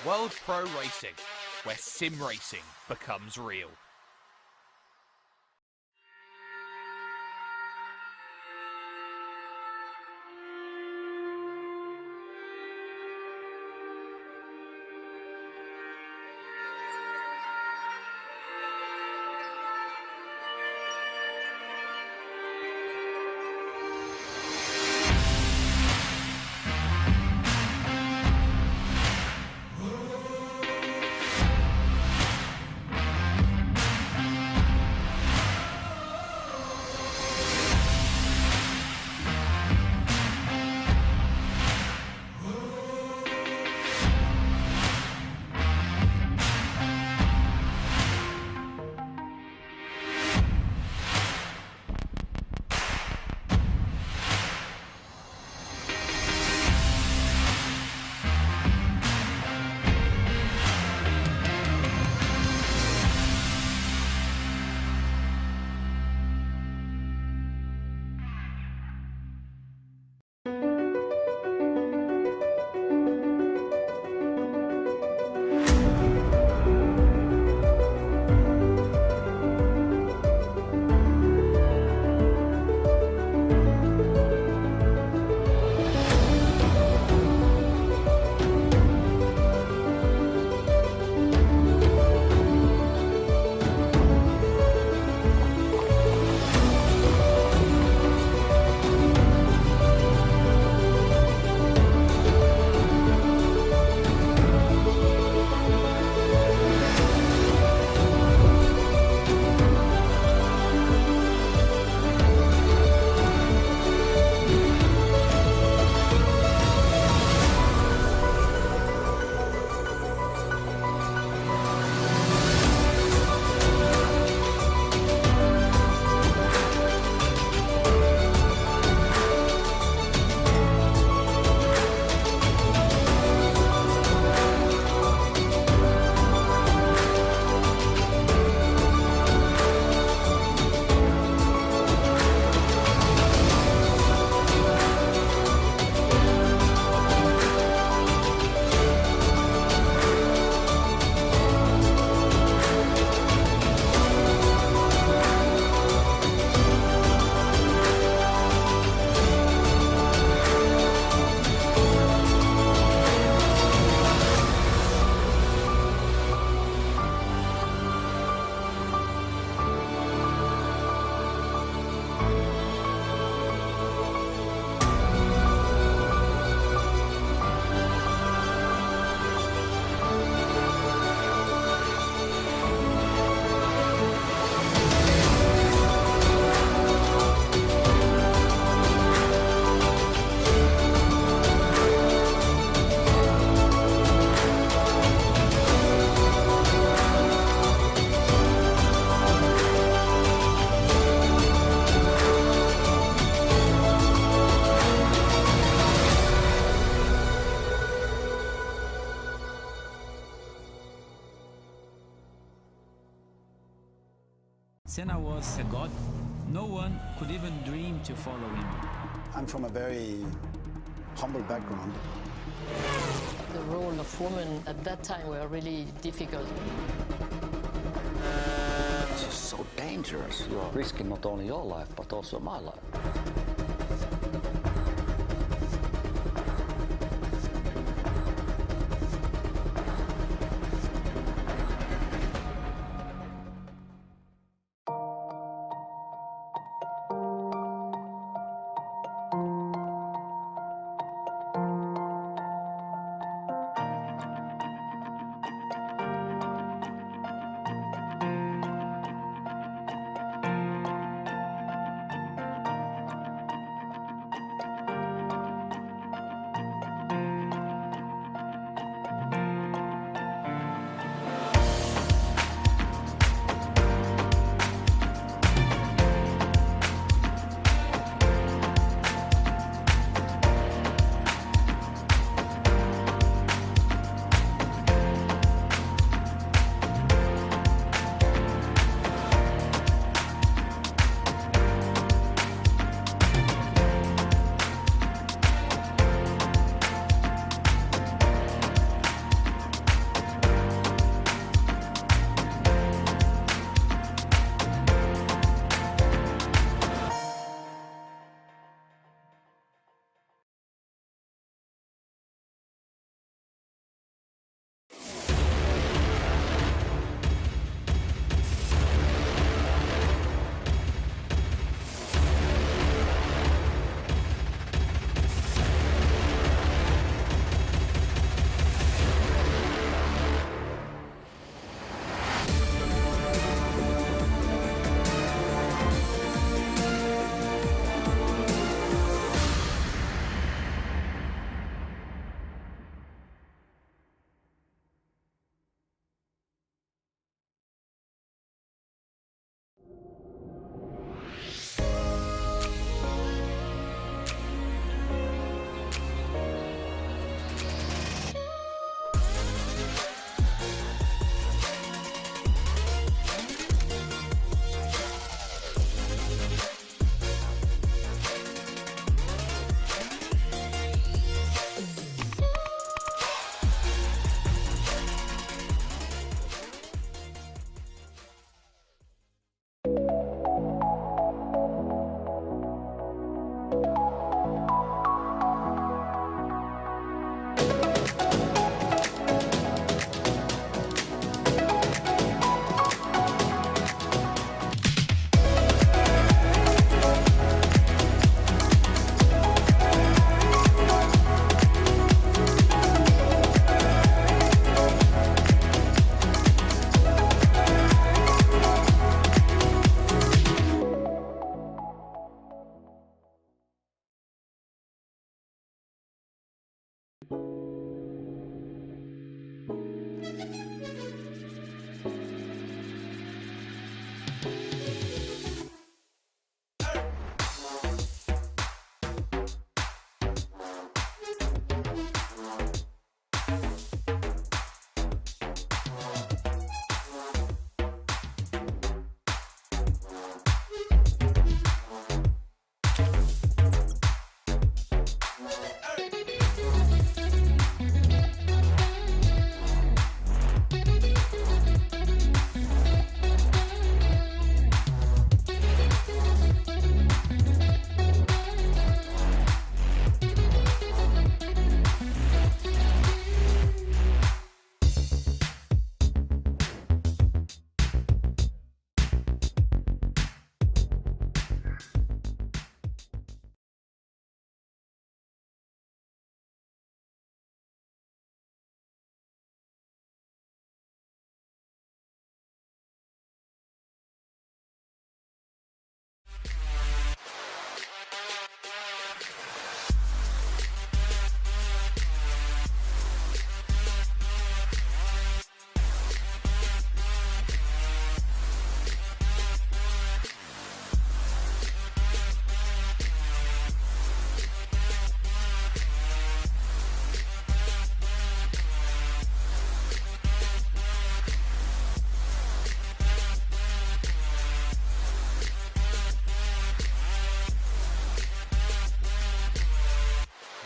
World Pro Racing, where sim racing becomes real. Senna was a god. No one could even dream to follow him. I'm from a very humble background. The role of women at that time were really difficult. It's just so dangerous. You're risking not only your life, but also my life.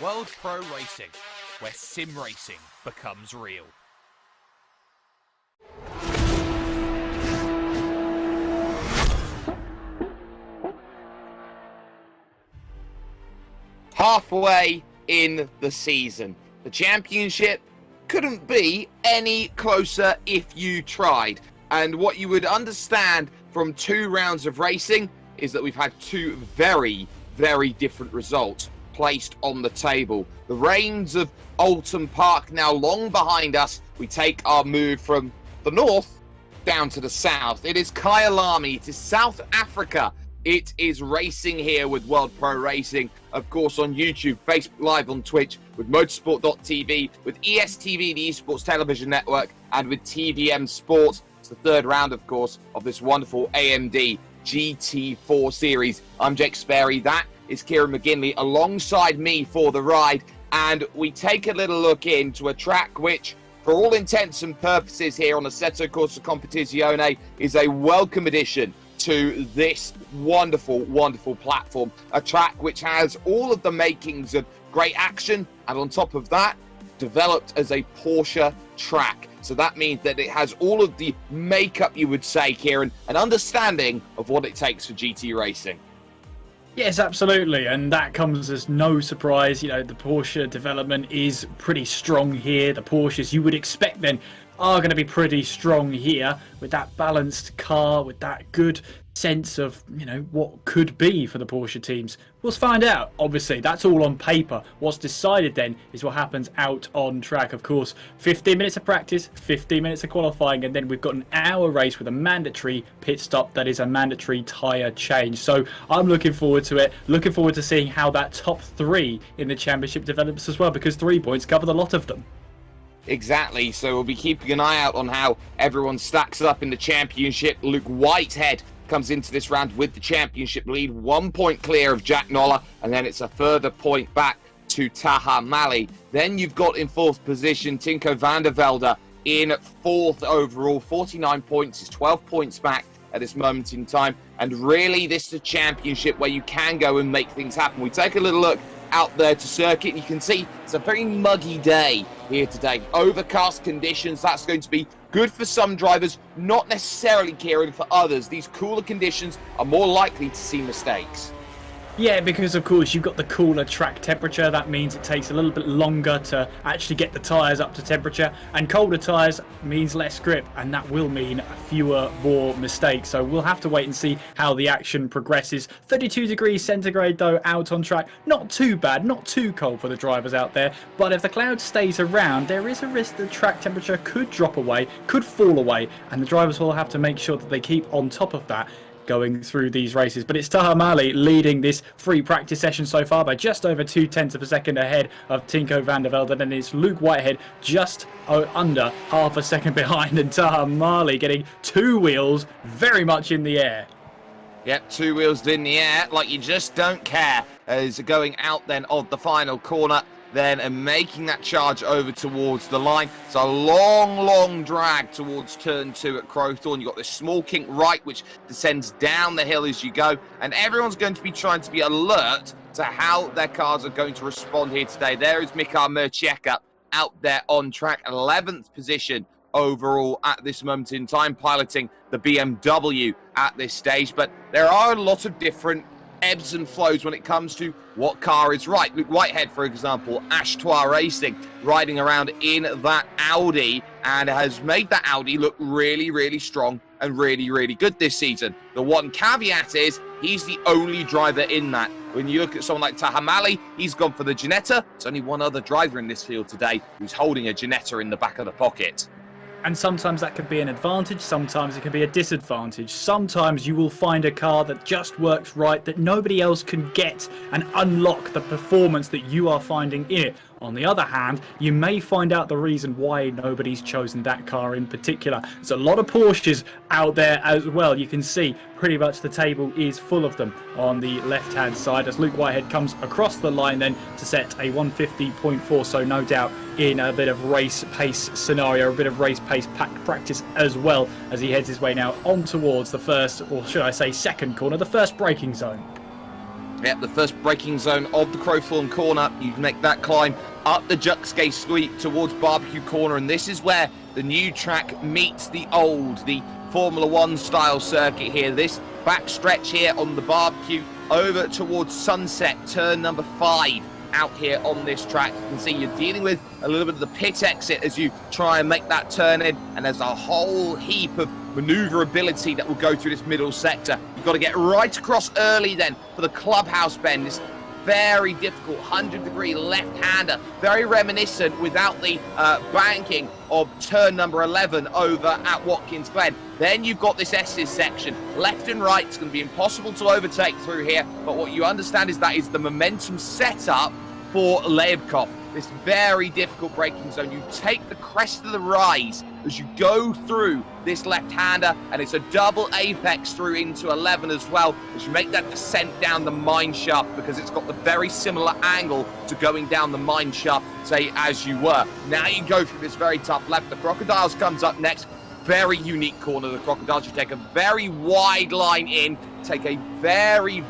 World Pro Racing, where sim racing becomes real. Halfway in the season, the championship couldn't be any closer if you tried. And what you would understand from 2 rounds of racing is that we've had 2 very, very different results placed on the table. The reigns of Oulton Park now long behind us. We take our move from the north down to the south. It is Kyalami. It is South Africa. It is racing here with World Pro Racing, of course, on YouTube, Facebook Live, on Twitch, with motorsport.tv, with ESTV, the Esports Television Network, and with TVM Sports. It's the 3rd round, of course, of this wonderful AMD GT4 series. I'm Jake Sperry. That is Kieran McGinley alongside me for the ride, and we take a little look into a track which, for all intents and purposes here on Assetto Corsa Competizione, is a welcome addition to this wonderful, wonderful platform. A track which has all of the makings of great action, and on top of that, developed as a Porsche track. So that means that it has all of the makeup, you would say, Kieran, an understanding of what it takes for GT racing. Yes, absolutely, and that comes as no surprise. You know, the Porsche development is pretty strong here. The Porsches you would expect then are going to be pretty strong here, with that balanced car, with that good sense of, you know, what could be for the Porsche teams. We'll find out. Obviously, that's all on paper. What's decided then is what happens out on track. Of course, 15 minutes of practice, 15 minutes of qualifying, and then we've got an hour race with a mandatory pit stop that is a mandatory tyre change. So I'm looking forward to it. Looking forward to seeing how that top 3 in the championship develops as well, because 3 points cover a lot of them. Exactly, so we'll be keeping an eye out on how everyone stacks up in the championship. Luke Whitehead comes into this round with the championship lead, 1 point clear of Jack Noller, and then it's a further point back to Taha Mali. Then you've got in 4th position Tinko van der Velde in 4th overall, 49 points, is 12 points back at this moment in time. And really, this is a championship where you can go and make things happen. We take a little look out there to circuit, and you can see it's a very muggy day here today. Overcast conditions, that's going to be good for some drivers, not necessarily, Kieran, for others. These cooler conditions are more likely to see mistakes. Yeah, because of course you've got the cooler track temperature. That means it takes a little bit longer to actually get the tyres up to temperature, and colder tyres means less grip, and that will mean fewer more mistakes. So we'll have to wait and see how the action progresses. 32 degrees centigrade though out on track. Not too bad, not too cold for the drivers out there, but if the cloud stays around, there is a risk the track temperature could drop away, could fall away, and the drivers will have to make sure that they keep on top of that. going through these races. But it's Taha Mali leading this free practice session so far by just over 0.2 of a second ahead of Tinko van der Velde. And it's Luke Whitehead just under half a second behind, and Taha Mali getting 2 wheels very much in the air. Yep, 2 wheels in the air, like you just don't care, as going out then of the final corner, then and making that charge over towards the line. It's a long drag towards turn 2 at Crowthorne. You've got this small kink right, which descends down the hill as you go, and everyone's going to be trying to be alert to how their cars are going to respond here today. There is Mikhail Merchieka out there on track, 11th position overall at this moment in time, piloting the BMW at this stage. But there are a lot of different ebbs and flows when it comes to what car is right. Luke Whitehead, for example, Ashtois Racing, riding around in that Audi and has made that Audi look really strong and really good this season. The one caveat is he's the only driver in that. When you look at someone like Taha Mali, he's gone for the Ginetta. There's only one other driver in this field today who's holding a Ginetta in the back of the pocket. And sometimes that could be an advantage, sometimes it can be a disadvantage. Sometimes you will find a car that just works right, that nobody else can get and unlock the performance that you are finding in it. On the other hand, you may find out the reason why nobody's chosen that car in particular. There's a lot of Porsches out there as well. You can see pretty much the table is full of them on the left-hand side as Luke Whitehead comes across the line then to set a 150.4. So no doubt in a bit of race pace scenario, a bit of race pace practice as well as he heads his way now on towards the first, or should I say second corner, the first braking zone. Yep, the first braking zone of the Crowthorne corner. You can make that climb up the Juxgay sweep towards Barbecue Corner, and this is where the new track meets the old, the Formula 1 style circuit here. This back stretch here on the Barbecue over towards Sunset, turn number 5 out here on this track. You can see you're dealing with a little bit of the pit exit as you try and make that turn in, and there's a whole heap of maneuverability that will go through this middle sector. You've got to get right across early then for the clubhouse bend. This very difficult 100-degree left-hander, very reminiscent without the banking of turn number 11 over at Watkins Glen. Then you've got this S's section, left and right. It's going to be impossible to overtake through here, but what you understand is that is the momentum set up for Leibkov. This very difficult braking zone. You take the crest of the rise as you go through this left-hander, and it's a double apex through into 11 as well as you make that descent down the mine shaft, because it's got the very similar angle to going down the mine shaft, say, as you were. Now you go through this very tough left. The Crocodiles comes up next. Very unique corner, the Crocodiles. You take a very wide line in, take a very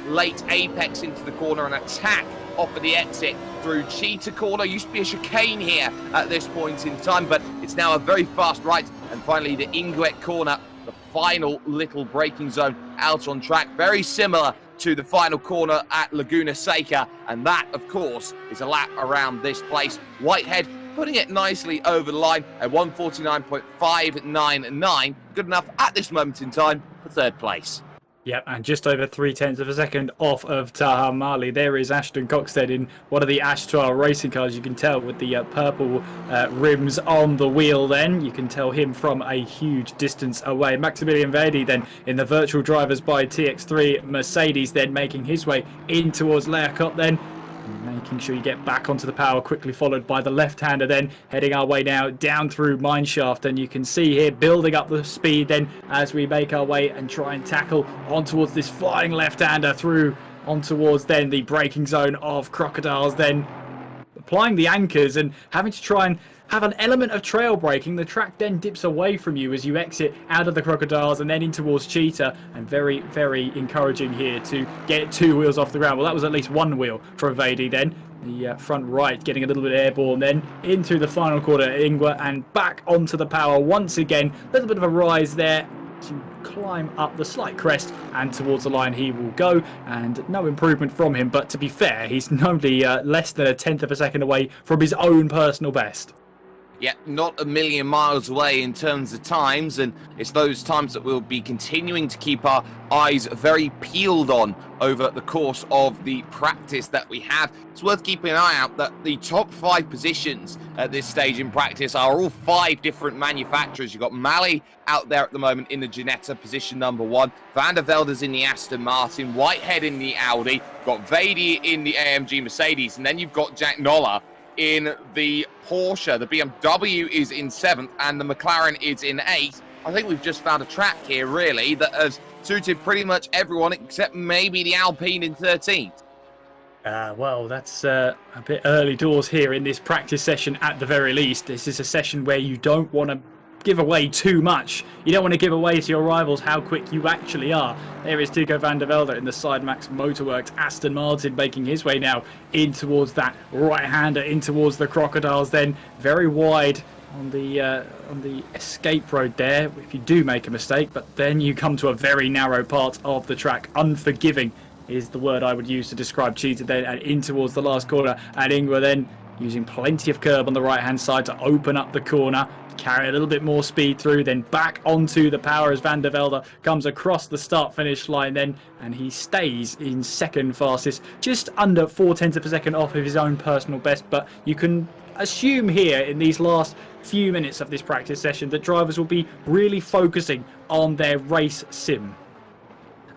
late apex into the corner and attack off of the exit through Cheetah Corner. Used to be a chicane here at this point in time, but it's now a very fast right. And finally, the Ingwet Corner, the final little braking zone out on track. Very similar to the final corner at Laguna Seca, and that, of course, is a lap around this place. Whitehead putting it nicely over the line at 149.599. Good enough at this moment in time for third place. Yep, and just over 0.3 of a second off of Taha Mali. There is Ashton Coxted in one of the Ashtois racing cars. You can tell with the purple rims on the wheel then. You can tell him from a huge distance away. Maximilian Verdi then in the virtual drivers by TX3 Mercedes, then making his way in towards Leacop then. Making sure you get back onto the power, quickly followed by the left-hander then heading our way now down through Mineshaft, and you can see here building up the speed then as we make our way and try and tackle on towards this flying left-hander through on towards then the braking zone of Crocodiles, then applying the anchors and having to try and have an element of trail braking. The track then dips away from you as you exit out of the Crocodiles and then in towards Cheetah, and very encouraging here to get 2 wheels off the ground. Well, that was at least 1 wheel for Avedi then. The front right getting a little bit airborne then into the final quarter at Ingwer and back onto the power once again. A little bit of a rise there to climb up the slight crest, and towards the line he will go, and no improvement from him, but to be fair, he's only less than 1/10 of a second away from his own personal best. Yeah, not a million miles away in terms of times, and it's those times that we'll be continuing to keep our eyes very peeled on over the course of the practice that we have. It's worth keeping an eye out that the top 5 positions at this stage in practice are all 5 different manufacturers. You've got Mali out there at the moment in the Ginetta, position number 1. Van der Velde's in the Aston Martin, Whitehead in the Audi, you've got Vadi in the AMG Mercedes, and then you've got Jack Noller in the Porsche. The BMW is in 7th and the McLaren is in 8th. I think we've just found a track here, really, that has suited pretty much everyone except maybe the Alpine in 13th. Well, that's a bit early doors here in this practice session at the very least. This is a session where you don't want to give away too much. You don't want to give away to your rivals how quick you actually are. There is Tico van der Velde in the Sidemax Motorworks Aston Martin, making his way now in towards that right-hander, in towards the Crocodiles, then very wide on the escape road there if you do make a mistake, but then you come to a very narrow part of the track. Unforgiving is the word I would use to describe Cheetah then, and in towards the last corner, and Ingwer then using plenty of curb on the right-hand side to open up the corner, carry a little bit more speed through, then back onto the power as Van der Velde comes across the start-finish line then, and he stays in second fastest, just under 0.4 of a second off of his own personal best. But you can assume here in these last few minutes of this practice session that drivers will be really focusing on their race sim.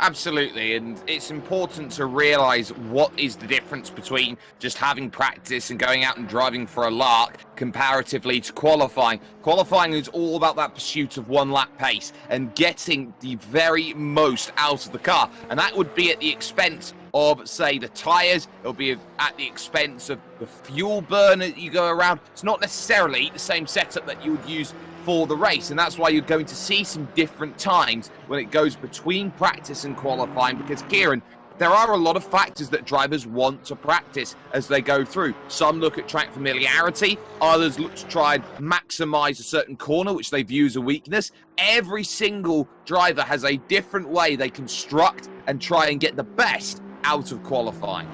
Absolutely, and it's important to realise what is the difference between just having practice and going out and driving for a lark comparatively to qualifying. Qualifying is all about that pursuit of one lap pace and getting the very most out of the car, and that would be at the expense of, say, the tyres. It'll be at the expense of the fuel burn that you go around. It's not necessarily the same setup that you would use for the race, and that's why you're going to see some different times when it goes between practice and qualifying, because, Kieran, there are a lot of factors that drivers want to practice as they go through. Some look at track familiarity, others look to try and maximise a certain corner, which they view as a weakness. Every single driver has a different way they construct and try and get the best out of qualifying.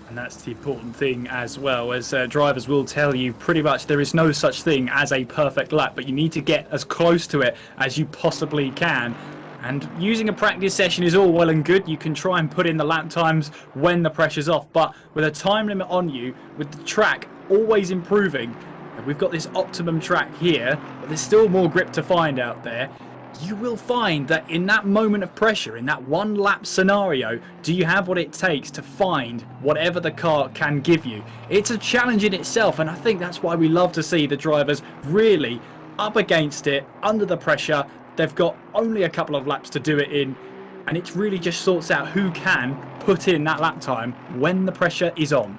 And that's the important thing as well, as drivers will tell you pretty much there is no such thing as a perfect lap, but you need to get as close to it as you possibly can. And using a practice session is all well and good. You can try and put in the lap times when the pressure's off, but with a time limit on you, with the track always improving, and we've got this optimum track here, but there's still more grip to find out there. You will find that in that moment of pressure, in that one lap scenario, do you have what it takes to find whatever the car can give you? It's a challenge in itself, and I think that's why we love to see the drivers really up against it, under the pressure. They've got only a couple of laps to do it in, and it really just sorts out who can put in that lap time when the pressure is on.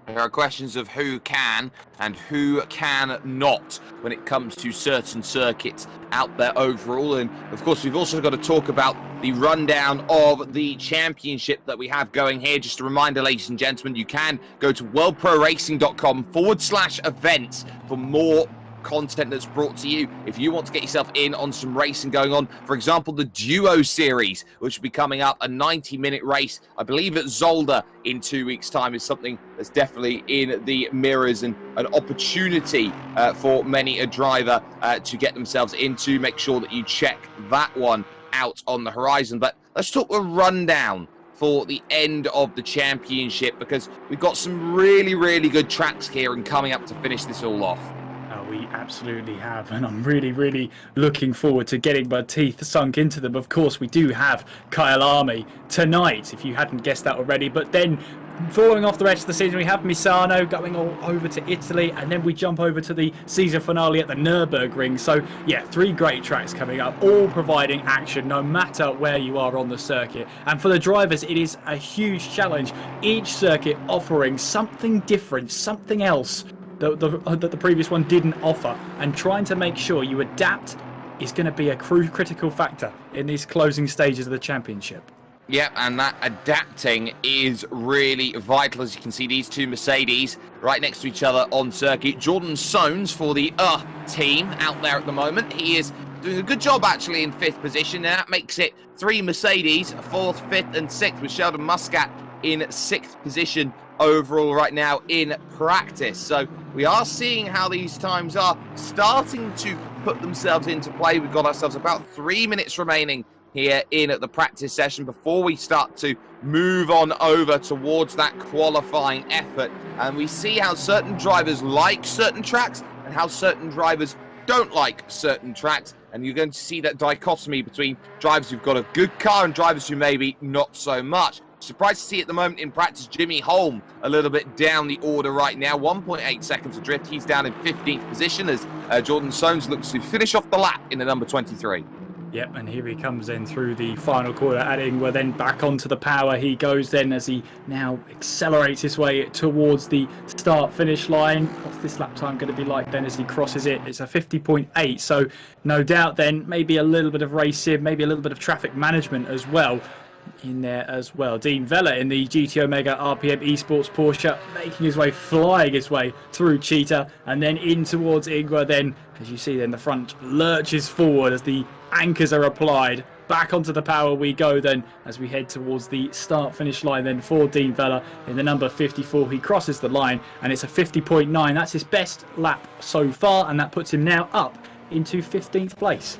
There are questions of who can and who can not when it comes to certain circuits out there overall. And of course, we've also got to talk about the rundown of the championship that we have going here. Just a reminder, ladies and gentlemen, you can go to worldproracing.com/events for more content that's brought to you if you want to get yourself in on some racing going on. For example, the Duo Series, which will be coming up, a 90-minute race, I believe at Zolder in 2 weeks' time, is something that's definitely in the mirrors and an opportunity for many a driver to get themselves into. Make sure that you check that one out on the horizon. But let's talk a rundown for the end of the championship, because we've got some really, really good tracks here and coming up to finish this all off. We absolutely have, and I'm really looking forward to getting my teeth sunk into them. Of course, we do have Kyalami tonight, if you hadn't guessed that already, but then falling off the rest of the season, we have Misano going all over to Italy, and then we jump over to the season finale at the Nürburgring. So yeah, 3 great tracks coming up, all providing action no matter where you are on the circuit. And for the drivers, it is a huge challenge, each circuit offering something different, something else that the previous one didn't offer, and trying to make sure you adapt is going to be a critical factor in these closing stages of the championship. Yep, and that adapting is really vital. As you can see, these two Mercedes right next to each other on circuit. Jordan Soanes for the team out there at the moment. He is doing a good job actually in 5th position, and that makes it 3 Mercedes, 4th, 5th and 6th, with Sheldon Muscat in 6th position overall right now in practice. So we are seeing how these times are starting to put themselves into play. We've got ourselves about 3 minutes remaining here in at the practice session before we start to move on over towards that qualifying effort. And we see how certain drivers like certain tracks and how certain drivers don't like certain tracks. And you're going to see that dichotomy between drivers who've got a good car and drivers who maybe not so much. Surprised to see at the moment in practice Jimmy Holm a little bit down the order right now. 1.8 seconds adrift. He's down in 15th position as Jordan Soames looks to finish off the lap in the number 23. Yep, and here he comes in through the final corner at Ingwer, then back onto the power he goes then as he now accelerates his way towards the start-finish line. What's this lap time going to be like then as he crosses it? It's a 50.8, so no doubt then maybe a little bit of race sim, maybe a little bit of traffic management as well in there as well. Dean Vella in the GT Omega RPM Esports Porsche making his way, flying his way through Cheetah and then in towards Ingwer. Then as you see then the front lurches forward as the anchors are applied. Back onto the power we go then as we head towards the start finish line then for Dean Vella in the number 54. He crosses the line and it's a 50.9. That's his best lap so far, and that puts him now up into 15th place.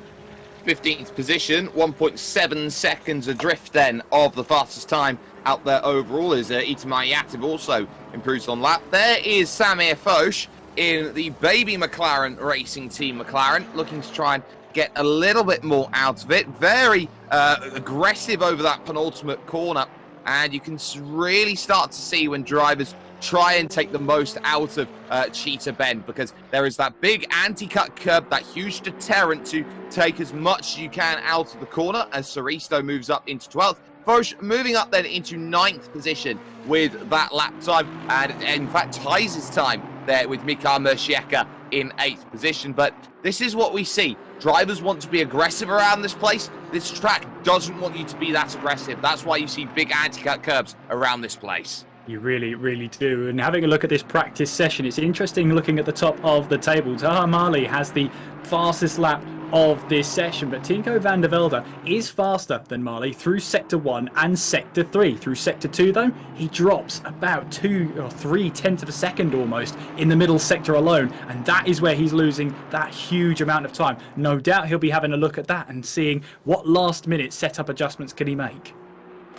15th position, 1.7 seconds adrift then of the fastest time out there overall as Itamar Yativ also improves on lap. There is Samir Foch in the baby McLaren racing team McLaren, looking to try and get a little bit more out of it. Very aggressive over that penultimate corner, and you can really start to see when drivers try and take the most out of Cheetah Bend, because there is that big anti-cut curb, that huge deterrent to take as much as you can out of the corner as Soristo moves up into 12th. Foch moving up then into 9th position with that lap time, and in fact ties his time there with Mikhail Mershieka in 8th position. But this is what we see. Drivers want to be aggressive around this place. This track doesn't want you to be that aggressive. That's why you see big anti-cut curbs around this place. You really, really do. And having a look at this practice session, it's interesting looking at the top of the table. Taha Mali has the fastest lap of this session, but Tinko van der Velde is faster than Mali through Sector 1 and Sector 3. Through Sector 2, though, he drops about 2 or 3/10 of a second almost in the middle sector alone, and that is where he's losing that huge amount of time. No doubt he'll be having a look at that and seeing what last-minute setup adjustments can he make.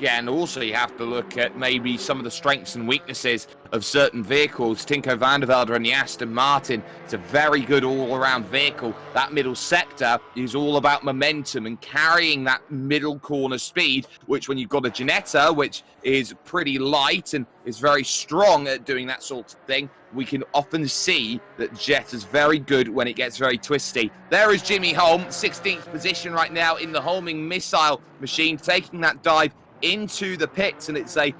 Yeah, and also you have to look at maybe some of the strengths and weaknesses of certain vehicles. Tinko van der Velde and the Aston Martin, it's a very good all-around vehicle. That middle sector is all about momentum and carrying that middle corner speed, which when you've got a Ginetta, which is pretty light and is very strong at doing that sort of thing, we can often see that Jet is very good when it gets very twisty. There is Jimmy Holm, 16th position right now in the homing missile machine, taking that dive into the pits, and it's a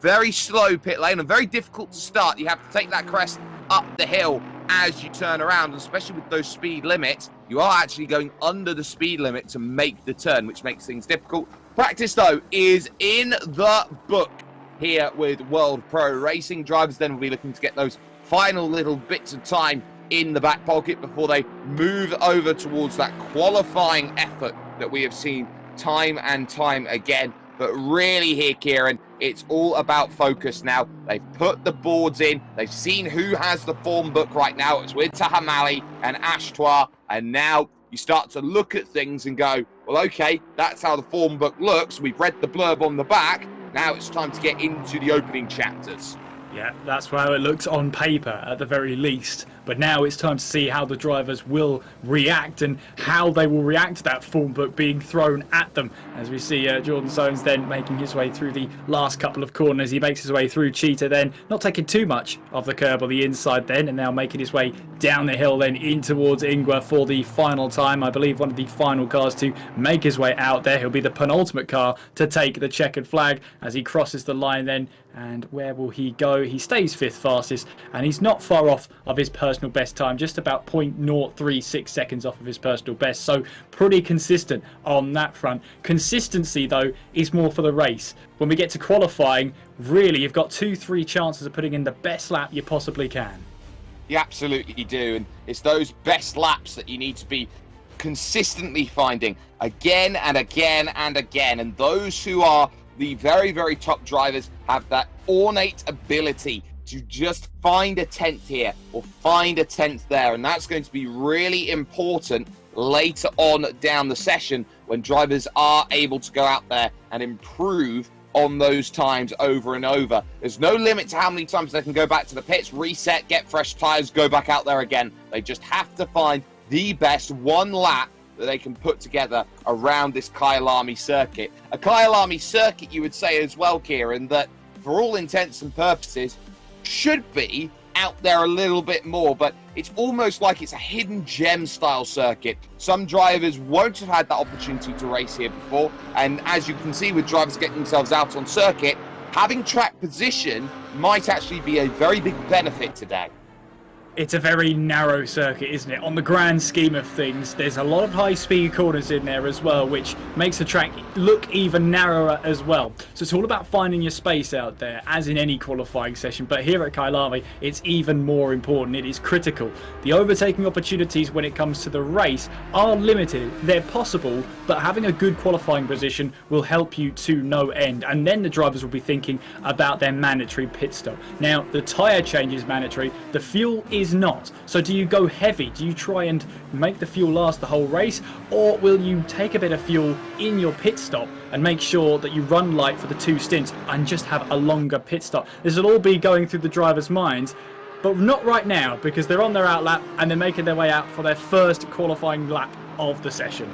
very slow pit lane and very difficult to start. You have to take that crest up the hill as you turn around, and especially with those speed limits, you are actually going under the speed limit to make the turn, which makes things difficult. Practice, though, is in the book here with World Pro Racing. Drivers then will be looking to get those final little bits of time in the back pocket before they move over towards that qualifying effort that we have seen time and time again. But really here, Kieran, it's all about focus now. They've put the boards in. They've seen who has the form book right now. It's with Tahamali and Ashtoir. And now you start to look at things and go, well, okay, that's how the form book looks. We've read the blurb on the back. Now it's time to get into the opening chapters. Yeah, that's how it looks on paper at the very least. But now it's time to see how the drivers will react and how they will react to that form book being thrown at them. As we see Jordan Soames then making his way through the last couple of corners. He makes his way through Cheetah then, not taking too much of the curb on the inside then, and now making his way down the hill then in towards Ingwer for the final time. I believe one of the final cars to make his way out there. He'll be the penultimate car to take the checkered flag as he crosses the line then. And where will he go? He stays 5th fastest, and he's not far off of his personal best time, just about 0.036 seconds off of his personal best, so pretty consistent on that front. Consistency, though, is more for the race. When we get to qualifying, really, you've got 2-3 chances of putting in the best lap you possibly can. You absolutely do, and it's those best laps that you need to be consistently finding again and again and again, and those who are the very, very top drivers have that ornate ability to just find a 10th here or find a 10th there. And that's going to be really important later on down the session when drivers are able to go out there and improve on those times over and over. There's no limit to how many times they can go back to the pits, reset, get fresh tires, go back out there again. They just have to find the best one lap that they can put together around this Kyalami circuit. A Kyalami circuit, you would say as well, Kieran, that for all intents and purposes should be out there a little bit more, but it's almost like it's a hidden gem style circuit. Some drivers won't have had that opportunity to race here before, and as you can see with drivers getting themselves out on circuit, having track position might actually be a very big benefit today. It's a very narrow circuit, isn't it? On the grand scheme of things, there's a lot of high-speed corners in there as well, which makes the track look even narrower as well. So it's all about finding your space out there, as in any qualifying session. But here at Kyalami, it's even more important. It is critical. The overtaking opportunities when it comes to the race are limited. They're possible, but having a good qualifying position will help you to no end. And then the drivers will be thinking about their mandatory pit stop. Now, the tyre change is mandatory. The fuel is not. So do you go heavy? Do you try and make the fuel last the whole race? Or will you take a bit of fuel in your pit stop and make sure that you run light for the 2 stints and just have a longer pit stop? This will all be going through the drivers' minds, but not right now because they're on their out lap and they're making their way out for their first qualifying lap of the session.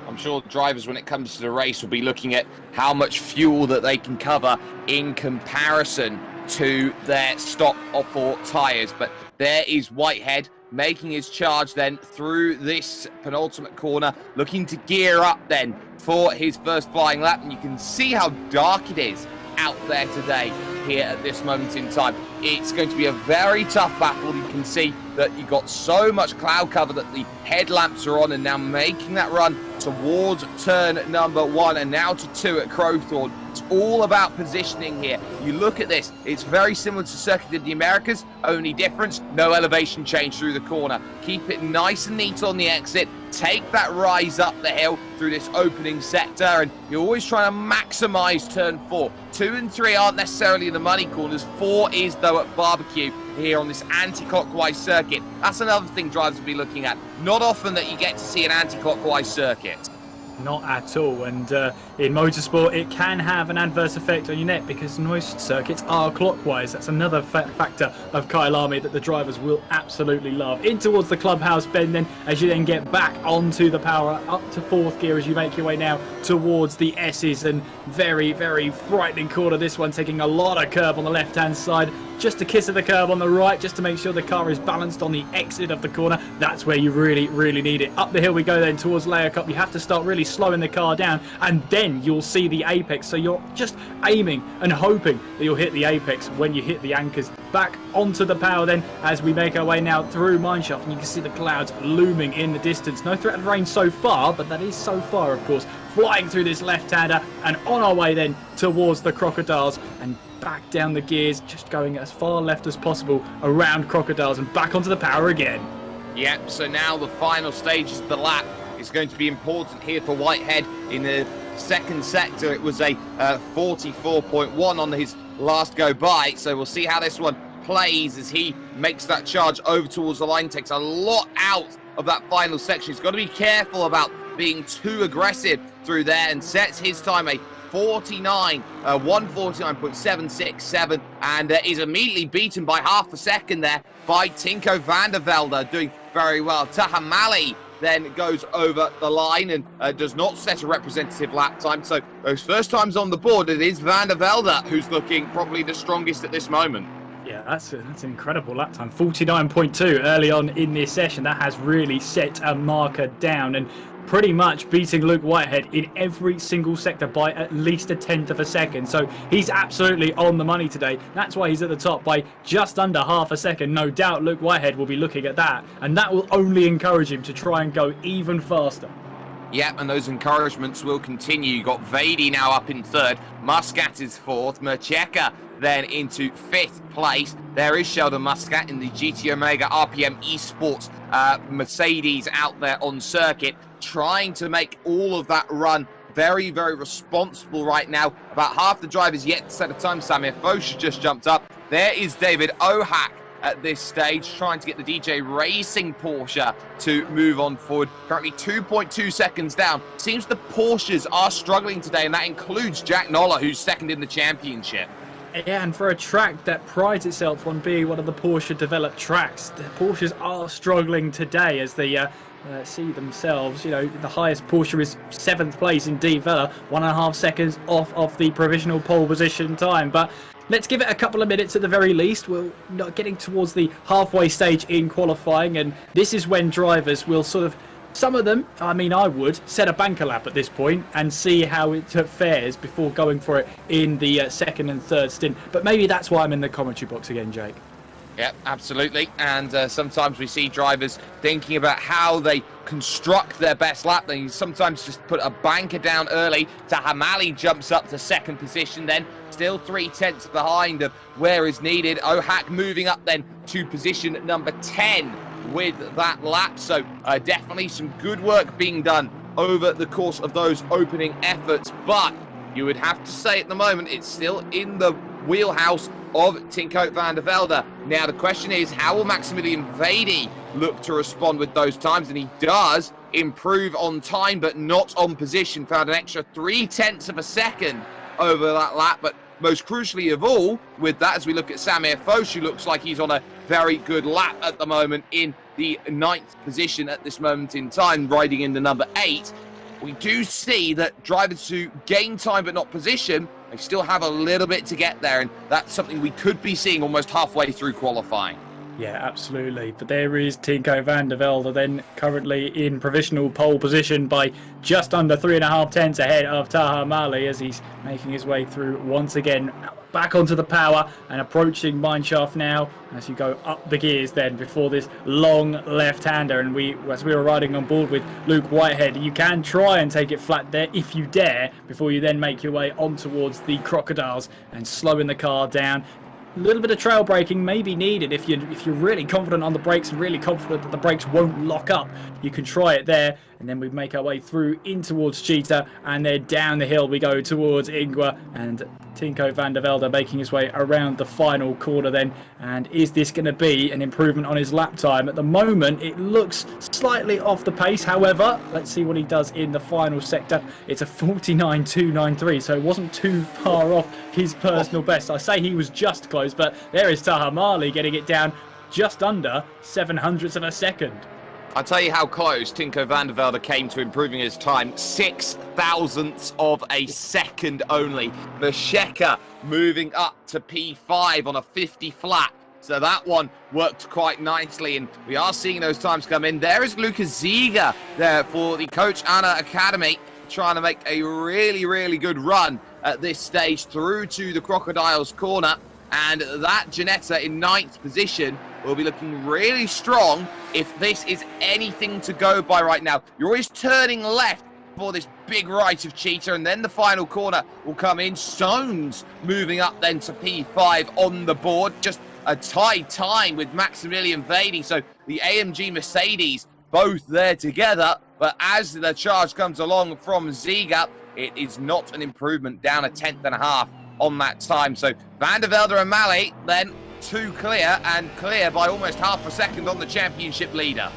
I'm sure drivers, when it comes to the race, will be looking at how much fuel that they can cover in comparison to their stop for tyres. But there is Whitehead making his charge then through this penultimate corner, looking to gear up then for his first flying lap. And you can see how dark it is out there today here at this moment in time. It's going to be a very tough battle. You can see that you've got so much cloud cover that the headlamps are on, and now making that run towards turn number 1 and now to 2 at Crowthorne. It's all about positioning here. You look at this, it's very similar to Circuit of the Americas, only difference, no elevation change through the corner. Keep it nice and neat on the exit, take that rise up the hill through this opening sector, and you're always trying to maximize turn 4. 2 and 3 aren't necessarily the money corners, 4 is though at Barbecue here on this anti-clockwise circuit. That's another thing drivers will be looking at. Not often that you get to see an anti-clockwise circuit. Not at all, and in motorsport it can have an adverse effect on your net because most circuits are clockwise. That's another factor of Kyalami that the drivers will absolutely love. In towards the clubhouse bend then, as you then get back onto the power up to 4th gear as you make your way now towards the S's, and very, very frightening corner this one, taking a lot of curb on the left hand side, just a kiss of the curb on the right just to make sure the car is balanced on the exit of the corner. That's where you really, really need it. Up the hill we go then towards Layer Cup. You have to start really slowing the car down, and then you'll see the apex. So you're just aiming and hoping that you'll hit the apex when you hit the anchors. Back onto the power then as we make our way now through Mineshaft, and you can see the clouds looming in the distance. No threat of rain so far, but that is so far, of course. Flying through this left-hander and on our way then towards the Crocodiles, and back down the gears, just going as far left as possible around Crocodiles and back onto the power again. Yep, so now the final stages of the lap is going to be important here for Whitehead. In the second sector, it was a 44.1 on his last go by, so we'll see how this one plays as he makes that charge over towards the line, takes a lot out of that final section. He's got to be careful about being too aggressive through there, and sets his time a 149.767, and is immediately beaten by half a second there by Tinko van der Velde, doing very well. Tahamali then goes over the line and does not set a representative lap time. So those first times on the board, it is van der Velde who's looking probably the strongest at this moment. Yeah, that's an incredible lap time. 49.2 early on in this session. That has really set a marker down, and pretty much beating Luke Whitehead in every single sector by at least a 1/10 of a second. So he's absolutely on the money today. That's why he's at the top by just under half a second. No doubt Luke Whitehead will be looking at that, and that will only encourage him to try and go even faster. Yep, and those encouragements will continue. You've got Vady now up in 3rd. Muscat is 4th. Mercheka then into 5th place. There is Sheldon Muscat in the GT Omega RPM Esports Mercedes out there on circuit, trying to make all of that run very, very responsible right now. About half the drivers yet to set a time. Samir Foch has just jumped up. There is David Ohak at this stage, trying to get the DJ Racing Porsche to move on forward. Currently 2.2 seconds down. Seems the Porsches are struggling today, and that includes Jack Noller, who's second in the championship. Yeah, and for a track that prides itself on being one of the Porsche-developed tracks, the Porsches are struggling today as they see themselves. You know, the highest Porsche is 7th place in Deep Vella, 1.5 seconds off of the provisional pole position time. But let's give it a couple of minutes at the very least. We're not getting towards the halfway stage in qualifying, and this is when drivers will sort of, some of them, I mean, I would set a banker lap at this point and see how it fares before going for it in the second and third stint. But maybe that's why I'm in the commentary box again, Jake. Yep, absolutely. And sometimes we see drivers thinking about how they construct their best lap. They sometimes just put a banker down early. Tahamali jumps up to second position then, still 3/10 behind of where is needed. Ohak moving up then to position number 10 with that lap. So definitely some good work being done over the course of those opening efforts. But you would have to say at the moment it's still in the wheelhouse of Tinko van der Velde. Now the question is, how will Maximilian Vady look to respond with those times? And he does improve on time, but not on position. Found an extra 3/10 of a second over that lap. But most crucially of all, with that, as we look at Samir Foch, who looks like he's on a very good lap at the moment in the 9th position at this moment in time, riding in the number 8. We do see that drivers who gain time but not position, they still have a little bit to get there, and that's something we could be seeing almost halfway through qualifying. Yeah, absolutely. But there is Tinko van der Velde then currently in provisional pole position by just under 3.5 tenths ahead of Taha Mali as he's making his way through once again. Back onto the power and approaching mineshaft now as you go up the gears then before this long left-hander. And as we were riding on board with Luke Whitehead, you can try and take it flat there if you dare before you then make your way on towards the Crocodiles and slowing the car down. A little bit of trail braking may be needed if you're really confident on the brakes and really confident that the brakes won't lock up. You can try it there, and then we make our way through in towards Cheetah, and then down the hill we go towards Ingwa, and Tinko van der Velde making his way around the final corner then. And is this going to be an improvement on his lap time? At the moment it looks slightly off the pace, however let's see what he does in the final sector. It's a 49.293, so it wasn't too far off his personal best. I say he was just close, but there is Taha Mali getting it down just under 700ths of a second. I'll tell you how close Tinko van der Velde came to improving his time. 6,000ths of a second only. The Shecker moving up to P5 on a 50 flat. So that one worked quite nicely, and we are seeing those times come in. There is Lucas Ziega there for the Coach Anna Academy, trying to make a really, really good run at this stage through to the Crocodiles corner. And that Janetta in 9th position will be looking really strong if this is anything to go by right now. You're always turning left for this big right of Cheetah, and then the final corner will come in. Stones moving up then to P5 on the board. Just a tied time with Maximilian Vady. So the AMG Mercedes both there together. But as the charge comes along from Ziega, it is not an improvement, down 1/10.5 on that time. So van der Velde and Mali then 2 clear, and clear by almost half a second on the championship leader.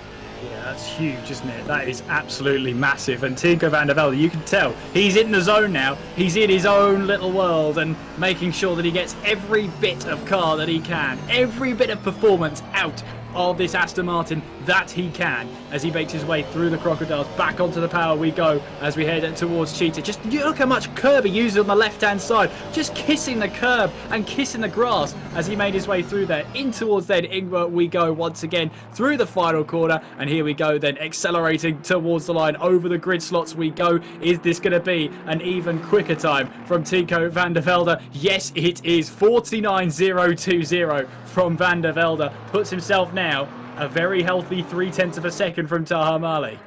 Yeah, that's huge, isn't it? That is absolutely massive. And Tinko van der Velde, you can tell he's in the zone now. He's in his own little world and making sure that he gets every bit of car that he can, every bit of performance out of this Aston Martin that he can as he makes his way through the Crocodiles. Back onto the power we go as we head towards Cheetah. Just look how much curb he uses on the left-hand side, just kissing the curb and kissing the grass as he made his way through there. In towards then Ingwer we go once again through the final corner, and here we go then accelerating towards the line. Over the grid slots we go. Is this going to be an even quicker time from Tinko van der Velde? Yes, it is. 49.020 from van der Velde. Puts himself now a very healthy 3/10 of a second from Taha Mali.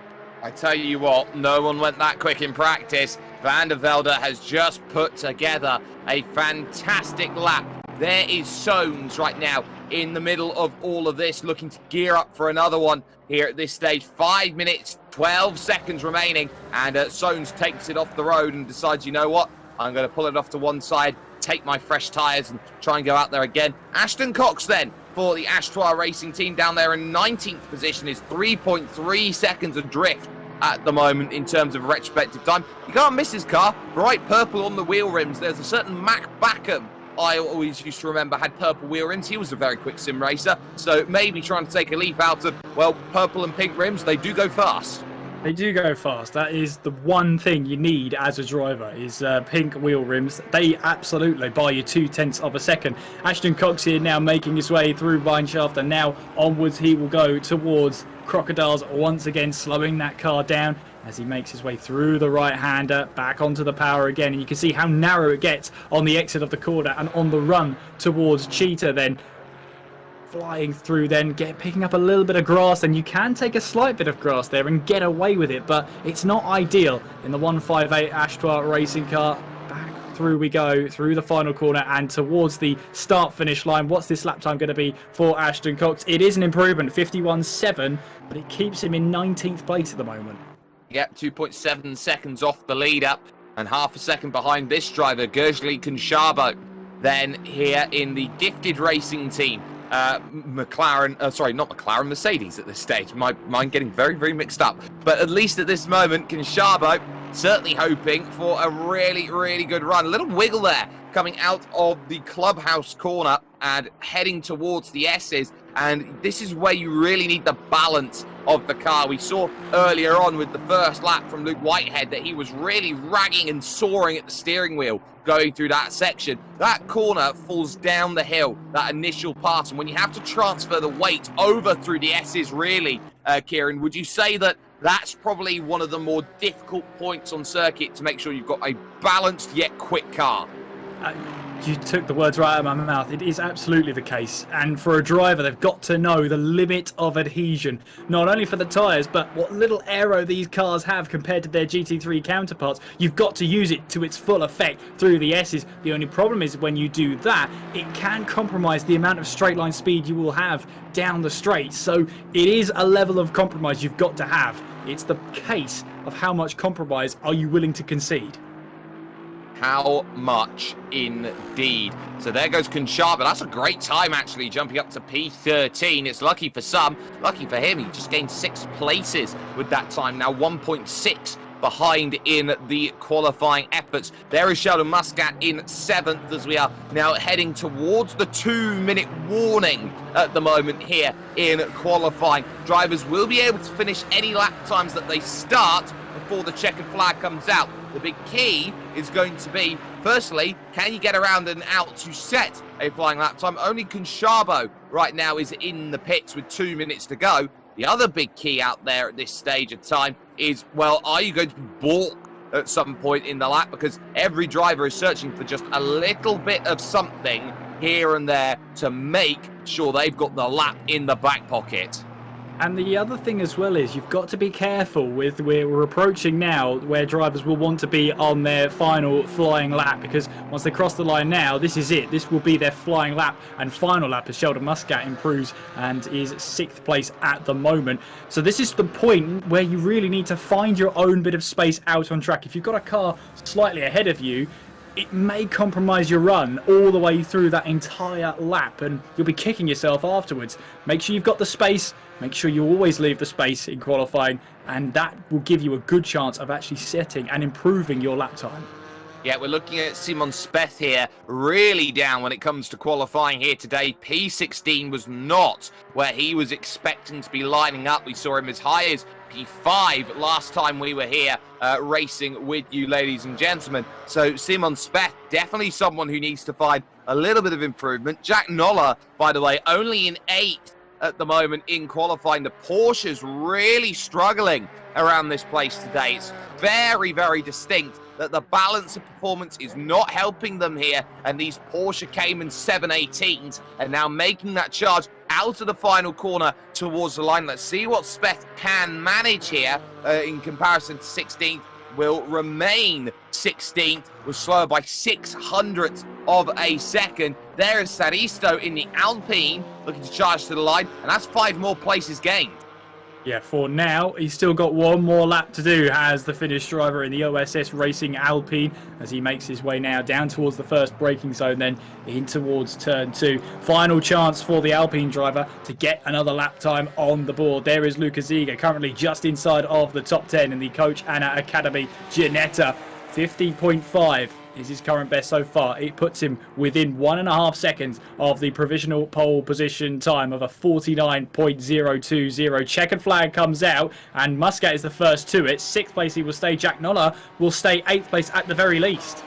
I tell you what, no one went that quick in practice. Van der Velde has just put together a fantastic lap. There is Soames right now in the middle of all of this, looking to gear up for another one here at this stage. 5 minutes 12 seconds remaining, and Soames takes it off the road and decides, you know what, I'm going to pull it off to one side, take my fresh tyres and try and go out there again. Ashton Cox then for the Ashtoire Racing team down there in 19th position is 3.3 seconds adrift at the moment in terms of retrospective time. You can't miss his car, bright purple on the wheel rims. There's a certain Mac Backham I always used to remember had purple wheel rims. He was a very quick sim racer, so maybe trying to take a leaf out of, well, purple and pink rims, they do go fast. They do go fast. That is the one thing you need as a driver is pink wheel rims. They absolutely buy you 0.2 of a second. Ashton Cox here now making his way throh Vineshaft, and now onwards he will go towards Crocodiles once again, slowing that car down as he makes his way through the right-hander, back onto the power again. And you can see how narrow it gets on the exit of the corner and on the run towards Cheetah then. Flying through then, picking up a little bit of grass, and you can take a slight bit of grass there and get away with it, but it's not ideal in the 158 Ashtoire Racing car. Back through we go, through the final corner and towards the start-finish line. What's this lap time going to be for Ashton Cox? It is an improvement, 51.7, but it keeps him in 19th place at the moment. Yeah, 2.7 seconds off the lead up and half a second behind this driver, Gershli Konshabo. Then here in the Gifted Racing team, Mercedes at this stage. My mind getting very, very mixed up. But at least at this moment, Konshabo certainly hoping for a really, really good run. A little wiggle there coming out of the clubhouse corner and heading towards the S's. And this is where you really need the balance of the car. We saw earlier on with the first lap from Luke Whitehead that he was really ragging and soaring at the steering wheel going through that section. That corner falls down the hill, that initial pass, and when you have to transfer the weight over through the S's really, Kieran, would you say that that's probably one of the more difficult points on circuit to make sure you've got a balanced yet quick car? You took the words right out of my mouth. It is absolutely the case. And for a driver, they've got to know the limit of adhesion, not only for the tyres, but what little aero these cars have compared to their GT3 counterparts. You've got to use it to its full effect through the S's. The only problem is when you do that, it can compromise the amount of straight line speed you will have down the straight. So it is a level of compromise you've got to have. It's the case of how much compromise are you willing to concede. How much indeed. So there goes Konshabo. That's a great time actually, jumping up to P13. It's lucky for some, lucky for him. He just gained 6 places with that time. Now 1.6 behind in the qualifying efforts. There is Sheldon Muscat in 7th as we are now heading towards the 2-minute warning at the moment here in qualifying. Drivers will be able to finish any lap times that they start before the checkered flag comes out. The big key is going to be, firstly, can you get around and out to set a flying lap time? Only Konshabo right now is in the pits with 2 minutes to go. The other big key out there at this stage of time is, well, are you going to be balked at some point in the lap? Because every driver is searching for just a little bit of something here and there to make sure they've got the lap in the back pocket. And the other thing as well is you've got to be careful with we're approaching now where drivers will want to be on their final flying lap, because once they cross the line now, this is it. This will be their flying lap and final lap as Sheldon Muscat improves and is 6th place at the moment. So this is the point where you really need to find your own bit of space out on track. If you've got a car slightly ahead of you, it may compromise your run all the way through that entire lap and you'll be kicking yourself afterwards. Make sure you've got the space, make sure you always leave the space in qualifying, and that will give you a good chance of actually setting and improving your lap time. Yeah, we're looking at Simon Speth here, really down when it comes to qualifying here today. P16 was not where he was expecting to be lining up. We saw him as high as P5 last time we were here racing with you, ladies and gentlemen. So Simon Speth, definitely someone who needs to find a little bit of improvement. Jack Noller, by the way, only in 8th at the moment in qualifying. The Porsche's really struggling around this place today. It's very, very distinct that the balance of performance is not helping them here, and these Porsche Cayman 718s are now making that charge out of the final corner towards the line. Let's see what Speth can manage here in comparison to 16th. Will remain 16th, was slower by 600ths of a second. There is Saristo in the Alpine looking to charge to the line, and that's 5 more places gained. Yeah, for now, he's still got one more lap to do as the Finnish driver in the OSS Racing Alpine, as he makes his way now down towards the first braking zone, then in towards turn 2. Final chance for the Alpine driver to get another lap time on the board. There is Luca Ziga, currently just inside of the top 10 in the Coach Anna Academy Ginetta. 50.5 is his current best so far. It puts him within 1.5 seconds of the provisional pole position time of a 49.020. Checkered flag comes out and Muscat is the first to it. 6th place he will stay. Jack Noller will stay 8th place at the very least.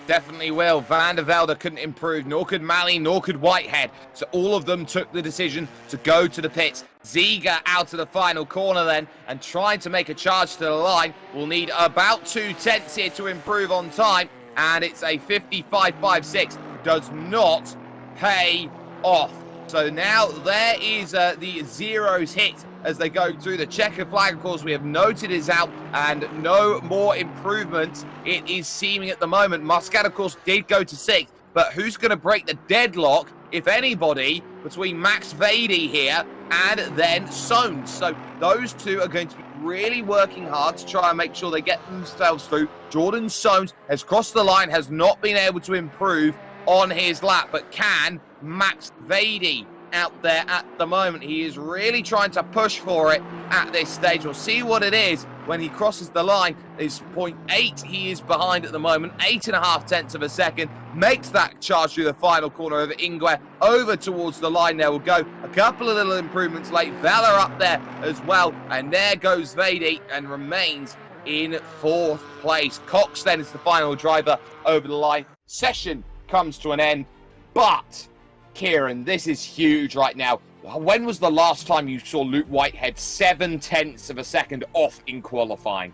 Definitely will. Van der Velde couldn't improve, nor could Malley, nor could Whitehead. So all of them took the decision to go to the pits. Ziga out of the final corner then, and trying to make a charge to the line. Will need about 2 tenths here to improve on time, and it's a 55.56. Does not pay off. So now there is the zeros hit as they go through. The checker flag, of course, we have noted is out, and no more improvement it is seeming at the moment. Muscat, of course, did go to 6th, but who's going to break the deadlock, if anybody, between Max Vady here and then Soames? So those two are going to be really working hard to try and make sure they get themselves through. Jordan Soames has crossed the line, has not been able to improve on his lap, but can Max Vady out there at the moment. He is really trying to push for it at this stage. We'll see what it is when he crosses the line. Is 0.8 he is behind at the moment, 8.5 tenths of a second. Makes that charge through the final corner over Ingwe, over towards the line. There will go a couple of little improvements late. Vela up there as well, and there goes Vady and remains in 4th place. Cox then is the final driver over the line. Session comes to an end, but Kieran, this is huge right now. When was the last time you saw Luke Whitehead 7 tenths of a second off in qualifying?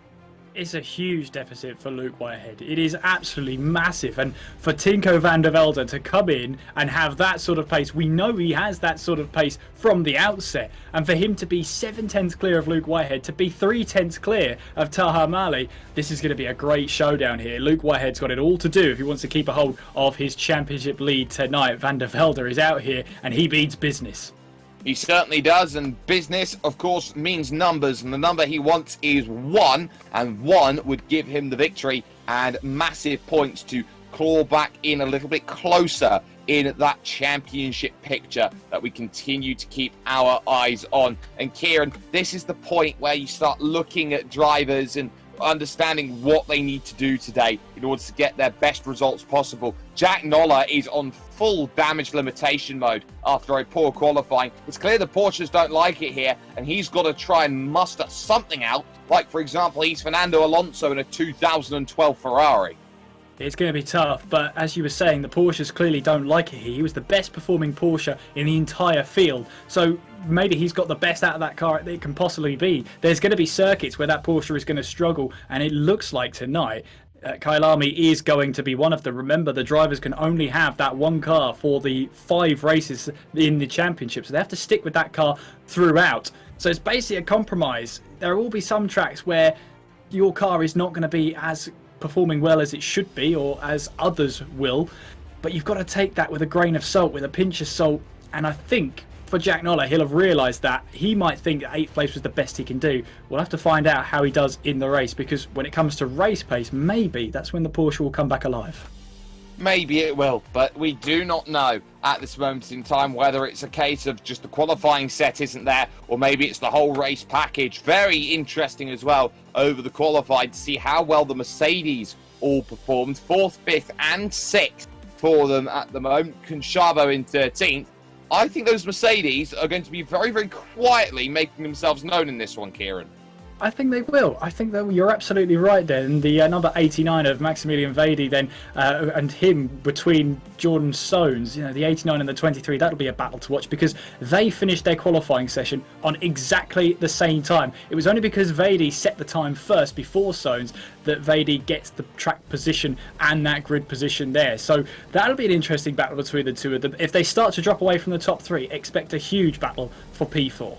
It's a huge deficit for Luke Whitehead. It is absolutely massive. And for Tinko van der Velde to come in and have that sort of pace, we know he has that sort of pace from the outset. And for him to be 7 tenths clear of Luke Whitehead, to be 3 tenths clear of Taha Mali, this is going to be a great showdown here. Luke Whitehead's got it all to do if he wants to keep a hold of his championship lead tonight. Van der Velde is out here and he means business. He certainly does, and business, of course, means numbers, and the number he wants is 1, and 1 would give him the victory and massive points to claw back in a little bit closer in that championship picture that we continue to keep our eyes on. And Kieran, this is the point where you start looking at drivers and understanding what they need to do today in order to get their best results possible. Jack Noller is on full damage limitation mode after a poor qualifying. It's clear the Porsches don't like it here, and he's got to try and muster something out, like, for example, he's Fernando Alonso in a 2012 Ferrari. It's going to be tough, but as you were saying, the Porsches clearly don't like it here. He was the best performing Porsche in the entire field, so maybe he's got the best out of that car that it can possibly be. There's going to be circuits where that Porsche is going to struggle, and it looks like tonight Kyalami is going to be one of them. Remember, the drivers can only have that one car for the 5 races in the championship, so they have to stick with that car throughout. So it's basically a compromise. There will be some tracks where your car is not going to be as performing well as it should be, or as others will, but you've got to take that with a grain of salt, with a pinch of salt. And I think for Jack Noller, he'll have realised that. He might think that 8th place was the best he can do. We'll have to find out how he does in the race, because when it comes to race pace, maybe that's when the Porsche will come back alive. Maybe it will, but we do not know at this moment in time whether it's a case of just the qualifying set isn't there, or maybe it's the whole race package. Very interesting as well over the qualified to see how well the Mercedes all performed. 4th, 5th and 6th for them at the moment. Conchavo in 13th. I think those Mercedes are going to be very, very quietly making themselves known in this one, Kieran. I think they will. I think that you're absolutely right there. And the number 89 of Maximilian Vady then, and him between Jordan Soames, you know, the 89 and the 23, that'll be a battle to watch, because they finished their qualifying session on exactly the same time. It was only because Vady set the time first before Soames that Vady gets the track position and that grid position there. So that'll be an interesting battle between the two of them. If they start to drop away from the top 3, expect a huge battle for P4.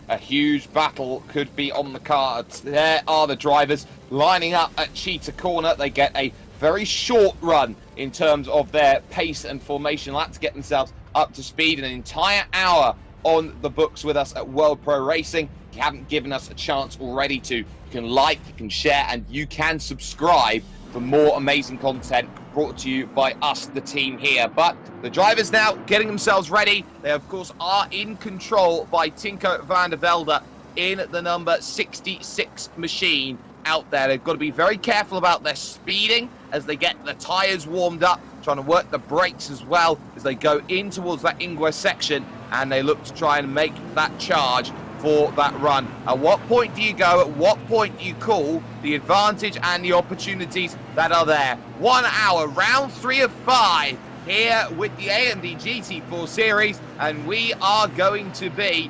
A huge battle could be on the cards. There are the drivers lining up at Cheetah Corner. They get a very short run in terms of their pace and formation. They'll have to get themselves up to speed. An entire hour on the books with us at World Pro Racing. If you haven't given us a chance already to, you can like, you can share, and you can subscribe for more amazing content brought to you by us, the team here. But the drivers now getting themselves ready. They, of course, are in control by Tinko van der Velde in the number 66 machine out there. They've got to be very careful about their speeding as they get the tyres warmed up, trying to work the brakes as well as they go in towards that Ingwer section, and they look to try and make that charge for that run. At what point do you go? At what point do you call the advantage and the opportunities that are there? 1 hour, round 3 of 5 here with the AMD GT4 series, and we are going to be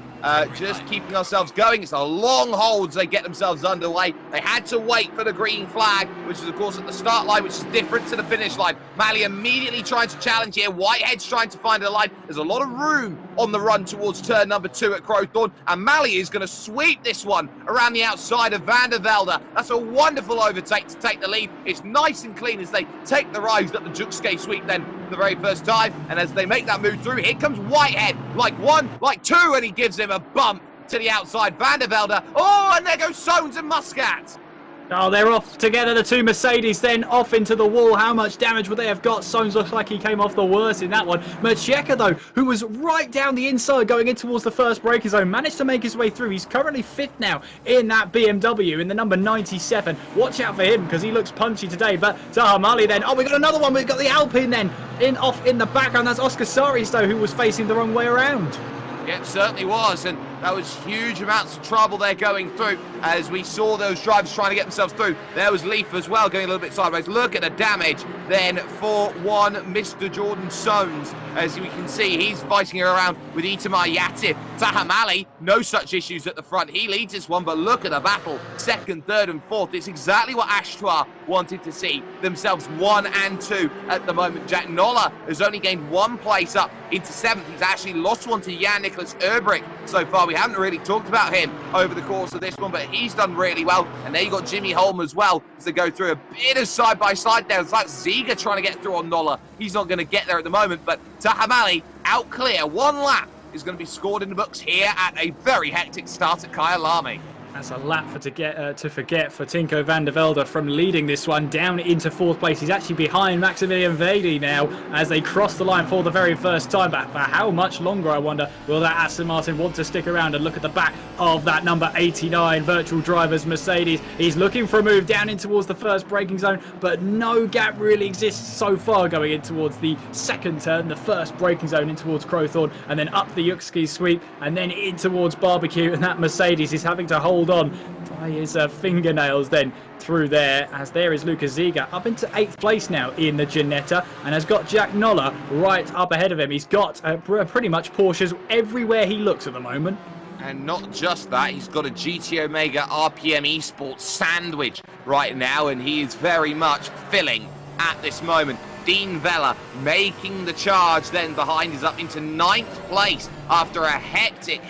just keeping ourselves going. It's a long hold as they get themselves underway. They had to wait for the green flag, which is, of course, at the start line, which is different to the finish line. Mali immediately trying to challenge here. Whitehead's trying to find a line. There's a lot of room on the run towards turn number 2 at Crowthorne, and Mali is going to sweep this one around the outside of Van der Velde. That's a wonderful overtake to take the lead. It's nice and clean as they take the rise up the Jukske sweep then for the very first time, and as they make that move through, here comes Whitehead, like 1, like 2, and he gives him a bump to the outside. Van der Velde. Oh, and there goes Soames and Muscat. Oh, they're off together, the two Mercedes, then off into the wall. How much damage would they have got? Soames looks like he came off the worst in that one. Macheka, though, who was right down the inside going in towards the first braking zone, managed to make his way through. He's currently 5th now in that BMW in the number 97. Watch out for him because he looks punchy today. But Taha Mali then. Oh, we got another one. We've got the Alpine then off in the background. That's Oscar Saris, though, who was facing the wrong way around. Yeah, it certainly was, and that was huge amounts of trouble they're going through as we saw those drivers trying to get themselves through. There was Leaf as well going a little bit sideways. Look at the damage then for one Mr. Jordan Soames. As we can see, he's fighting around with Itamar Yatif. Taha Mali, no such issues at the front. He leads this one, but look at the battle. 2nd, 3rd and 4th. It's exactly what Ashtoir wanted to see. Themselves 1 and 2 at the moment. Jack Noller has only gained 1 place up into 7th. He's actually lost one to Jan-Nicholas Erbrick so far. We haven't really talked about him over the course of this one, but he's done really well. And there you got Jimmy Holm as well as they go through a bit of side-by-side there. It's like Ziga trying to get through on Noller. He's not going to get there at the moment, but Taha Mali out clear. 1 lap is going to be scored in the books here at a very hectic start at Kyalami. That's a lap to forget for Tinko van der Velde from leading this one down into 4th place. He's actually behind Maximilian Vedi now as they cross the line for the very first time. But for how much longer, I wonder, will that Aston Martin want to stick around? And look at the back of that number 89 virtual driver's Mercedes. He's looking for a move down in towards the first braking zone, but no gap really exists so far going in towards the 2nd turn, the first braking zone in towards Crowthorne, and then up the Yuxki sweep, and then in towards Barbecue. And that Mercedes is having to hold on by his fingernails then through there, as there is Lucas Ziga up into 8th place now in the Ginetta, and has got Jack Noller right up ahead of him. He's got pretty much Porsches everywhere he looks at the moment. And not just that, he's got a GT Omega RPM Esports sandwich right now, and he is very much filling at this moment. Dean Vella making the charge then behind is up into 9th place after a hectic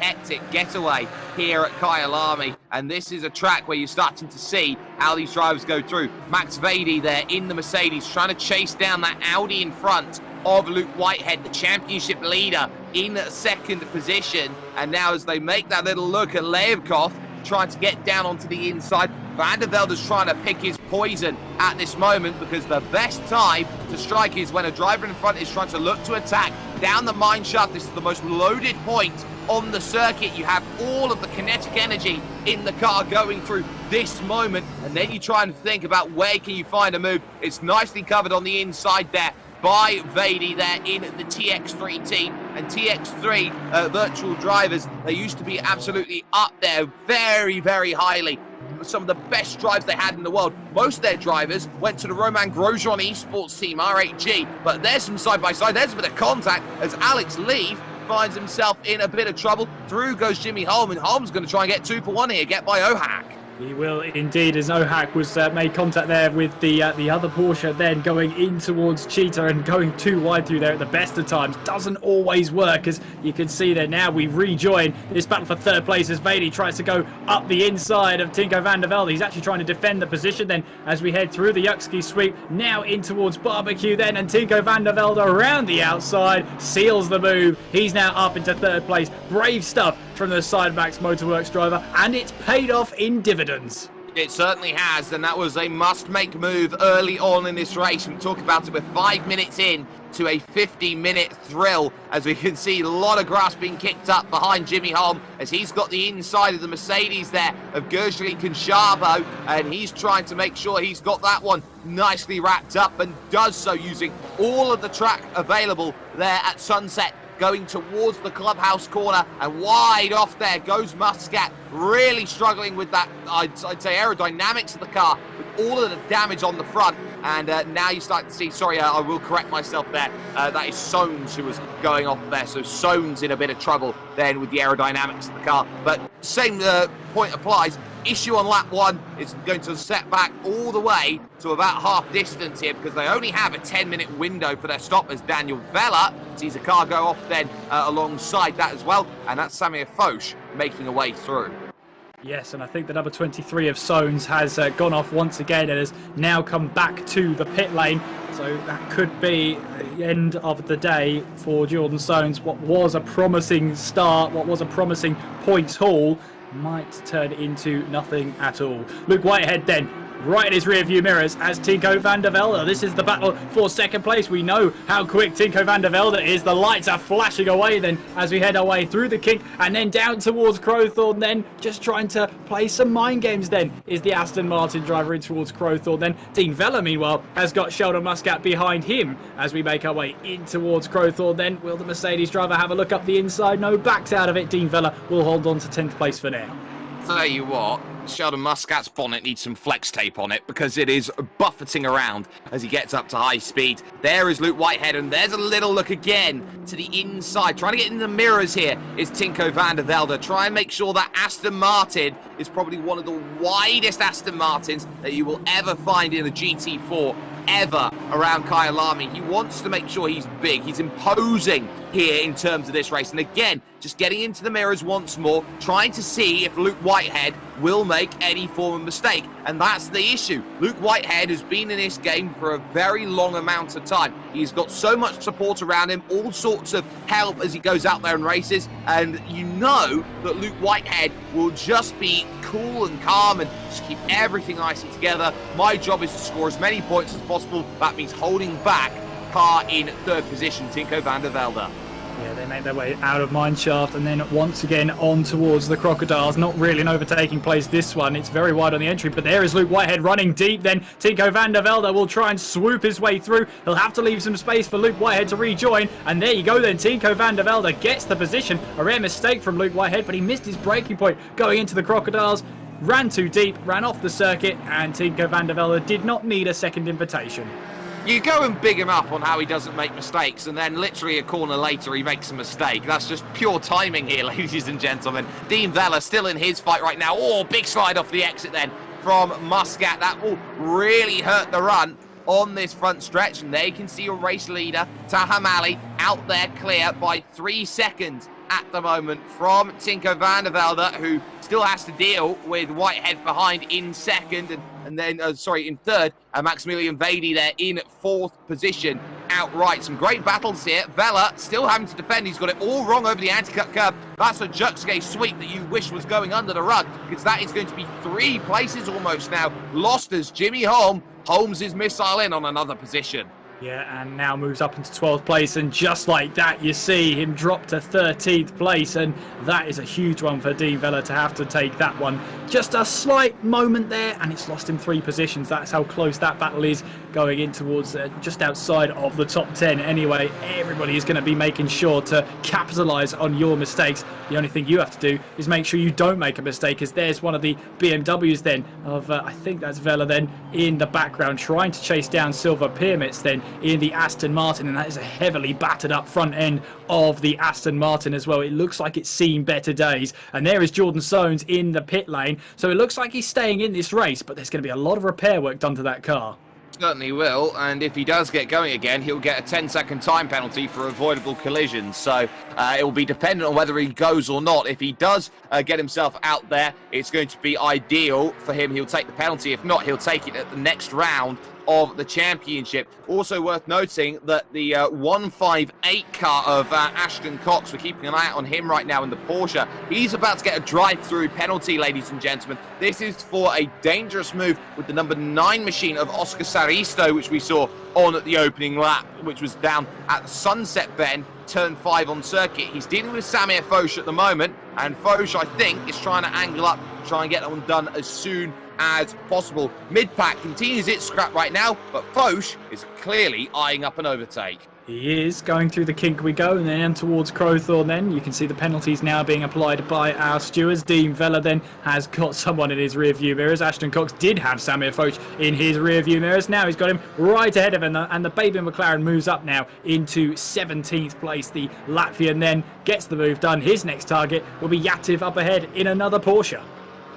getaway here at Kyalami. And this is a track where you're starting to see how these drivers go through. Max Vedi there in the Mercedes trying to chase down that Audi in front of Luke Whitehead, the championship leader, in 2nd position. And now as they make that little look at Leivkov trying to get down onto the inside, Van der Velde's trying to pick his poison at this moment, because the best time to strike is when a driver in front is trying to look to attack down the mine shaft. This is the most loaded point on the circuit. You have all of the kinetic energy in the car going through this moment, and then you try and think about where can you find a move. It's nicely covered on the inside there by Vedi there in the TX3 team. And TX3 virtual drivers, they used to be absolutely up there very, very highly. Some of the best drives they had in the world. Most of their drivers went to the Roman Grosjean esports team, R8G. But there's some side-by-side. There's a bit of contact as Alex Leaf finds himself in a bit of trouble. Through goes Jimmy Holm, and Holm's going to try and get 2 for 1 here, get by Ohak. He will indeed, as Ohak was made contact there with the other Porsche, then going in towards Cheetah and going too wide through there at the best of times. Doesn't always work, as you can see there. Now we rejoin this battle for third place as Vady tries to go up the inside of Tinko van der Velde. He's actually trying to defend the position then as we head through the Yuxki sweep. Now in towards Barbecue then, and Tinko van der Velde around the outside seals the move. He's now up into third place. Brave stuff from the Sidemax Motorworks driver, and it's paid off in dividends. It certainly has, and that was a must-make move early on in this race. We talk about it, we're 5 minutes in to a 50-minute thrill, as we can see a lot of grass being kicked up behind Jimmy Holm, as he's got the inside of the Mercedes there of Gershli Conchabo, and he's trying to make sure he's got that one nicely wrapped up, and does so using all of the track available there at Sunset. Going towards the clubhouse corner, and wide off there goes Muscat, really struggling with that, I'd say, aerodynamics of the car, with all of the damage on the front. And now you start to see, sorry, I will correct myself there, that is Soames who was going off there, so Soames in a bit of trouble then with the aerodynamics of the car. But same point applies. Issue on lap 1 is going to set back all the way to about half distance here, because they only have a 10-minute window for their stop, as Daniel Vella sees a car go off then alongside that as well, and that's Samir Foch making a way through. Yes, and I think the number 23 of Soames has gone off once again and has now come back to the pit lane. So that could be the end of the day for Jordan Soames. What was a promising start, what was a promising points haul, might turn into nothing at all. Luke Whitehead then, right in his rear view mirrors as Tinko van der Velde. This is the battle for second place. We know how quick Tinko van der Velde is. The lights are flashing away then as we head our way through the kink and then down towards Crowthorne, then just trying to play some mind games then is the Aston Martin driver in towards Crowthorne. Then Dean Vella meanwhile has got Sheldon Muscat behind him as we make our way in towards Crowthorne. Then will the Mercedes driver have a look up the inside? No, backs out of it. Dean Vella will hold on to 10th place for now. Tell you what, Sheldon Muscat's bonnet needs some flex tape on it, because it is buffeting around as he gets up to high speed. There is Luke Whitehead, and there's a little look again to the inside. Trying to get in the mirrors here is Tinko van der Velde. Try and make sure that Aston Martin is probably one of the widest Aston Martins that you will ever find in a GT4 ever around Kyalami. He wants to make sure he's big. He's imposing here in terms of this race. And again, just getting into the mirrors once more, trying to see if Luke Whitehead will make any form of mistake. And that's the issue. Luke Whitehead has been in this game for a very long amount of time. He's got so much support around him, all sorts of help as he goes out there and races. And you know that Luke Whitehead will just be cool and calm and just keep everything nicely together. My job is to score as many points as possible. That means holding back car in third position, Tinko van der Velde. Yeah, they make their way out of Mineshaft and then once again on towards the Crocodiles. Not really an overtaking place this one. It's very wide on the entry, but there is Luke Whitehead running deep. Then Tinko van der Velde will try and swoop his way through. He'll have to leave some space for Luke Whitehead to rejoin. And there you go then. Tinko van der Velde gets the position. A rare mistake from Luke Whitehead, but he missed his braking point going into the Crocodiles. Ran too deep, ran off the circuit, and Tinko van der Velde did not need a second invitation. You go and big him up on how he doesn't make mistakes, and then literally a corner later he makes a mistake. That's just pure timing here, ladies and gentlemen. Dean Vella still in his fight right now. Oh, big slide off the exit then from Muscat. That will really hurt the run on this front stretch, and there you can see your race leader, Taham Ali, out there clear by 3 seconds at the moment from Tinko van der Velde, who still has to deal with Whitehead behind in second, and then, in third, Maximilian Vady there in fourth position outright. Some great battles here. Vella still having to defend. He's got it all wrong over the anti-cut curb. That's a Juxke sweep that you wish was going under the rug, because that is going to be 3 places almost now lost as Jimmy Holmes is missile in on another position. Yeah, and now moves up into 12th place, and just like that, you see him drop to 13th place, and that is a huge one for Dean Vella to have to take that one. Just a slight moment there, and it's lost him 3 positions. That's how close that battle is. going in towards just outside of the top 10 anyway. Everybody is going to be making sure to capitalise on your mistakes. The only thing you have to do is make sure you don't make a mistake, as there's one of the BMWs then of, I think that's Vela then, in the background, trying to chase down Silver Pyramids then in the Aston Martin, and that is a heavily battered up front end of the Aston Martin as well. It looks like it's seen better days, and there is Jordan Soanes in the pit lane, so it looks like he's staying in this race, but there's going to be a lot of repair work done to that car. Certainly will, and if he does get going again, he'll get a 10-second time penalty for avoidable collisions. So it will be dependent on whether he goes or not. If he does get himself out there, it's going to be ideal for him. He'll take the penalty. If not, he'll take it at the next round of the championship. Also worth noting that the 158 car of Ashton Cox, we're keeping an eye out on him right now in the Porsche. He's about to get a drive-through penalty, ladies and gentlemen. This is for a dangerous move with the number 9 machine of Oscar Saristo, which we saw on at the opening lap, which was down at the Sunset Bend, turn 5 on circuit. He's dealing with Samir Foch at the moment, and Foch, I think, is trying to angle up, try and get that one done as soon as possible. Mid-pack continues its scrap right now, but Foch is clearly eyeing up an overtake. He is going through the kink we go, and then towards Crowthorne then. You can see the penalties now being applied by our stewards. Dean Vella then has got someone in his rear view mirrors. Ashton Cox did have Samir Foch in his rear view mirrors. Now he's got him right ahead of him, and the baby McLaren moves up now into 17th place. The Latvian then gets the move done. His next target will be Yativ up ahead in another Porsche.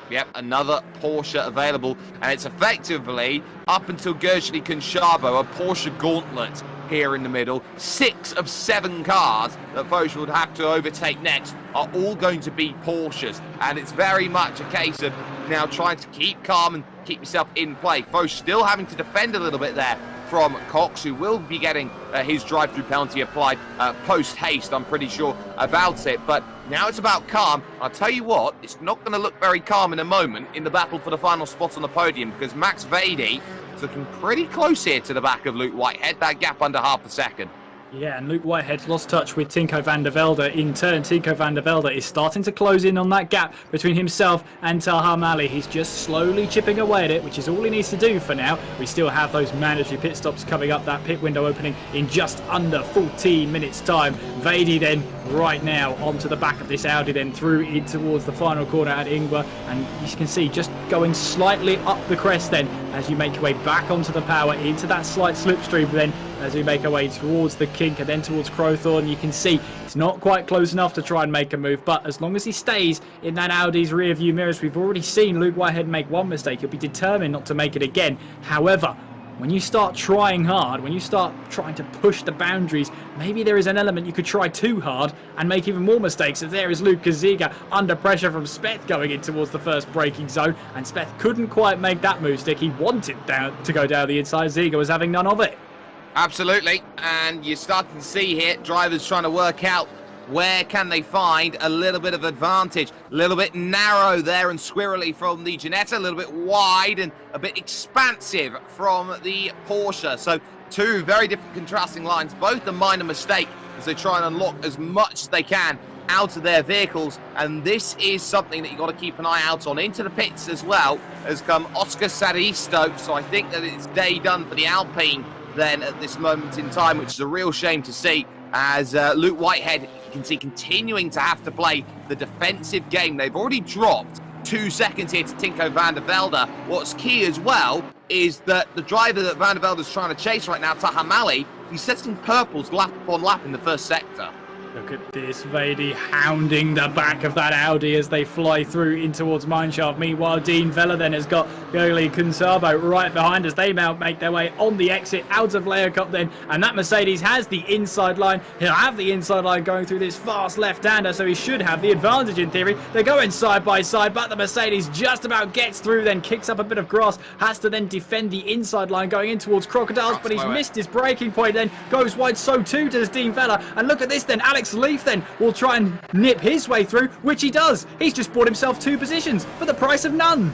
Yep, another Porsche available, and it's effectively, up until Gershly Conchabo, a Porsche gauntlet here in the middle. 6 of 7 cars that Foch would have to overtake next are all going to be Porsches, and it's very much a case of now trying to keep calm and keep yourself in play. Foch still having to defend a little bit there from Cox, who will be getting his drive-through penalty applied post-haste, I'm pretty sure about it. But now it's about calm. I'll tell you what, it's not going to look very calm in a moment in the battle for the final spot on the podium, because Max Vady is looking pretty close here to the back of Luke Whitehead, that gap under half a second. Yeah, and Luke Whitehead lost touch with Tinko van der Velde. In turn, Tinko van der Velde is starting to close in on that gap between himself and Taha Mali. He's just slowly chipping away at it, which is all he needs to do for now. We still have those mandatory pit stops coming up, that pit window opening in just under 14 minutes' time. Vady then, right now, onto the back of this Audi, then through in towards the final corner at Ingvar. And you can see, just going slightly up the crest then, as you make your way back onto the power, into that slight slipstream then, as we make our way towards the kink and then towards Crowthorne. You can see it's not quite close enough to try and make a move, but as long as he stays in that Audi's rear view mirrors, we've already seen Luke Whitehead make one mistake. He'll be determined not to make it again. However, when you start trying hard, when you start trying to push the boundaries, maybe there is an element you could try too hard and make even more mistakes. As there is Lucas Ziga under pressure from Speth going in towards the first braking zone, and Speth couldn't quite make that move stick. He wanted to go down the inside. Ziga was having none of it. Absolutely, and you're starting to see here drivers trying to work out where can they find a little bit of advantage. A little bit narrow there and squirrely from the Ginetta, a little bit wide and a bit expansive from the Porsche. So 2 very different contrasting lines, both a minor mistake as they try and unlock as much as they can out of their vehicles, and this is something that you've got to keep an eye out on. Into the pits as well has come Oscar Saristo, so I think that it's day done for the Alpine then at this moment in time, which is a real shame to see, as Luke Whitehead, you can see, continuing to have to play the defensive game. They've already dropped 2 seconds here to Tinko van der Velde. What's key as well is that the driver that van der Velde is trying to chase right now, Taha Mali, he's setting purples lap upon lap in the first sector. Look at this, Vady hounding the back of that Audi as they fly through in towards Mineshaft. Meanwhile, Dean Vella then has got Gershly Conchabo right behind as they now make their way on the exit out of Layer Cup then. And that Mercedes has the inside line. He'll have the inside line going through this fast left-hander, so he should have the advantage in theory. They're going side by side, but the Mercedes just about gets through, then kicks up a bit of grass, has to then defend the inside line going in towards Crocodiles, but he's missed his braking point then, goes wide, so too does Dean Vella. And look at this then, Alex Leaf then will try and nip his way through, which he does. He's just bought himself 2 positions for the price of none.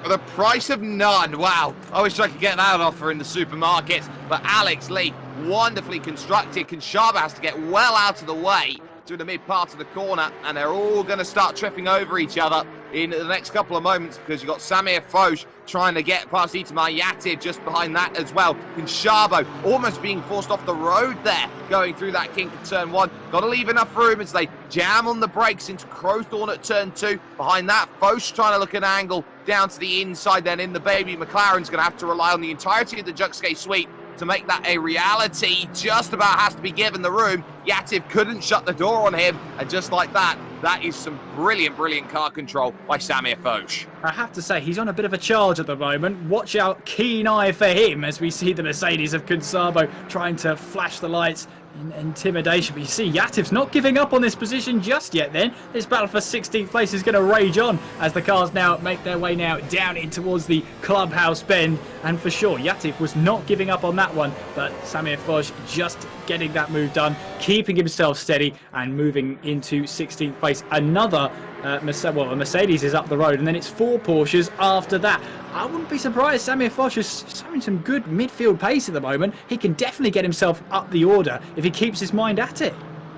For the price of none, wow. I wish I could get that offer in the supermarket. But Alex Leaf, wonderfully constructed. Conchabo has to get well out of the way through the mid part of the corner, and they're all going to start tripping over each other in the next couple of moments, because you've got Samir Foch trying to get past Itamar Yatir just behind that as well. Kinshabo almost being forced off the road there, going through that kink at turn 1. Got to leave enough room as they jam on the brakes into Crowthorne at turn 2. Behind that, Foch trying to look at an angle down to the inside. Then in the baby, McLaren's going to have to rely on the entirety of the Juxke suite to make that a reality. Just about has to be given the room. Yativ couldn't shut the door on him, and just like that, that is some brilliant car control by Samir Foch. I have to say, he's on a bit of a charge at the moment. Watch out, keen eye for him as we see the Mercedes of Kunsabo trying to flash the lights in intimidation. But you see, Yativ's not giving up on this position just yet then. This battle for 16th place is going to rage on as the cars now make their way now down in towards the clubhouse bend. And for sure, Yativ was not giving up on that one, but Samir Foch just getting that move done, keeping himself steady and moving into 16th place. Another a Mercedes is up the road, and then it's 4 Porsches after that. I wouldn't be surprised. Samir Foch is having some good midfield pace at the moment. He can definitely get himself up the order if he keeps his mind at it.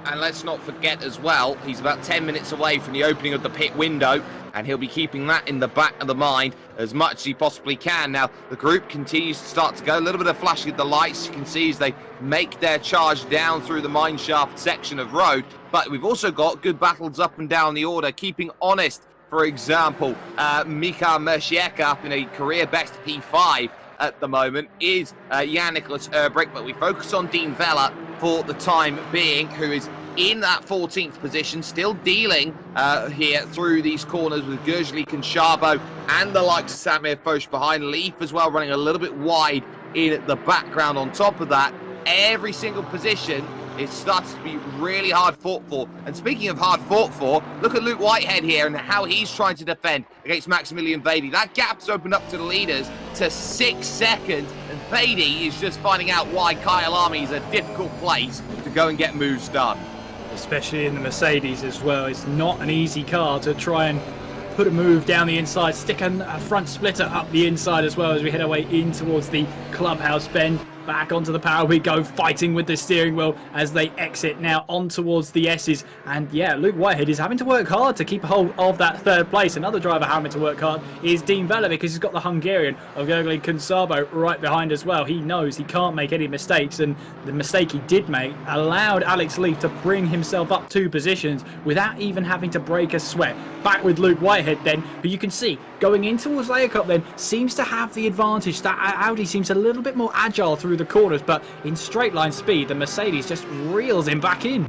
And let's not forget as well, he's about 10 minutes away from the opening of the pit window, and he'll be keeping that in the back of the mind as much as he possibly can. Now, the group continues to start to go. A little bit of flashing of the lights, you can see as they make their charge down through the mineshaft section of road. But we've also got good battles up and down the order, keeping honest. For example, Mika Mershieka up in a career best P5 at the moment is Jan-Nicolas Erbrick, but we focus on Dean Vella for the time being, who is in that 14th position, still dealing here through these corners with Gurjali Kinshabo and the likes of Samir Foch behind. Leaf as well running a little bit wide in the background. On top of that, every single position it starts to be really hard fought for. And speaking of hard fought for, look at Luke Whitehead here and how he's trying to defend against Maximilian Vady. That gap's opened up to the leaders to 6 seconds, and Vady is just finding out why Kyalami is a difficult place to go and get moves done. Especially in the Mercedes as well. It's not an easy car to try and put a move down the inside, stick a front splitter up the inside as well as we head our way in towards the clubhouse bend. Back onto the power we go, fighting with the steering wheel as they exit now on towards the S's. And yeah, Luke Whitehead is having to work hard to keep a hold of that 3rd place. Another driver having to work hard is Dean Vella, because he's got the Hungarian of Gurjali Kunsabo right behind as well. He knows he can't make any mistakes, and the mistake he did make allowed Alex Leaf to bring himself up 2 positions without even having to break a sweat. Back with Luke Whitehead then, but you can see going in towards Layer Cup then seems to have the advantage. That Audi seems a little bit more agile through the corners, but in straight line speed the Mercedes just reels him back in.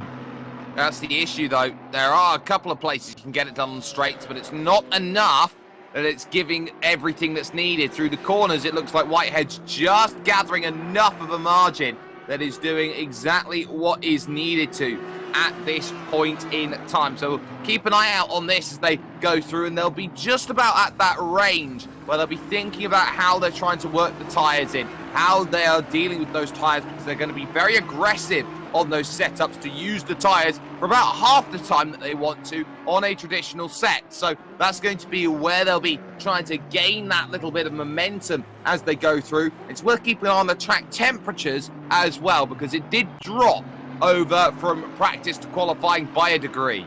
That's the issue though. There are a couple of places you can get it done on straights, but it's not enough that it's giving everything that's needed. Through the corners it looks like Whitehead's just gathering enough of a margin that is doing exactly what is needed to at this point in time. So keep an eye out on this as they go through, and they'll be just about at that range where they'll be thinking about how they're trying to work the tyres in, how they are dealing with those tyres, because they're going to be very aggressive on those setups to use the tyres for about half the time that they want to on a traditional set. So that's going to be where they'll be trying to gain that little bit of momentum as they go through. It's worth keeping an eye on the track temperatures as well, because it did drop over from practice to qualifying by a degree.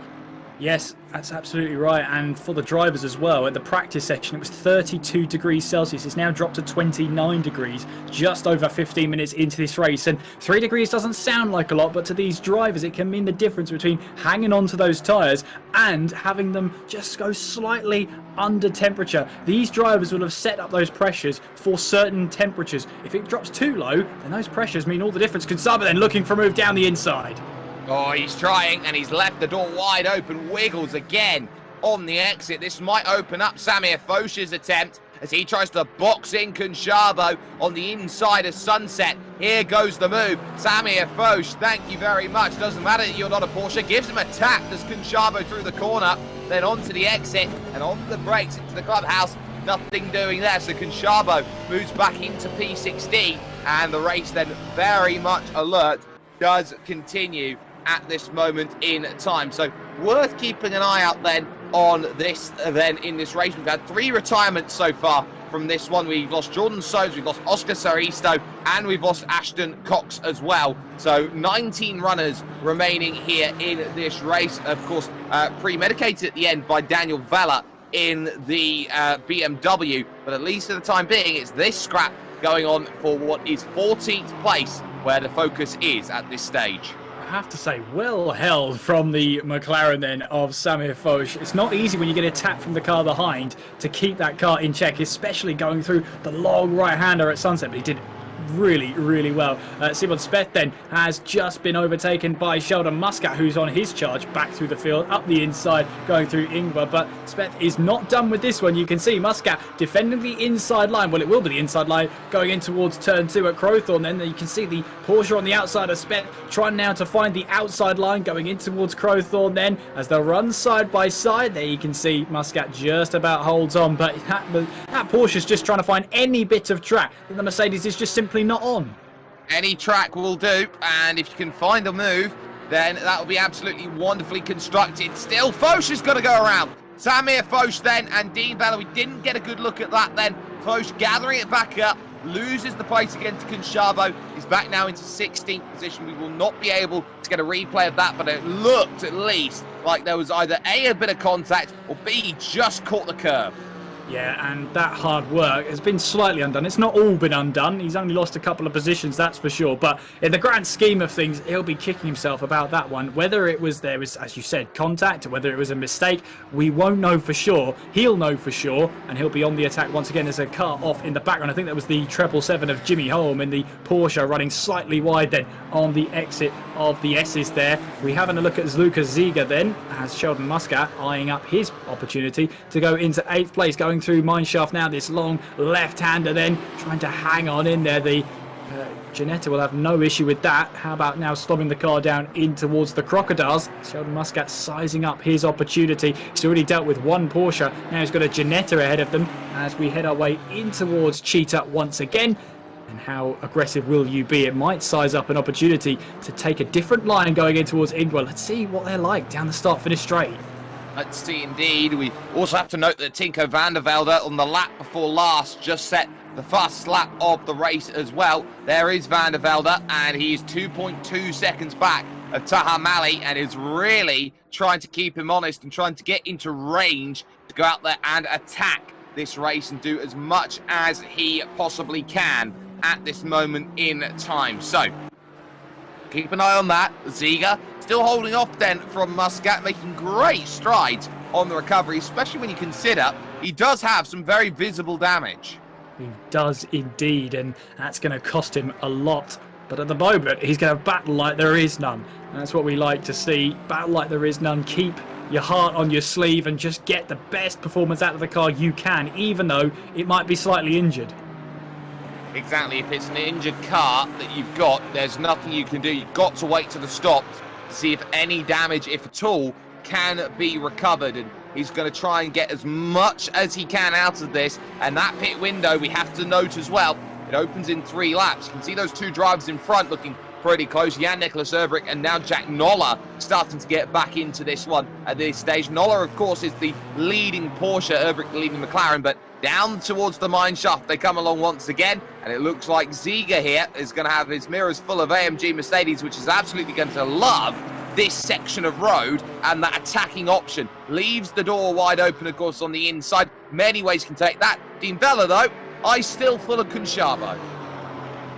Yes, that's absolutely right. And for the drivers as well, at the practice section, it was 32 degrees Celsius. It's now dropped to 29 degrees just over 15 minutes into this race. And 3 degrees doesn't sound like a lot, but to these drivers, it can mean the difference between hanging on to those tyres and having them just go slightly under temperature. These drivers will have set up those pressures for certain temperatures. If it drops too low, then those pressures mean all the difference. Kunsaba then looking for a move down the inside. Oh, he's trying, and he's left the door wide open. Wiggles again on the exit. This might open up Samir Foch's attempt as he tries to box in Kunshabo on the inside of Sunset. Here goes the move. Samir Foch, thank you very much. Doesn't matter that you're not a Porsche. Gives him a tap as Kunshabo through the corner, then onto the exit and on the brakes into the clubhouse. Nothing doing there, so Kunshabo moves back into P16, and the race then very much alert does continue at this moment in time. So worth keeping an eye out then on this event in this race. We've had 3 retirements so far from this one. We've lost Jordan Soames, we've lost Oscar Saristo, and we've lost Ashton Cox as well. So 19 runners remaining here in this race. Of course, pre-medicated at the end by Daniel Vella in the BMW. But at least at the time being, it's this scrap going on for what is 14th place, where the focus is at this stage. I have to say, well held from the McLaren then of Samir Foch. It's not easy when you get a tap from the car behind to keep that car in check, especially going through the long right-hander at Sunset, but he did really, really well. Simon Speth then has just been overtaken by Sheldon Muscat, who's on his charge back through the field, up the inside, going through Ingvar, but Speth is not done with this one. You can see Muscat defending the inside line. Well, it will be the inside line going in towards turn 2 at Crowthorne. Then you can see the Porsche on the outside of Speth trying now to find the outside line going in towards Crowthorne. Then as they run side by side, there you can see Muscat just about holds on, but that Porsche is just trying to find any bit of track that the Mercedes is just simply not on. Any track will do, and if you can find a move, then that will be absolutely wonderfully constructed. Still, Foch has got to go around. Samir Foch then, and Dean Vella. We didn't get a good look at that then. Foch gathering it back up, loses the place again to Conchavo. He's back now into 16th position. We will not be able to get a replay of that, but it looked at least like there was either A, a bit of contact, or B, he just caught the curb. Yeah, and that hard work has been slightly undone. It's not all been undone. He's only lost a couple of positions, that's for sure. But in the grand scheme of things, he'll be kicking himself about that one. Whether there was, as you said, contact, or whether it was a mistake, we won't know for sure. He'll know for sure, and he'll be on the attack once again. There's a car off in the background. I think that was the 777 of Jimmy Holm in the Porsche running slightly wide then on the exit of the S's there. We having a look at Lucas Ziga then, as Sheldon Muscat eyeing up his opportunity to go into 8th place, going through mineshaft now. This long left-hander then trying to hang on in there. The Ginetta will have no issue with that. How about now stopping the car down in towards the Crocodiles? Sheldon Muscat sizing up his opportunity. He's already dealt with one Porsche. Now he's got a Ginetta ahead of them as we head our way in towards Cheetah once again. And how aggressive will you be? It might size up an opportunity to take a different line going in towards Ingvar. Let's see what they're like down the start-finish straight. Let's see indeed. We also have to note that Tinko van der Velde on the lap before last just set the fastest lap of the race as well. There is van der Velde, and he is 2.2 seconds back of Taha Mali, and is really trying to keep him honest and trying to get into range to go out there and attack this race and do as much as he possibly can at this moment in time. So keep an eye on that. Ziga still holding off then from Muscat, making great strides on the recovery, especially when you consider he does have some very visible damage. He does indeed, and that's going to cost him a lot. But at the moment, he's going to battle like there is none. And that's what we like to see. Battle like there is none. Keep your heart on your sleeve and just get the best performance out of the car you can, even though it might be slightly injured. Exactly. If it's an injured car that you've got, there's nothing you can do. You've got to wait to the stop to see if any damage, if at all, can be recovered. And he's going to try and get as much as he can out of this. And that pit window, we have to note as well, it opens in 3 laps. You can see those 2 drivers in front looking pretty close. Jan-Nicolas Urbrik and now Jack Noller starting to get back into this one at this stage. Noller, of course, is the leading Porsche, Urbrik the leading McLaren, but down towards the mine shaft they come along once again, and it looks like Ziga here is going to have his mirrors full of AMG Mercedes, which is absolutely going to love this section of road, and that attacking option leaves the door wide open, of course, on the inside. Many ways can take that. Dean Vella, though, eyes still full of Conchavo.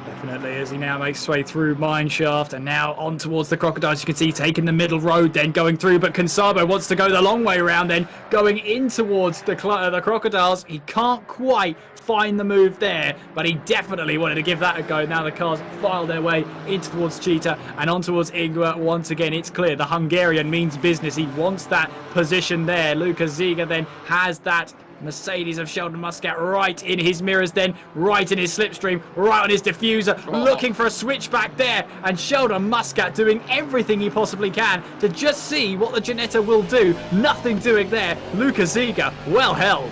Definitely, as he now makes his way through mineshaft and now on towards the Crocodiles. You can see taking the middle road, then going through, but Consabo wants to go the long way around, then going in towards the Crocodiles. He can't quite find the move there, but he definitely wanted to give that a go. Now the cars file their way in towards Cheetah and on towards Ingvar. Once again, it's clear the Hungarian means business. He wants that position there. Lucas Ziga then has that Mercedes of Sheldon Muscat right in his mirrors, then right in his slipstream, right on his diffuser, looking for a switchback there, and Sheldon Muscat doing everything he possibly can to just see what the Ginetta will do. Nothing doing there. Lucas Ziga, well held.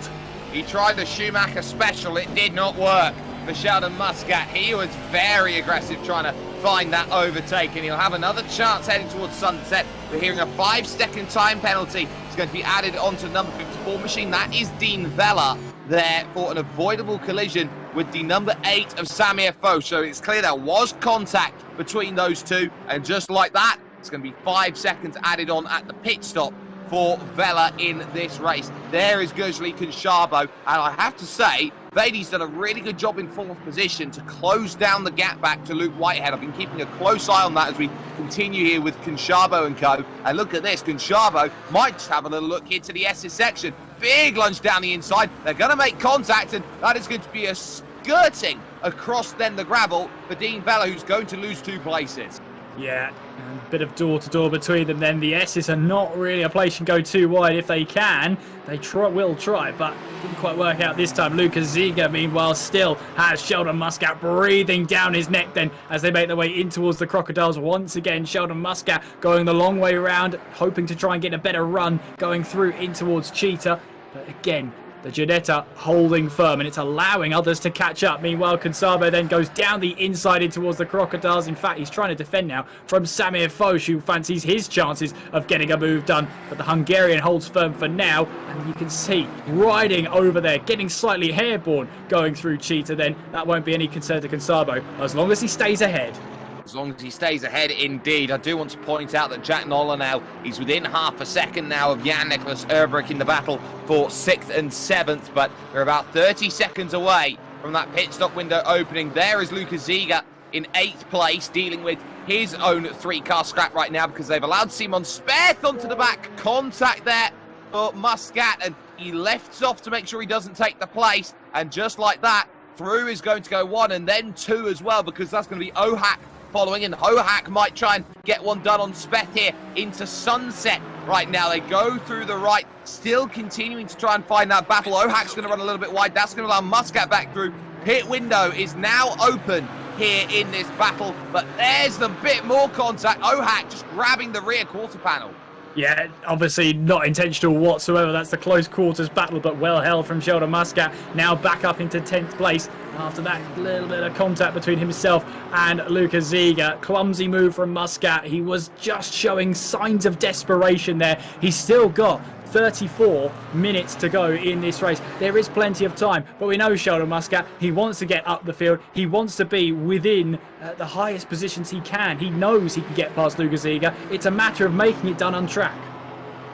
He tried the Schumacher special, it did not work for Sheldon Muscat. He was very aggressive trying to find that overtake, and he'll have another chance heading towards Sunset. We're hearing a 5-second time penalty is going to be added onto number 54 machine. That is Dean Vella there for an avoidable collision with the number 8 of Samir Foch. So it's clear there was contact between those two, and just like that, it's going to be 5 seconds added on at the pit stop for Vela in this race. There is Gurjali Konshabo, and I have to say, Vadi's done a really good job in 4th position to close down the gap back to Luke Whitehead. I've been keeping a close eye on that as we continue here with Konshabo and co. And look at this, Konshabo might just have a little look into the S's section. Big lunge down the inside. They're going to make contact, and that is going to be a skirting across then the gravel for Dean Vela, who's going to lose 2 places. Yeah, and a bit of door-to-door between them then. The S's are not really a place you can go too wide. If they can, they will try, but it didn't quite work out this time. Lucas Ziga, meanwhile, still has Sheldon Muscat breathing down his neck then as they make their way in towards the Crocodiles. Once again, Sheldon Muscat going the long way around, hoping to try and get a better run going through in towards Cheetah. But again, the Ginetta holding firm, and it's allowing others to catch up. Meanwhile, Konshabo then goes down the inside in towards the Crocodiles. In fact, he's trying to defend now from Samir Foch, who fancies his chances of getting a move done. But the Hungarian holds firm for now, and you can see riding over there, getting slightly airborne, going through Cheetah then. That won't be any concern to Konshabo, as long as he stays ahead. As long as he stays ahead, indeed. I do want to point out that Jack Noller now, he's within half a second now of Jan-Nicolas Erbrich in the battle for 6th and 7th, but they're about 30 seconds away from that pit stop window opening. There is Lucas Ziga in 8th place, dealing with his own 3-car scrap right now because they've allowed Simon Speth onto the back. Contact there for Muscat, and he lefts off to make sure he doesn't take the place, and just like that, through is going to go 1 and then 2 as well, because that's going to be Ohak following, and Hohak might try and get one done on Speth here into Sunset right now. They go through the right, still continuing to try and find that battle. Ohak's going to run a little bit wide. That's going to allow Muscat back through. Pit window is now open here in this battle, but there's the bit more contact. Ohak just grabbing the rear quarter panel. Yeah, obviously not intentional whatsoever. That's the close quarters battle, but well held from Sheldon Muscat. Now back up into 10th place after that little bit of contact between himself and Lucas Ziga. Clumsy move from Muscat. He was just showing signs of desperation there. He's still got 34 minutes to go in this race. There is plenty of time, but we know Sheldon Muscat, he wants to get up the field. He wants to be within the highest positions he can. He knows he can get past Lucas Ziga. It's a matter of making it done on track.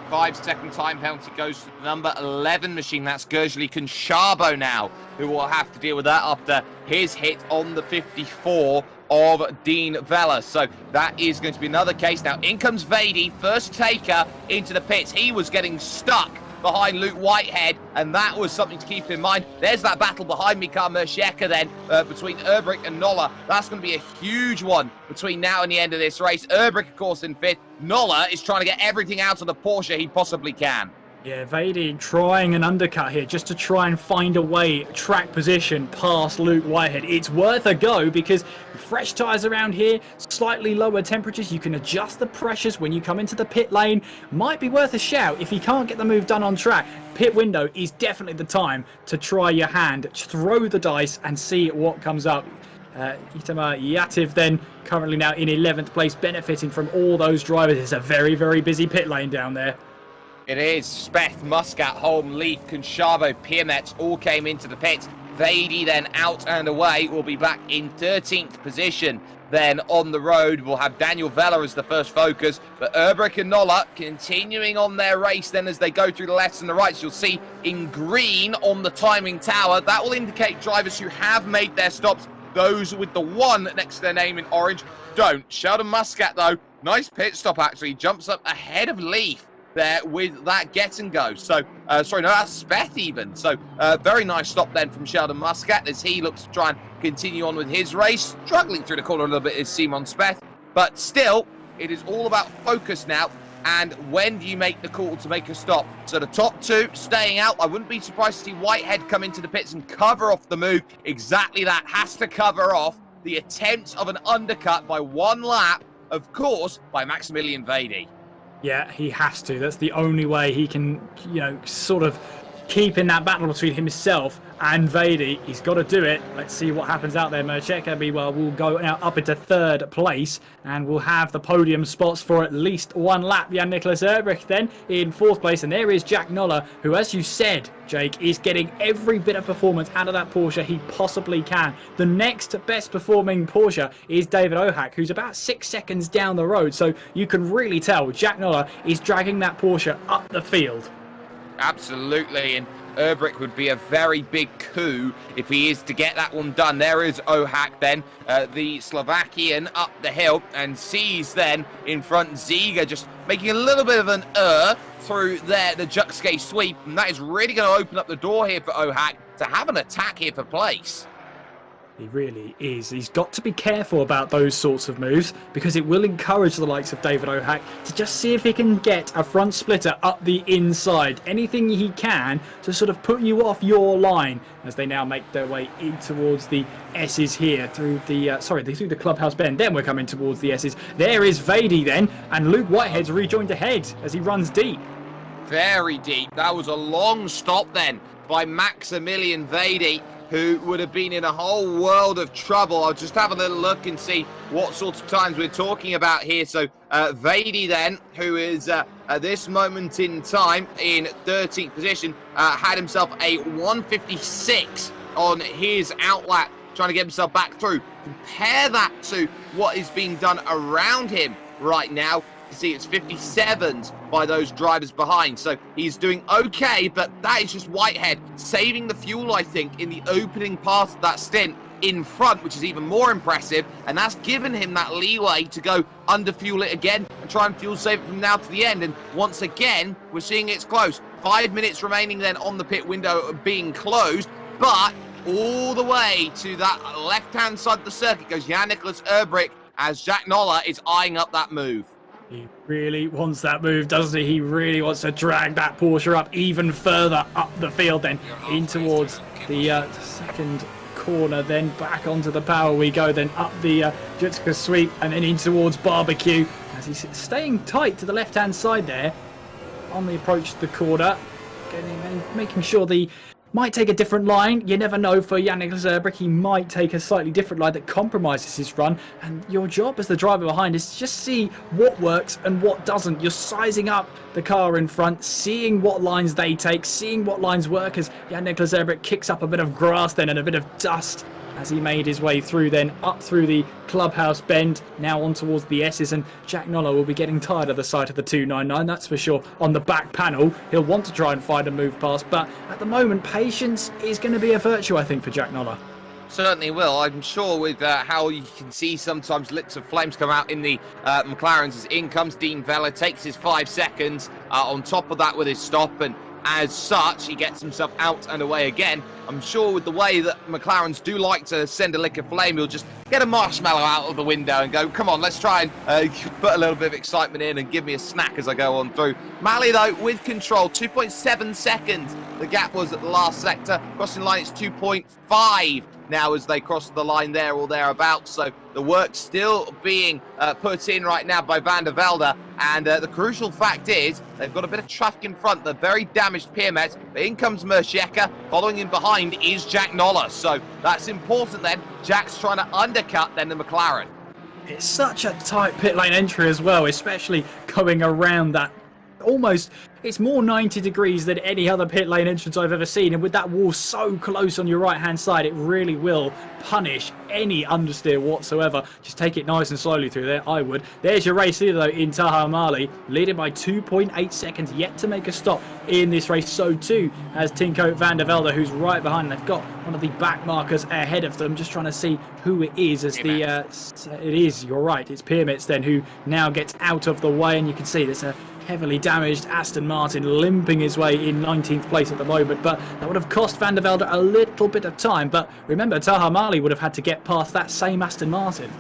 5-second time penalty goes to the number 11 machine. That's Gurjali Konshabo now, who will have to deal with that after his hit on the 54 of Dean Vela. So that is going to be another case. Now in comes Vadi, first taker into the pits. He was getting stuck behind Luke Whitehead, and that was something to keep in mind. There's that battle behind Mika Mersheka then between Erbrich and Noller. That's going to be a huge one between now and the end of this race. Erbrich, of course, in 5th. Noller is trying to get everything out of the Porsche he possibly can. Yeah, Vadi trying an undercut here just to try and find a way, track position past Luke Whitehead. It's worth a go because fresh tyres around here, slightly lower temperatures, you can adjust the pressures when you come into the pit lane. Might be worth a shout if you can't get the move done on track. Pit window is definitely the time to try your hand, throw the dice and see what comes up. Itamar Yativ then currently now in 11th place, benefiting from all those drivers. It's a very, very busy pit lane down there. It is. Speth, Muscat, Holm, Leaf, Konshabo, Piermetz all came into the pits. Vadi then out and away will be back in 13th position. Then on the road, we'll have Daniel Vela as the first focus, but Erbrich and Noller continuing on their race then as they go through the lefts and the rights. You'll see in green on the timing tower, that will indicate drivers who have made their stops. Those with the 1 next to their name in orange don't. Sheldon Muscat, though, nice pit stop actually, jumps up ahead of Leaf there with that get and go. So, sorry, no, that's Speth even. So, very nice stop then from Sheldon Muscat as he looks to try and continue on with his race. Struggling through the corner a little bit is Simon Speth, but still, it is all about focus now. And when do you make the call to make a stop? So the top 2 staying out. I wouldn't be surprised to see Whitehead come into the pits and cover off the move. Exactly that, has to cover off the attempt of an undercut by 1 lap, of course, by Maximilian Vadi. Yeah, he has to. That's the only way he can, sort of keeping that battle between himself and Vady. He's got to do it. Let's see what happens out there. Mercheka, meanwhile, will go now up into 3rd place and will have the podium spots for at least one lap. Jan-Nicolas Erbrich then in 4th place. And there is Jack Noller, who, as you said, Jake, is getting every bit of performance out of that Porsche he possibly can. The next best performing Porsche is David Ohak, who's about 6 seconds down the road. So you can really tell Jack Noller is dragging that Porsche up the field. Absolutely, and Erbrich would be a very big coup if he is to get that one done. There is Ohak then, the Slovakian, up the hill, and sees then in front Ziga just making a little bit of an through there, the Juxke sweep, and that is really going to open up the door here for Ohak to have an attack here for place. He really is. He's got to be careful about those sorts of moves because it will encourage the likes of David Ohak to just see if he can get a front splitter up the inside. Anything he can to sort of put you off your line as they now make their way in towards the S's here through the through the clubhouse bend. Then we're coming towards the S's. There is Vady then, and Luke Whitehead's rejoined ahead as he runs deep. Very deep. That was a long stop then by Maximilian Vady, who would have been in a whole world of trouble. I'll just have a little look and see what sorts of times we're talking about here. So Vady then, who is at this moment in time in 13th position, had himself a 156 on his outlap, trying to get himself back through. Compare that to what is being done around him right now. You see it's 57s by those drivers behind, so he's doing okay, but that is just Whitehead saving the fuel, I think, in the opening part of that stint in front, which is even more impressive, and that's given him that leeway to go under fuel it again and try and fuel save it from now to the end. And once again, we're seeing it's close. 5 minutes remaining then on the pit window being closed, but all the way to that left-hand side of the circuit goes Jan-Nicolas Erbrich as Jack Noller is eyeing up that move. He really wants that move, doesn't he? He really wants to drag that Porsche up even further up the field, then in towards the second corner, then back onto the power we go, then up the Jutska sweep, and then in towards Barbecue as he's staying tight to the left-hand side there on the approach to the corner, making sure the might take a different line. You never know for Jan-Nicolas Erbrich. He might take a slightly different line that compromises his run. And your job as the driver behind is to just see what works and what doesn't. You're sizing up the car in front, seeing what lines they take, seeing what lines work as Jan-Nicolas Erbrich kicks up a bit of grass then and a bit of dust as he made his way through then up through the clubhouse bend, now on towards the S's, and Jack Noller will be getting tired of the sight of the 299, that's for sure. On the back panel, he'll want to try and find a move past, but at the moment, patience is going to be a virtue, I think, for Jack Noller. Certainly will. I'm sure with how you can see sometimes lips of flames come out in the McLarens as in comes Dean Vella, takes his 5 seconds on top of that with his stop, and as such, he gets himself out and away again. I'm sure with the way that McLarens do like to send a lick of flame, he'll just get a marshmallow out of the window and go, come on, let's try and put a little bit of excitement in and give me a snack as I go on through. Malley, though, with control, 2.7 seconds. The gap was at the last sector. Crossing line, it's 2.5 now as they cross the line there or thereabouts. So the work still being put in right now by Van der Velde. And the crucial fact is they've got a bit of traffic in front. They're very damaged Piermet. But in comes Merscheka. Following in behind is Jack Noller. So that's important then. Jack's trying to undercut then the McLaren. It's such a tight pit lane entry as well, especially going around that almost, it's more 90 degrees than any other pit lane entrance I've ever seen, and with that wall so close on your right hand side, it really will punish any understeer whatsoever. Just take it nice and slowly through there, I would. There's your race leader though in Taha Mali, leading by 2.8 seconds, yet to make a stop in this race. So too as Tinko van der Velde, who's right behind. They've got one of the back markers ahead of them, just trying to see who it is as the it is, you're right, it's Piermitz then who now gets out of the way, and you can see there's a heavily damaged Aston Martin limping his way in 19th place at the moment, but that would have cost Van der Velde a little bit of time. But remember, Taha Mali would have had to get past that same Aston Martin.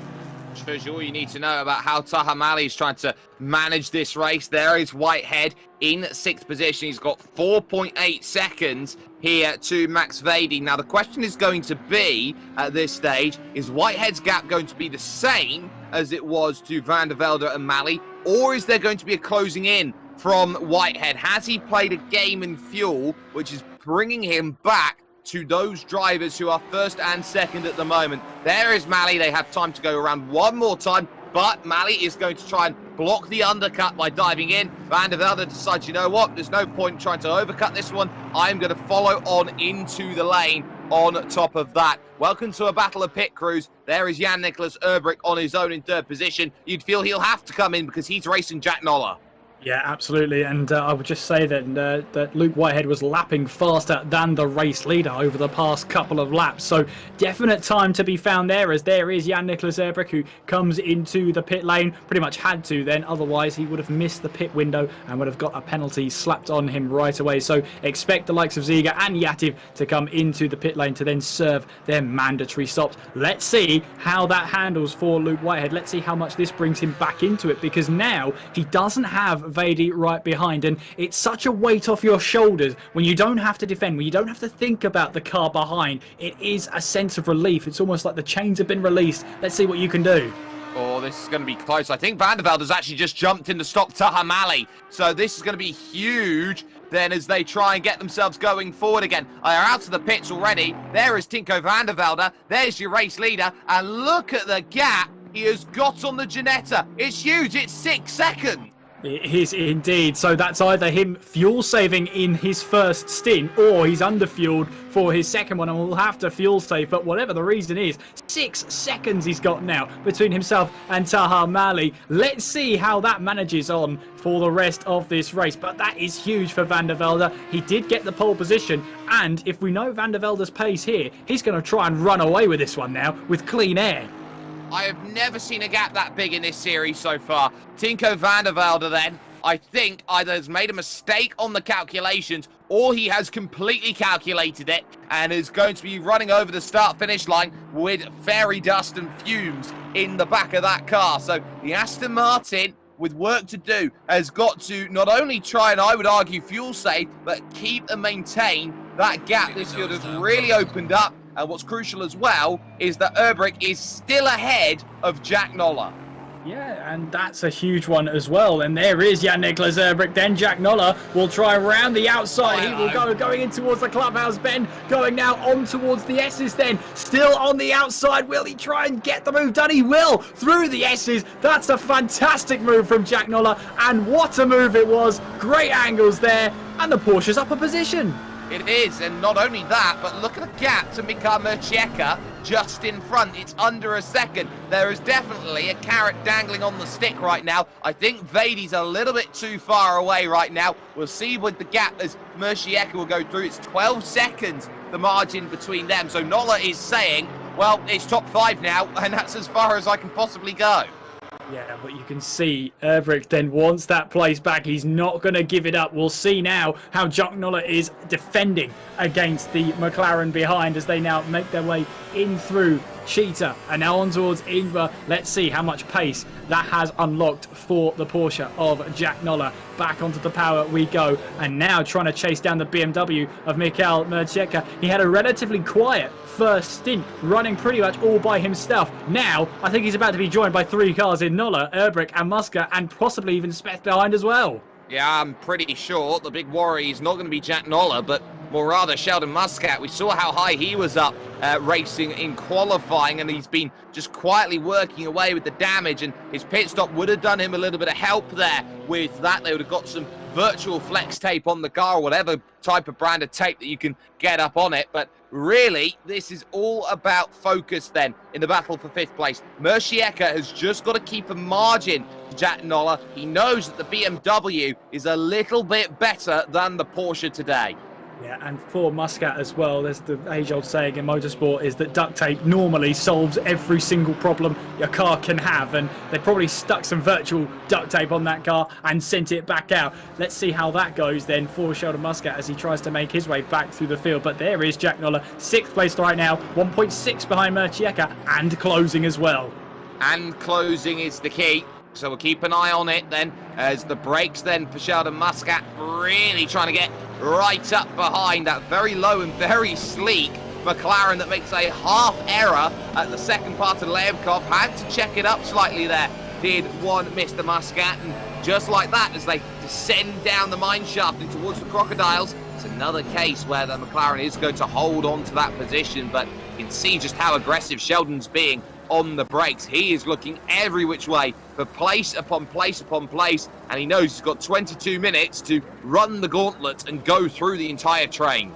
Shows you all you need to know about how Taha Mali is trying to manage this race. There is Whitehead in 6th position. He's got 4.8 seconds here to Max Vady. Now the question is going to be at this stage, is Whitehead's gap going to be the same as it was to Van der Velde and Mali, or is there going to be a closing in from Whitehead. Has he played a game in fuel, which is bringing him back to those drivers who are first and second at the moment? There is Mally. They have time to go around one more time, but Mally is going to try and block the undercut by diving in. Van der Velde decides, you know what, there's no point trying to overcut this one. I'm going to follow on into the lane on top of that. Welcome to a battle of pit crews. There is Jan-Nicolas Erbrick on his own in third position. You'd feel he'll have to come in because he's racing Jack Noller. Yeah, absolutely. And I would just say that that Luke Whitehead was lapping faster than the race leader over the past couple of laps. So definite time to be found there, as there is Jan-Nicolas Erbrick, who comes into the pit lane. Pretty much had to then, otherwise he would have missed the pit window and would have got a penalty slapped on him right away. So expect the likes of Ziga and Yativ to come into the pit lane to then serve their mandatory stops. Let's see how that handles for Luke Whitehead. Let's see how much this brings him back into it, because now he doesn't have Vady right behind, and it's such a weight off your shoulders when you don't have to defend, when you don't have to think about the car behind. It is a sense of relief. It's almost like the chains have been released. Let's see what you can do. Oh, this is going to be close. I think Van der Velde has actually just jumped in to stop Taha Mally. So this is going to be huge then as they try and get themselves going forward again. They are out of the pits already. There is Tinko Van der Velde. There's your race leader. And look at the gap he has got on the Ginetta. It's huge. It's 6 seconds. It is indeed. So that's either him fuel saving in his first stint, or he's underfueled for his second one and will have to fuel save. But whatever the reason is, 6 seconds he's got now between himself and Taha Mally. Let's see how that manages on for the rest of this race. But that is huge for Van der Velde. He did get the pole position, and if we know Van der Velde's pace here, he's going to try and run away with this one now with clean air. I have never seen a gap that big in this series so far. Tinko Van der Velde then, I think, either has made a mistake on the calculations or he has completely calculated it and is going to be running over the start-finish line with fairy dust and fumes in the back of that car. So the Aston Martin, with work to do, has got to not only try and, I would argue, fuel save, but keep and maintain that gap. This field has really opened up. And what's crucial as well is that Erbrick is still ahead of Jack Noller. Yeah, and that's a huge one as well. And there is Jan-Nicolas Erbrick. Then Jack Noller will try around the outside. He will go going in towards the clubhouse bend, going now on towards the S's then. Still on the outside. Will he try and get the move done? He will, through the S's. That's a fantastic move from Jack Noller. And what a move it was. Great angles there. And the Porsche's up a position. It is, and not only that, but look at the gap to Mika Mercieka just in front. It's under a second. There is definitely a carrot dangling on the stick right now. I think Vady's a little bit too far away right now. We'll see with the gap as Mercieka will go through. It's 12 seconds, the margin between them. So Noller is saying, well, it's top 5 now, and that's as far as I can possibly go. Yeah, but you can see Erbrick then wants that place back. He's not going to give it up. We'll see now how Jack Noller is defending against the McLaren behind as they now make their way in through Cheetah and now on towards Ingvar. Let's see how much pace that has unlocked for the Porsche of Jack Noller. Back onto the power we go, and now trying to chase down the BMW of Mikael Mercieka. He had a relatively quiet first stint, running pretty much all by himself. Now I think he's about to be joined by 3 cars in Noller, Erbrick and Musker, and possibly even Speth behind as well. Yeah, I'm pretty sure the big worry is not going to be Jack Noller, but more rather Sheldon Muscat. We saw how high he was up racing in qualifying, and he's been just quietly working away with the damage, and his pit stop would have done him a little bit of help there with that. They would have got some virtual flex tape on the car, or whatever type of brand of tape that you can get up on it. But really, this is all about focus then in the battle for 5th place. Mercieka has just got to keep a margin to Jack Noller. He knows that the BMW is a little bit better than the Porsche today. Yeah, and for Muscat as well, there's the age-old saying in motorsport is that duct tape normally solves every single problem your car can have, and they probably stuck some virtual duct tape on that car and sent it back out. Let's see how that goes then for Sheldon Muscat as he tries to make his way back through the field. But there is Jack Noller, 6th place right now, 1.6 behind Mercieka, and closing as well. And closing is the key. So we'll keep an eye on it then as the brakes then for Sheldon Muscat, really trying to get right up behind that very low and very sleek McLaren that makes a half error at the second part of Leibkov. Had to check it up slightly there, did one Mr. Muscat, and just like that, as they descend down the mine shaft and towards the crocodiles. It's another case where the McLaren is going to hold on to that position, but you can see just how aggressive Sheldon's being on the brakes. He is looking every which way for place upon place upon place, and he knows he's got 22 minutes to run the gauntlet and go through the entire train.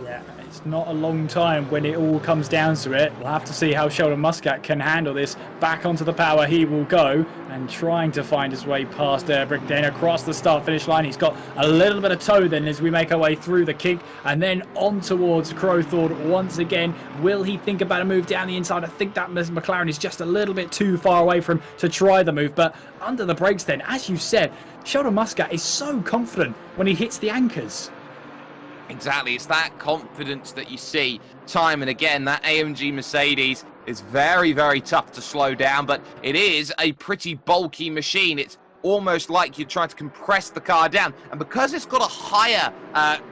Yeah, it's not a long time when it all comes down to it. We'll have to see how Sheldon Muscat can handle this. Back onto the power he will go, and trying to find his way past Brick, then across the start-finish line. He's got a little bit of toe then as we make our way through the kink, and then on towards Crowthorne once again. Will he think about a move down the inside? I think that McLaren is just a little bit too far away from him to try the move, but under the brakes then, as you said, Sheldon Muscat is so confident when he hits the anchors. Exactly, it's that confidence that you see time and again. That AMG Mercedes is very, very tough to slow down, but it is a pretty bulky machine. It's almost like you're trying to compress the car down, and because it's got a higher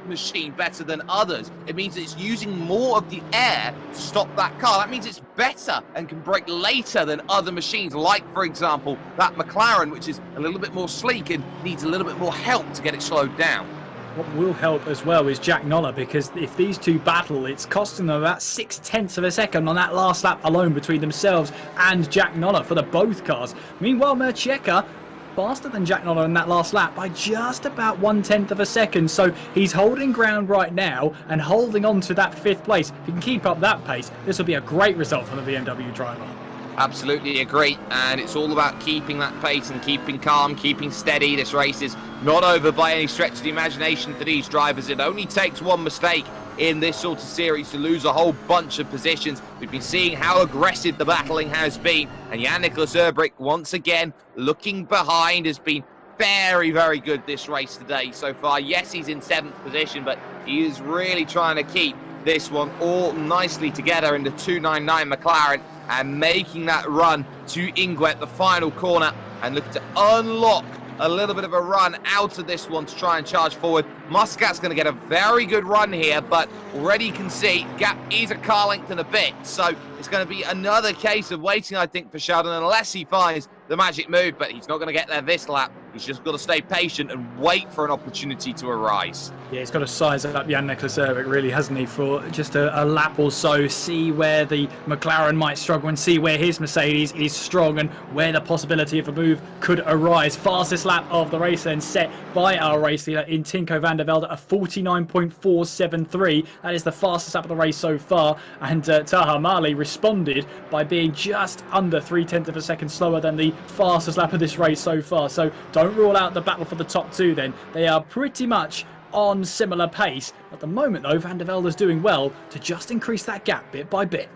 machine better than others, it means it's using more of the air to stop that car. That means it's better and can brake later than other machines, like, for example, that McLaren, which is a little bit more sleek and needs a little bit more help to get it slowed down. What will help as well is Jack Noller, because if these two battle, it's costing them about 0.6 of a second on that last lap alone between themselves and Jack Noller for the both cars. Meanwhile, Mercheka faster than Jack Noller in that last lap by just about 1/10 of a second, so he's holding ground right now and holding on to that 5th place. If he can keep up that pace, this will be a great result for the BMW driver. Absolutely agree, and it's all about keeping that pace and keeping calm, keeping steady. This race is not over by any stretch of the imagination for these drivers. It only takes one mistake in this sort of series to lose a whole bunch of positions. We've been seeing how aggressive the battling has been, and Jan-Nicolas Erbrick, once again, looking behind, has been very, very good this race today so far. Yes, he's in 7th position, but he is really trying to keep this one all nicely together in the 299 McLaren and making that run to Ingwet, the final corner, and looking to unlock a little bit of a run out of this one to try and charge forward. Muscat's going to get a very good run here, but already you can see gap is a car length and a bit, so it's going to be another case of waiting, I think, for Sheldon, unless he finds the magic move, but he's not going to get there this lap. He's just got to stay patient and wait for an opportunity to arise. Yeah, he's got to size up Jan-Nicolas Erbrick, really, hasn't he, for just a lap or so, see where the McLaren might struggle and see where his Mercedes is strong and where the possibility of a move could arise. Fastest lap of the race then set by our race leader in Tinko van der Velde, a 49.473. That is the fastest lap of the race so far, and Taha Mali responded by being just under 0.3 of a second slower than the fastest lap of this race so far. So don't rule out the battle for the top two then. They are pretty much on similar pace. At the moment though, Van der Velde's doing well to just increase that gap bit by bit.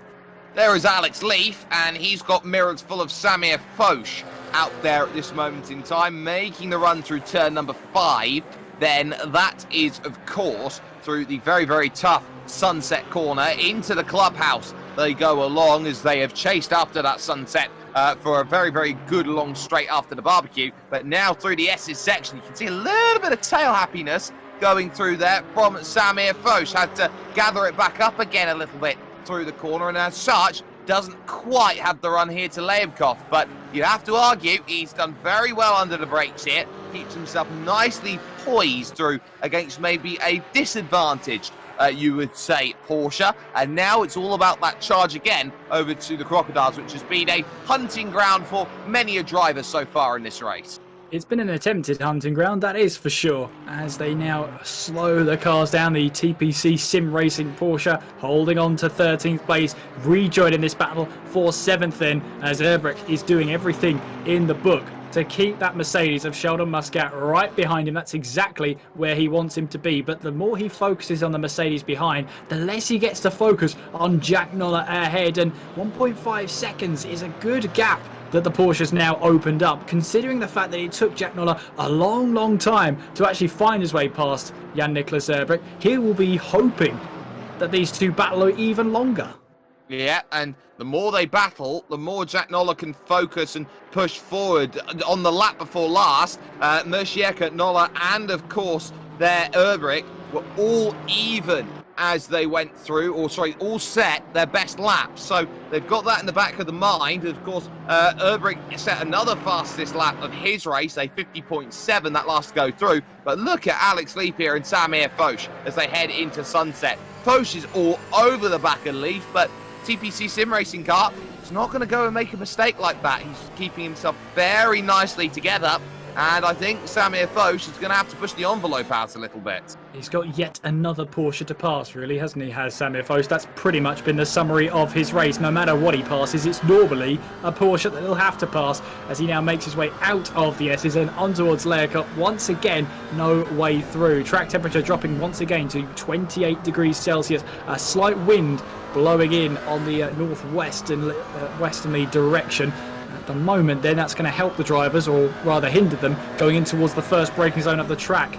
There is Alex Leaf, and he's got mirrors full of Samir Foch out there at this moment in time, making the run through turn number 5. Then that is, of course, through the very, very tough Sunset corner into the clubhouse. They go along as they have chased after that Sunset for a very, very good long straight after the barbecue. But now through the S's section, you can see a little bit of tail happiness going through there from Samir Foch. Had to gather it back up again a little bit through the corner, and as such, doesn't quite have the run here to Leibkov. But you have to argue he's done very well under the brakes here. Keeps himself nicely poised through against maybe a disadvantaged, you would say, Porsche. And now it's all about that charge again over to the Crocodiles, which has been a hunting ground for many a driver so far in this race. It's been an attempted hunting ground, that is for sure, as they now slow the cars down. The TPC Sim Racing Porsche holding on to 13th place, rejoining this battle for 7th then, as Erbrick is doing everything in the book to keep that Mercedes of Sheldon Muscat right behind him. That's exactly where he wants him to be. But the more he focuses on the Mercedes behind, the less he gets to focus on Jack Noller ahead. And 1.5 seconds is a good gap that the Porsche's now opened up, considering the fact that it took Jack Noller a long, long time to actually find his way past Jan-Nicolas Erbrick. He will be hoping that these two battle even longer. Yeah, and the more they battle, the more Jack Noller can focus and push forward. On the lap before last, Mercieka, Noller, and of course their Erbrick were all even as they went through, or sorry, all set their best laps. So they've got that in the back of the mind. Of course, Erbrich set another fastest lap of his race, a 50.7 that last to go through. But look at Alex Leaf here and Samir Foch as they head into sunset. Foch is all over the back of Leaf, but TPC Sim Racing car is not going to go and make a mistake like that. He's keeping himself very nicely together. And I think Samir Foch is going to have to push the envelope out a little bit. He's got yet another Porsche to pass, really, hasn't he, has Samir Foch? That's pretty much been the summary of his race. No matter what he passes, it's normally a Porsche that he'll have to pass as he now makes his way out of the S's and on towards Leerkop. Once again, no way through. Track temperature dropping once again to 28 degrees Celsius. A slight wind blowing in on the northwest and westerly direction. At the moment, then that's going to help the drivers, or rather hinder them, going in towards the first braking zone of the track.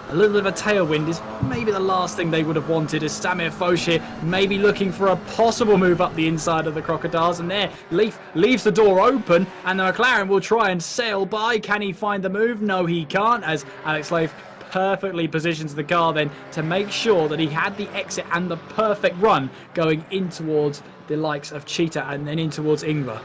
A little bit of a tailwind is maybe the last thing they would have wanted, as Samir Foch here maybe looking for a possible move up the inside of the Crocodiles. And there, Leaf leaves the door open, and the McLaren will try and sail by. Can he find the move? No, he can't, as Alex Leaf perfectly positions the car then to make sure that he had the exit and the perfect run going in towards the likes of Cheetah and then in towards Ingvar.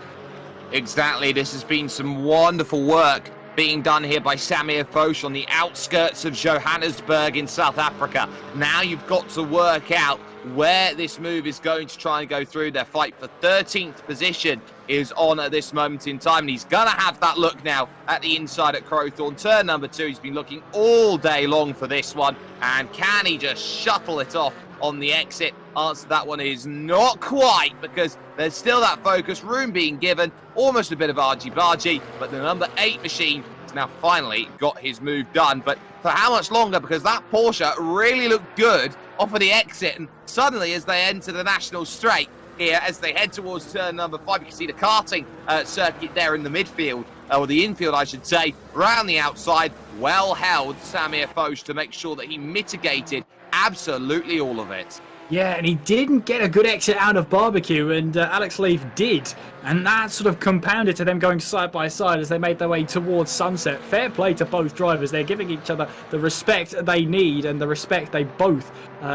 Exactly, this has been some wonderful work being done here by Samir Foch on the outskirts of Johannesburg in South Africa. Now you've got to work out where this move is going to try and go through. Their fight for 13th position is on at this moment in time, and he's going to have that look now at the inside at Crowthorne. Turn number 2, he's been looking all day long for this one, and can he just shuttle it off on the exit? Answer to that one is not quite, because there's still that focus, room being given, almost a bit of argy-bargy, but the number 8 machine has now finally got his move done. But for how much longer? Because that Porsche really looked good off of the exit, and suddenly as they enter the National Straight here, as they head towards turn number 5, you can see the karting circuit there in the midfield, or the infield I should say, around the outside. Well held Samir Foch to make sure that he mitigated absolutely all of it. Yeah, and he didn't get a good exit out of Barbecue, and Alex Leaf did. And that sort of compounded to them going side by side as they made their way towards sunset. Fair play to both drivers. They're giving each other the respect they need and the respect they both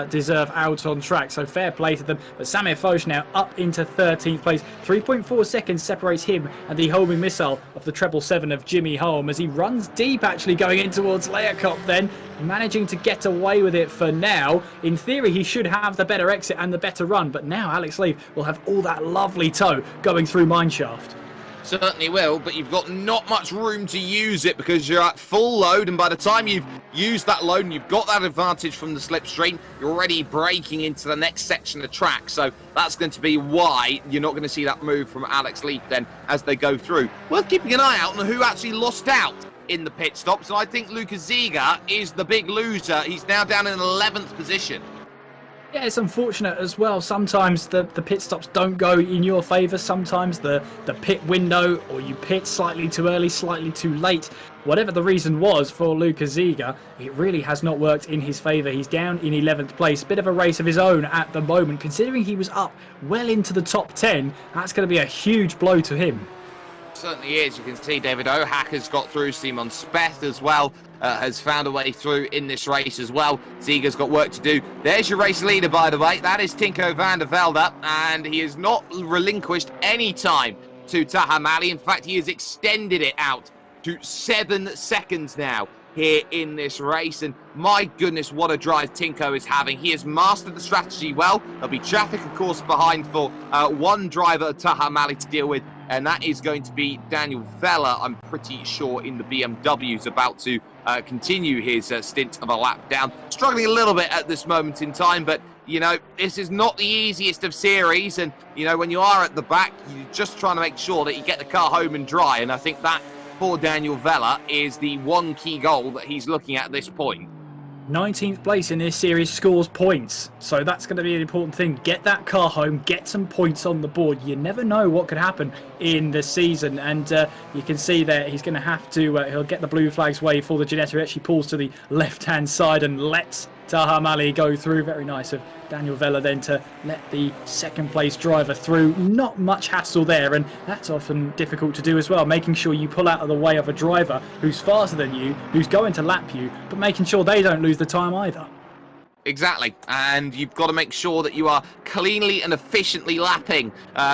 deserve out on track. So fair play to them. But Samir Foch now up into 13th place. 3.4 seconds separates him and the homing missile of the 777 of Jimmy Holm as he runs deep, actually going in towards Leerkop then, managing to get away with it for now. In theory, he should have the better exit and the better run, but now Alex Leaf will have all that lovely tow going through mineshaft. Certainly will, but you've got not much room to use it because you're at full load, and by the time you've used that load and you've got that advantage from the slipstream, you're already braking into the next section of track. So that's going to be why you're not going to see that move from Alex Leaf then as they go through. Worth keeping an eye out on who actually lost out in the pit stops, and I think Lucas Ziga is the big loser. He's now down in 11th position. Yeah, it's unfortunate as well. Sometimes the pit stops don't go in your favour. Sometimes the pit window, or you pit slightly too early, slightly too late. Whatever the reason was for Lucas Ziga, it really has not worked in his favour. He's down in 11th place. Bit of a race of his own at the moment. Considering he was up well into the top 10, that's going to be a huge blow to him. Certainly is. You can see David Ohak has got through. Simon Speth as well has found a way through in this race as well. Ziga's got work to do. There's your race leader, by the way. That is Tinko van der Velde, and he has not relinquished any time to Taha Mali. In fact, he has extended it out to 7 seconds now here in this race, and my goodness, what a drive Tinko is having. He has mastered the strategy well. There'll be traffic, of course, behind for one driver, Taha Mali, to deal with, and that is going to be Daniel Vella, I'm pretty sure, in the BMW, is about to continue his stint of a lap down. Struggling a little bit at this moment in time, but, you know, this is not the easiest of series, and, you know, when you are at the back, you're just trying to make sure that you get the car home and dry, and I think that, for Daniel Vella, is the one key goal that he's looking at this point. 19th place in this series scores points, so that's going to be an important thing. Get that car home, get some points on the board. You never know what could happen in the season, and you can see there he's going to have to, he'll get the blue flags wave for the Ginetta. He actually pulls to the left-hand side and lets Taha Mali go through. Very nice of Daniel Vella then to let the second place driver through. Not much hassle there, and that's often difficult to do as well, making sure you pull out of the way of a driver who's faster than you, who's going to lap you, but making sure they don't lose the time either. Exactly, and you've got to make sure that you are cleanly and efficiently lapping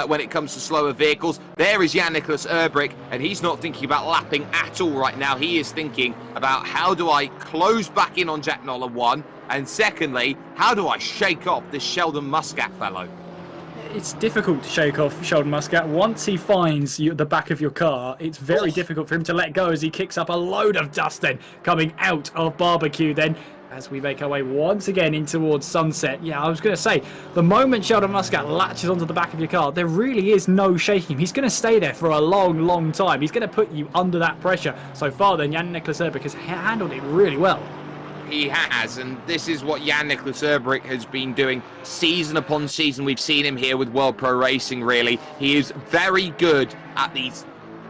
when it comes to slower vehicles. There is Jan-Nicolas Erbrick, and he's not thinking about lapping at all right now. He is thinking about how do I close back in on Jack Noller, one, and secondly, how do I shake off this Sheldon Muscat fellow? It's difficult to shake off Sheldon Muscat. Once he finds you at the back of your car, it's very difficult for him to let go as he kicks up a load of dust then coming out of barbecue then. As we make our way once again in towards sunset. Yeah, I was going to say, the moment Sheldon Muscat latches onto the back of your car, there really is no shaking him. He's going to stay there for a long, long time. He's going to put you under that pressure. So far then, Jan-Nicolas Erbrick has handled it really well. He has, and this is what Jan-Nicolas Erbrick has been doing season upon season. We've seen him here with World Pro Racing, really. He is very good at these,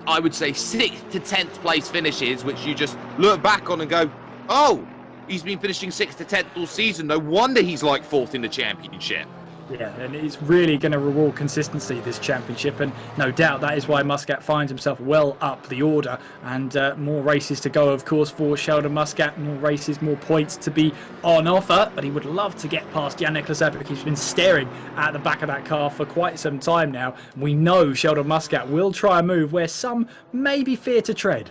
I would say, 6th to 10th place finishes, which you just look back on and go, oh, he's been finishing 6th to 10th all season. No wonder he's like 4th in the championship. Yeah, and it's really going to reward consistency, this championship, and no doubt that is why Muscat finds himself well up the order, and more races to go, of course, for Sheldon Muscat. More races, more points to be on offer, but he would love to get past Jan-Nicolas Erbrick. He's been staring at the back of that car for quite some time now. We know Sheldon Muscat will try a move where some maybe fear to tread.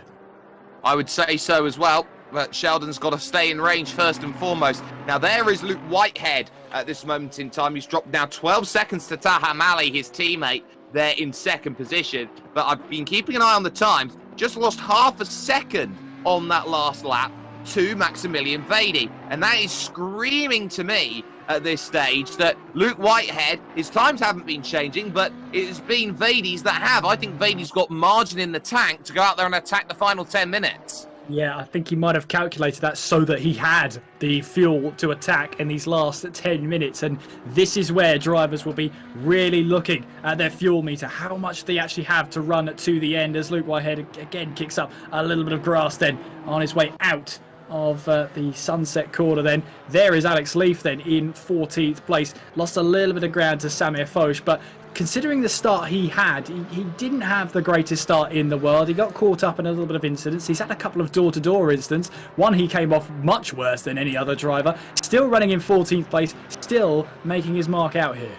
I would say so as well. But Sheldon's got to stay in range first and foremost. Now there is Luke Whitehead at this moment in time. He's dropped now 12 seconds to Taha Mali, his teammate, there in second position. But I've been keeping an eye on the times. Just lost half a second on that last lap to Maximilian Vady. And that is screaming to me at this stage that Luke Whitehead, his times haven't been changing, but it has been Vady's that have. I think Vady's got margin in the tank to go out there and attack the final 10 minutes. Yeah, I think he might have calculated that so that he had the fuel to attack in these last 10 minutes. And this is where drivers will be really looking at their fuel meter, how much they actually have to run to the end, as Luke Whitehead again kicks up a little bit of grass then on his way out of the sunset corner. Then there is Alex Leaf then in 14th place. Lost a little bit of ground to Samir Foch, but considering the start he had, he didn't have the greatest start in the world. He got caught up in a little bit of incidents. He's had a couple of door-to-door incidents. One, he came off much worse than any other driver. Still running in 14th place, still making his mark out here.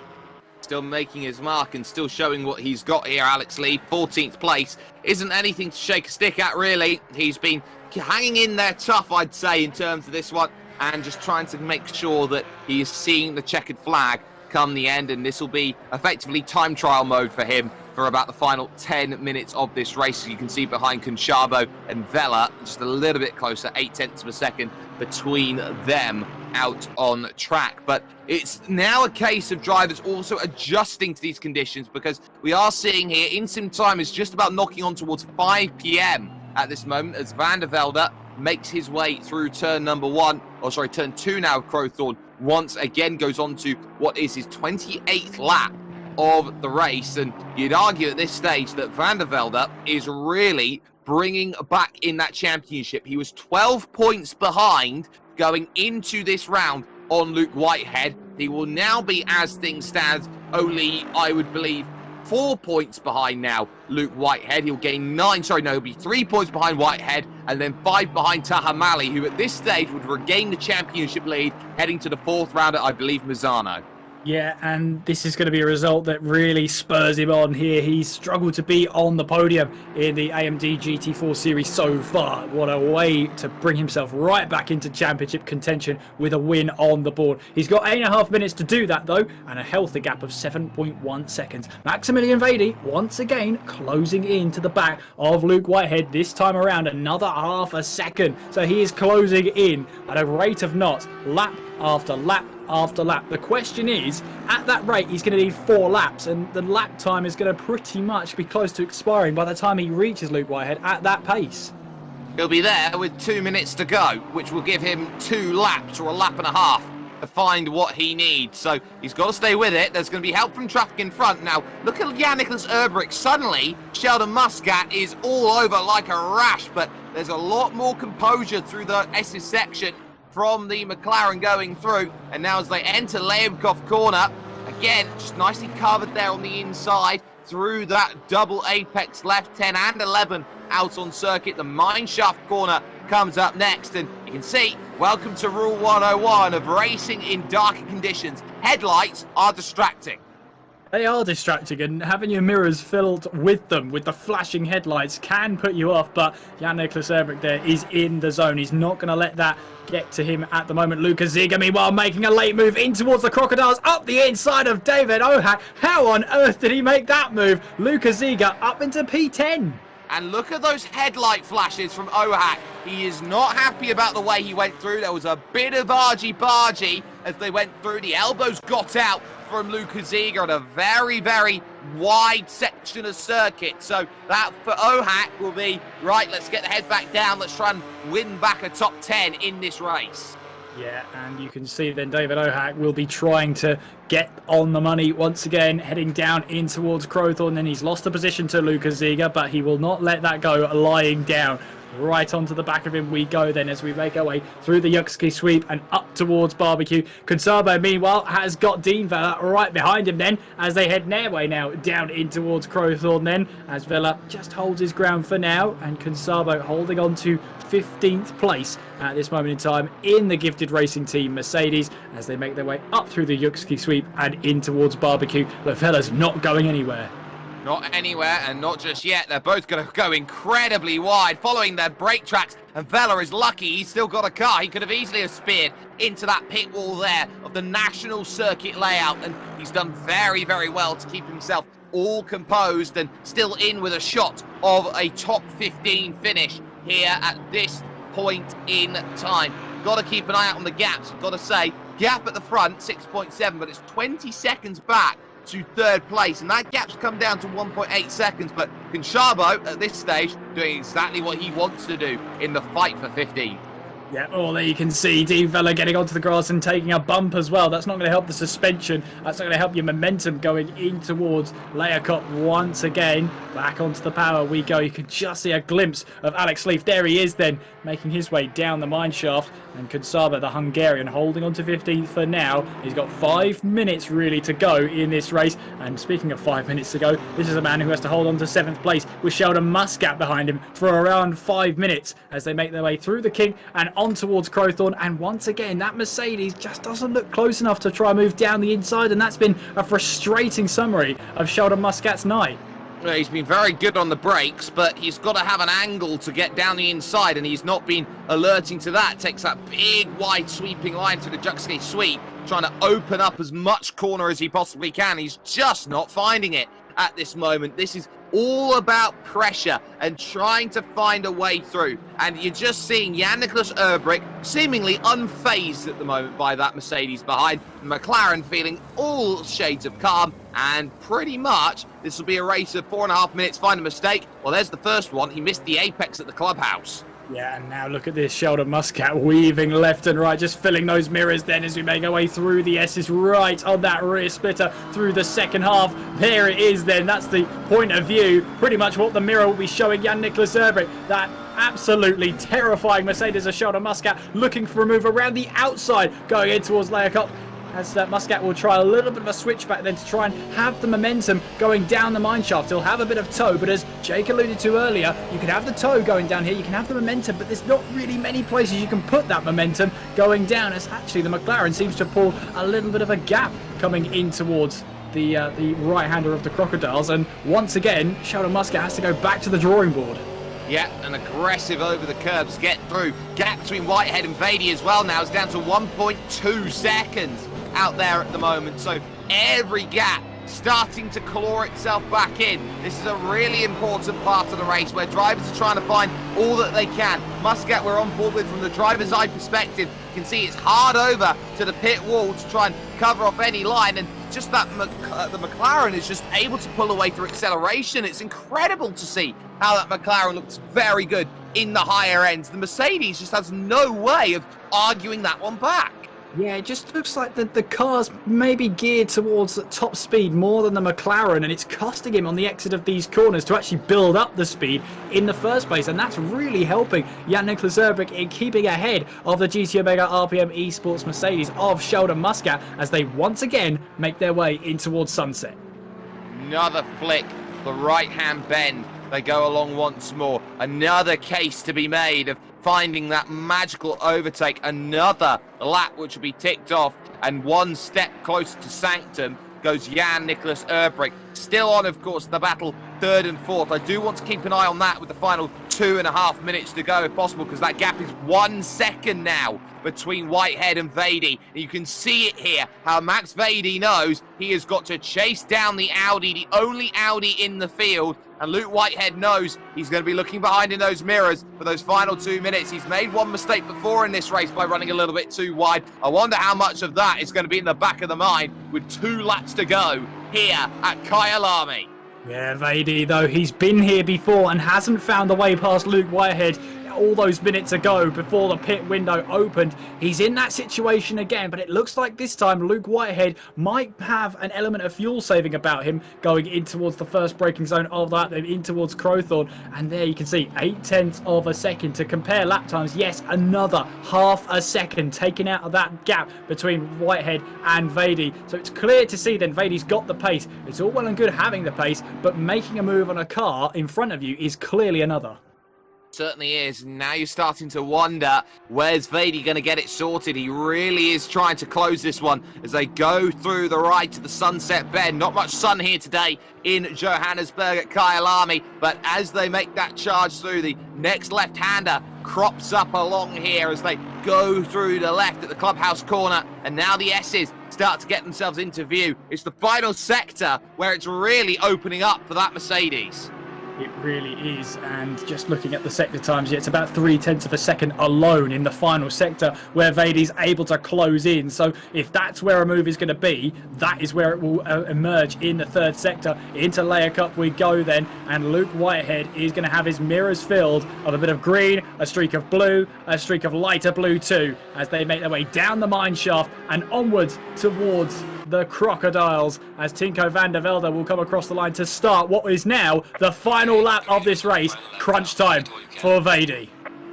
Still making his mark and still showing what he's got here, Alex Lee. 14th place isn't anything to shake a stick at, really. He's been hanging in there tough, I'd say, in terms of this one, and just trying to make sure that he is seeing the checkered flag come the end, and this will be effectively time trial mode for him for about the final 10 minutes of this race. You can see behind Conchabo and Vela just a little bit closer, 0.8 of a second between them out on track. But it's now a case of drivers also adjusting to these conditions, because we are seeing here in-sim time is just about knocking on towards 5 p.m. at this moment as Van der Velde makes his way through turn turn 2 now of Crowthorne. Once again goes on to what is his 28th lap of the race, and you'd argue at this stage that Van der Velde is really bringing back in that championship. He was 12 points behind going into this round on Luke Whitehead. He will now be, as things stand, only, I would believe, 4 points behind now Luke Whitehead. He'll gain he'll be 3 points behind Whitehead and then 5 behind Taha Mali, who at this stage would regain the championship lead heading to the 4th round at, I believe, Misano. Yeah, and this is going to be a result that really spurs him on here. He's struggled to be on the podium in the AMD GT4 series so far. What a way to bring himself right back into championship contention with a win on the board. He's got 8.5 minutes to do that, though, and a healthy gap of 7.1 seconds. Maximilian Vady, once again, closing in to the back of Luke Whitehead. This time around, another half a second. So he is closing in at a rate of knots, lap after lap after lap. The question is, at that rate, he's going to need 4 laps, and the lap time is going to pretty much be close to expiring by the time he reaches Luke Whitehead at that pace. He'll be there with 2 minutes to go, which will give him 2 laps or a lap and a half to find what he needs. So he's got to stay with it. There's going to be help from traffic in front. Now, look at Jan-Nicolas Erbrick. Suddenly, Sheldon Muscat is all over like a rash, but there's a lot more composure through the S's section from the McLaren going through. And now as they enter Leemkov corner, again, just nicely covered there on the inside through that double apex left, 10 and 11 out on circuit. The mineshaft corner comes up next, and You can see, welcome to Rule 101 of racing in darker conditions. Headlights are distracting. They are distracting, and having your mirrors filled with them, with the flashing headlights, can put you off, but Jan-Niklas Erbrich there is in the zone. He's not going to let that get to him at the moment. Lukas Ziga, meanwhile, making a late move in towards the Crocodiles, up the inside of David Ohak. How on earth did he make that move? Lukas Ziga up into P10. And look at those headlight flashes from Ohak. He is not happy about the way he went through. There was a bit of argy-bargy as they went through. The elbows got out from Lukas Ziga on a very, very wide section of circuit. So that for Ohak will be, right, let's get the head back down. Let's try and win back a top 10 in this race. Yeah, and you can see then David Ohak will be trying to get on the money once again, heading down in towards Crowthorne. Then he's lost the position to Lukas Ziga, but he will not let that go, lying down. Right onto the back of him we go then as we make our way through the Yuxki sweep and up towards Barbecue. Consabo, meanwhile, has got Dean Vella right behind him then as they head their way now down in towards Crowthorne then, as Vella just holds his ground for now, and Consabo holding on to 15th place at this moment in time in the gifted racing team Mercedes as they make their way up through the Yuxki sweep and in towards Barbecue. But Vella's not going anywhere. Not anywhere, and not just yet. They're both going to go incredibly wide, following their brake tracks. And Vella is lucky he's still got a car. He could have easily have speared into that pit wall there of the national circuit layout. And he's done very, very well to keep himself all composed and still in with a shot of a top 15 finish here at this point in time. Got to keep an eye out on the gaps. Got to say, gap at the front, 6.7, but it's 20 seconds back to third place, and that gap's come down to 1.8 seconds, but Conchabo at this stage doing exactly what he wants to do in the fight for 15. Yeah, oh, there you can see Dean Vella getting onto the grass and taking a bump as well. That's not going to help the suspension. That's not going to help your momentum going in towards Leacop once again. Back onto the power we go. You can just see a glimpse of Alex Leaf. There he is then, making his way down the mine shaft. And Kunsaba, the Hungarian, holding on to 15th for now. He's got 5 minutes really to go in this race. And speaking of 5 minutes to go, this is a man who has to hold on to 7th place with Sheldon Muscat behind him for around 5 minutes as they make their way through the King and on towards Crowthorne. And once again, that Mercedes just doesn't look close enough to try and move down the inside. And that's been a frustrating summary of Sheldon Muscat's night. Well, he's been very good on the brakes, but he's got to have an angle to get down the inside, and he's not been alerting to that. Takes that big, wide, sweeping line to the Juxgate sweep, trying to open up as much corner as he possibly can. He's just not finding it at this moment. This is all about pressure and trying to find a way through. And you're just seeing Jan-Niklas Erbrich seemingly unfazed at the moment by that Mercedes behind. McLaren feeling all shades of calm. And pretty much this will be a race of 4.5 minutes. Find a mistake. Well, there's the first one. He missed the apex at the clubhouse. Yeah, and now look at this, Sheldon Muscat weaving left and right, just filling those mirrors then as we make our way through the S's right on that rear splitter through the second half. There it is then, that's the point of view, pretty much what the mirror will be showing Jan-Niklas Erbrich. That absolutely terrifying Mercedes of Sheldon Muscat looking for a move around the outside, going in towards Leacop. As Muscat will try a little bit of a switchback then to try and have the momentum going down the mine shaft. He'll have a bit of toe, but as Jake alluded to earlier, you can have the toe going down here, you can have the momentum, but there's not really many places you can put that momentum going down, as actually the McLaren seems to have pulled a little bit of a gap coming in towards the right-hander of the Crocodiles. And once again, Sheldon Muscat has to go back to the drawing board. Yeah, an aggressive over the curbs, get through. Gap between Whitehead and Vady as well now is down to 1.2 seconds out there at the moment. So every gap starting to claw itself back in. This is a really important part of the race where drivers are trying to find all that they can. Muscat we're on board with from the driver's eye perspective. You can see it's hard over to the pit wall to try and cover off any line, and just that the McLaren is just able to pull away through acceleration. It's incredible to see how that McLaren looks very good in the higher ends. The Mercedes just has no way of arguing that one back. Yeah, it just looks like the car's maybe geared towards top speed more than the McLaren, and it's costing him on the exit of these corners to actually build up the speed in the first place, and that's really helping Jan-Niklas Erbrich in keeping ahead of the GT Omega RPM Esports Mercedes of Sheldon Muscat as they once again make their way in towards sunset. Another flick, the right-hand bend they go along once more. Another case to be made of finding that magical overtake. Another lap which will be ticked off, and one step closer to Sanctum goes Jan Nicholas Erbrich. Still on, of course, the battle, third and fourth. I do want to keep an eye on that with the final 2.5 minutes to go, if possible, because that gap is 1 second now between Whitehead and Vady. And you can see it here, how Max Vady knows he has got to chase down the Audi, the only Audi in the field. And Luke Whitehead knows he's going to be looking behind in those mirrors for those final 2 minutes. He's made one mistake before in this race by running a little bit too wide. I wonder how much of that is going to be in the back of the mind with 2 laps to go here at Kyalami. Yeah, Vady, though, he's been here before and hasn't found the way past Luke Whitehead all those minutes ago before the pit window opened. He's in that situation again, but it looks like this time Luke Whitehead might have an element of fuel saving about him going in towards the first braking zone of that, then in towards Crowthorne. And there you can see 0.8 of a second to compare lap times. Yes, another half a second taken out of that gap between Whitehead and Vady. So it's clear to see then Vady's got the pace. It's all well and good having the pace, but making a move on a car in front of you is clearly another. Certainly is. Now you're starting to wonder, where's Vady going to get it sorted? He really is trying to close this one as they go through the ride to the sunset bend. Not much sun here today in Johannesburg at Kyalami, but as they make that charge through, the next left-hander crops up along here as they go through the left at the clubhouse corner, and now the S's start to get themselves into view. It's the final sector where it's really opening up for that Mercedes. It really is, and just looking at the sector times, yeah, it's about 0.3 of a second alone in the final sector where Vady's able to close in. So if that's where a move is going to be, that is where it will emerge in the third sector. Into Layer Cup we go then, and Luke Whitehead is going to have his mirrors filled of a bit of green, a streak of blue, a streak of lighter blue too, as they make their way down the mine shaft and onwards towards the Crocodiles, as Tinko van der Velde will come across the line to start what is now the final lap of this race. Crunch time for Vady.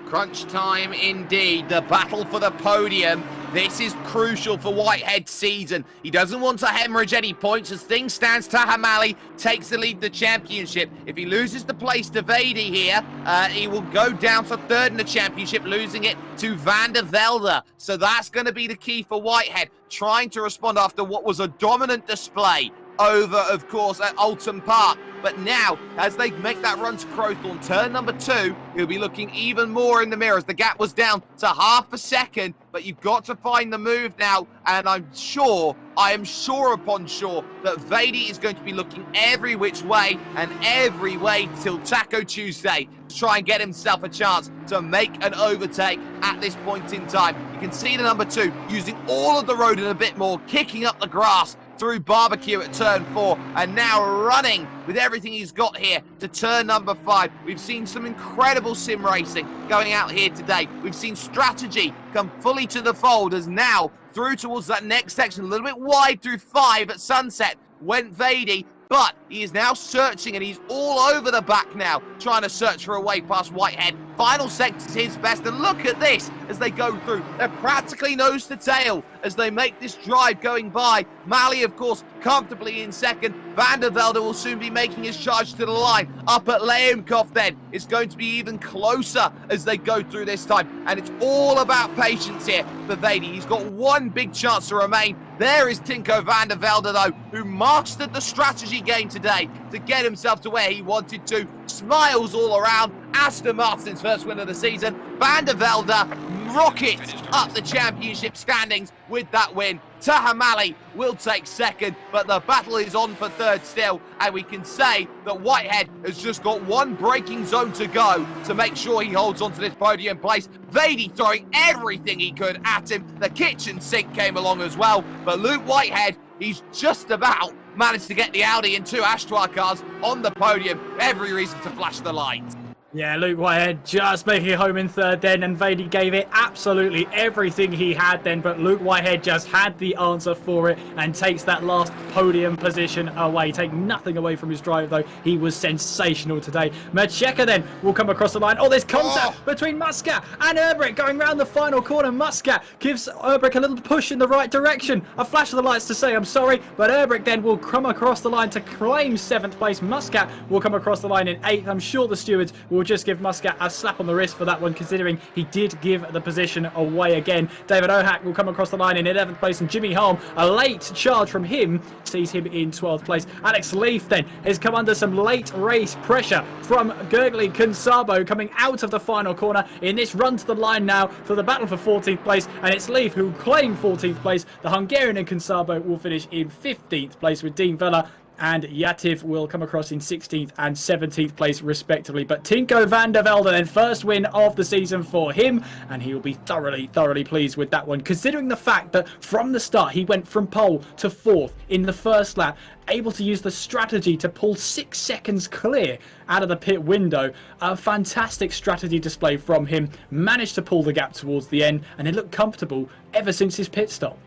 Crunch time indeed. The battle for the podium. This is crucial for Whitehead's season. He doesn't want to hemorrhage any points. As things stands, Tahamali takes the lead in the championship. If he loses the place to Vady here, he will go down to third in the championship, losing it to Van der Velde. So that's going to be the key for Whitehead, trying to respond after what was a dominant display over, of course, at Oulton Park. But now, as they make that run to Crowthorne, turn number 2, he'll be looking even more in the mirrors. The gap was down to half a second, but you've got to find the move now. And I am sure upon sure that Vady is going to be looking every which way and every way till Taco Tuesday to try and get himself a chance to make an overtake at this point in time. You can see the number 2 using all of the road and a bit more, kicking up the grass through Barbecue at turn 4, and now running with everything he's got here to turn number 5. We've seen some incredible sim racing going out here today. We've seen strategy come fully to the fold, as now through towards that next section, a little bit wide through 5 at Sunset, went Vady. But he is now searching, and he's all over the back now, trying to search for a way past Whitehead. Final sector is his best, and look at this as they go through. They're practically nose to tail as they make this drive going by. Mali, of course, comfortably in second. Van der Velde will soon be making his charge to the line. Up at Leemkopf then, it's going to be even closer as they go through this time. And it's all about patience here for Vady. He's got one big chance to remain. There is Tinko van der Velde, though, who mastered the strategy game today to get himself to where he wanted to. Smiles all around. Aston Martin's first win of the season. Van der Velde rockets up the championship standings with that win. Tahamali will take second, but the battle is on for third still, and we can say that Whitehead has just got one braking zone to go to make sure he holds on to this podium place. Vady throwing everything he could at him. The kitchen sink came along as well, but Luke Whitehead, he's just about managed to get the Audi and 2 Ashtar cars on the podium. Every reason to flash the lights. Yeah, Luke Whitehead just making it home in third then, and Vady gave it absolutely everything he had then, but Luke Whitehead just had the answer for it and takes that last podium position away. Take nothing away from his drive though, he was sensational today. Macheka then will come across the line. Oh, there's contact between Muscat and Erbrick going round the final corner. Muscat gives Erbrick a little push in the right direction. A flash of the lights to say I'm sorry, but Erbrick then will come across the line to claim 7th place. Muscat will come across the line in 8th. I'm sure the stewards will just give Muscat a slap on the wrist for that one, considering he did give the position away again. David Ohak will come across the line in 11th place, and Jimmy Holm, a late charge from him, sees him in 12th place. Alex Leaf then has come under some late race pressure from Gurgly Kunsabo coming out of the final corner in this run to the line now for the battle for 14th place, and it's Leaf who claim 14th place. The Hungarian and Kunsabo will finish in 15th place, with Dean Vella and Yativ will come across in 16th and 17th place respectively. But Tinko van der Velde then, first win of the season for him, and he will be thoroughly pleased with that one, considering the fact that from the start he went from pole to 4th in the first lap, able to use the strategy to pull 6 seconds clear out of the pit window. A fantastic strategy display from him, managed to pull the gap towards the end, and it looked comfortable ever since his pit stop.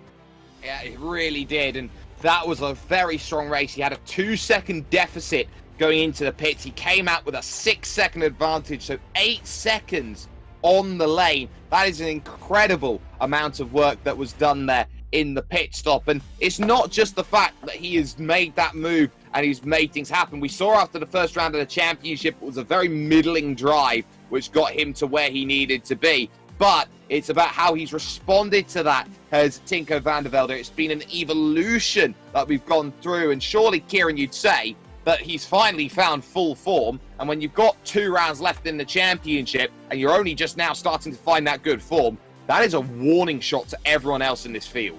Yeah, it really did, and that was a very strong race. He had a 2-second deficit going into the pits. He came out with a 6-second advantage, so 8 seconds on the lane. That is an incredible amount of work that was done there in the pit stop. And it's not just the fact that he has made that move and he's made things happen. We saw after the first round of the championship, it was a very middling drive which got him to where he needed to be. But it's about how he's responded to that as Tinko van der Velde. It's been an evolution that we've gone through, and surely, Kieran, you'd say that he's finally found full form. And when you've got 2 rounds left in the championship and you're only just now starting to find that good form, that is a warning shot to everyone else in this field.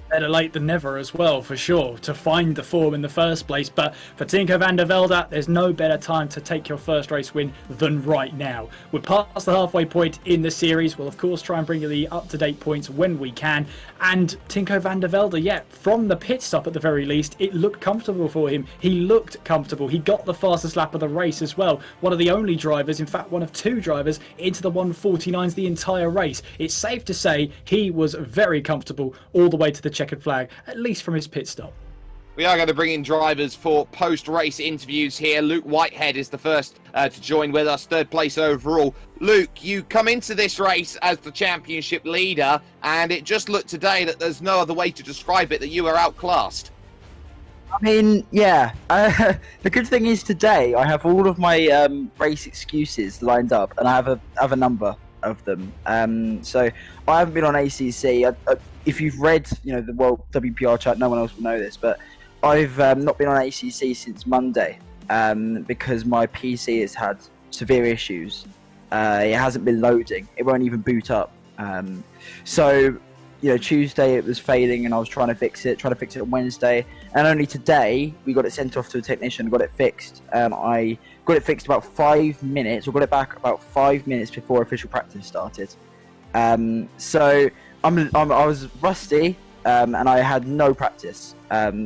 Better late than never as well, for sure, to find the form in the first place. But for Tinko van der Velde, there's no better time to take your first race win than right now. We're past the halfway point in the series. We'll, of course, try and bring you the up-to-date points when we can. And Tinko van der Velde, yeah, from the pit stop at the very least, it looked comfortable for him. He looked comfortable. He got the fastest lap of the race as well. One of the only drivers, in fact, one of 2 drivers, into the 149s the entire race. It's safe to say he was very comfortable all the way to the checkered flag, at least from his pit stop. We are going to bring in drivers for post-race interviews here. Luke Whitehead is the first to join with us, 3rd place overall. Luke, you come into this race as the championship leader, and it just looked today that there's no other way to describe it, that you were outclassed. I mean, yeah. The good thing is today I have all of my race excuses lined up, and I have a number of them. So I haven't been on ACC. If you've read, the World WPR chat, no one else will know this, but I've not been on ACC since Monday because my PC has had severe issues. It hasn't been loading. It won't even boot up. So, Tuesday it was failing and I was trying to fix it on Wednesday. And only today we got it sent off to a technician, got it fixed. I got it fixed about 5 minutes, or got it back about 5 minutes before official practice started. So I was rusty and I had no practice.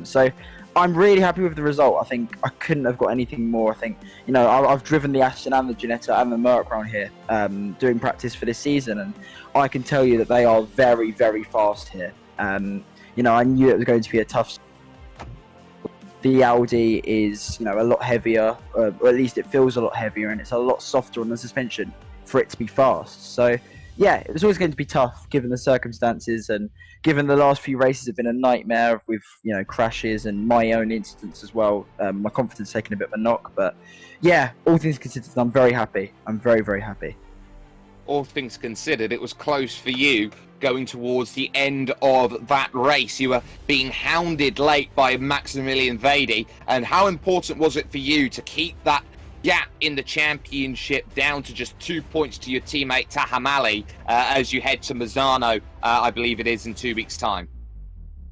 So I'm really happy with the result. I think I couldn't have got anything more. I think, I've driven the Aston and the Ginetta and the Merc around here doing practice for this season, and I can tell you that they are very, very fast here. I knew it was going to be a tough. The Audi is, a lot heavier, or at least it feels a lot heavier, and it's a lot softer on the suspension for it to be fast. So, yeah, it was always going to be tough given the circumstances, and given the last few races have been a nightmare with, crashes and my own incidents as well. My confidence taking a bit of a knock, but yeah, all things considered, I'm very happy. I'm very, very happy. All things considered, it was close for you going towards the end of that race. You were being hounded late by Maximilian Vady, and how important was it for you to keep that gap in the championship down to just 2 points to your teammate Tahamali as you head to Mazzano, I believe it is, in 2 weeks' time?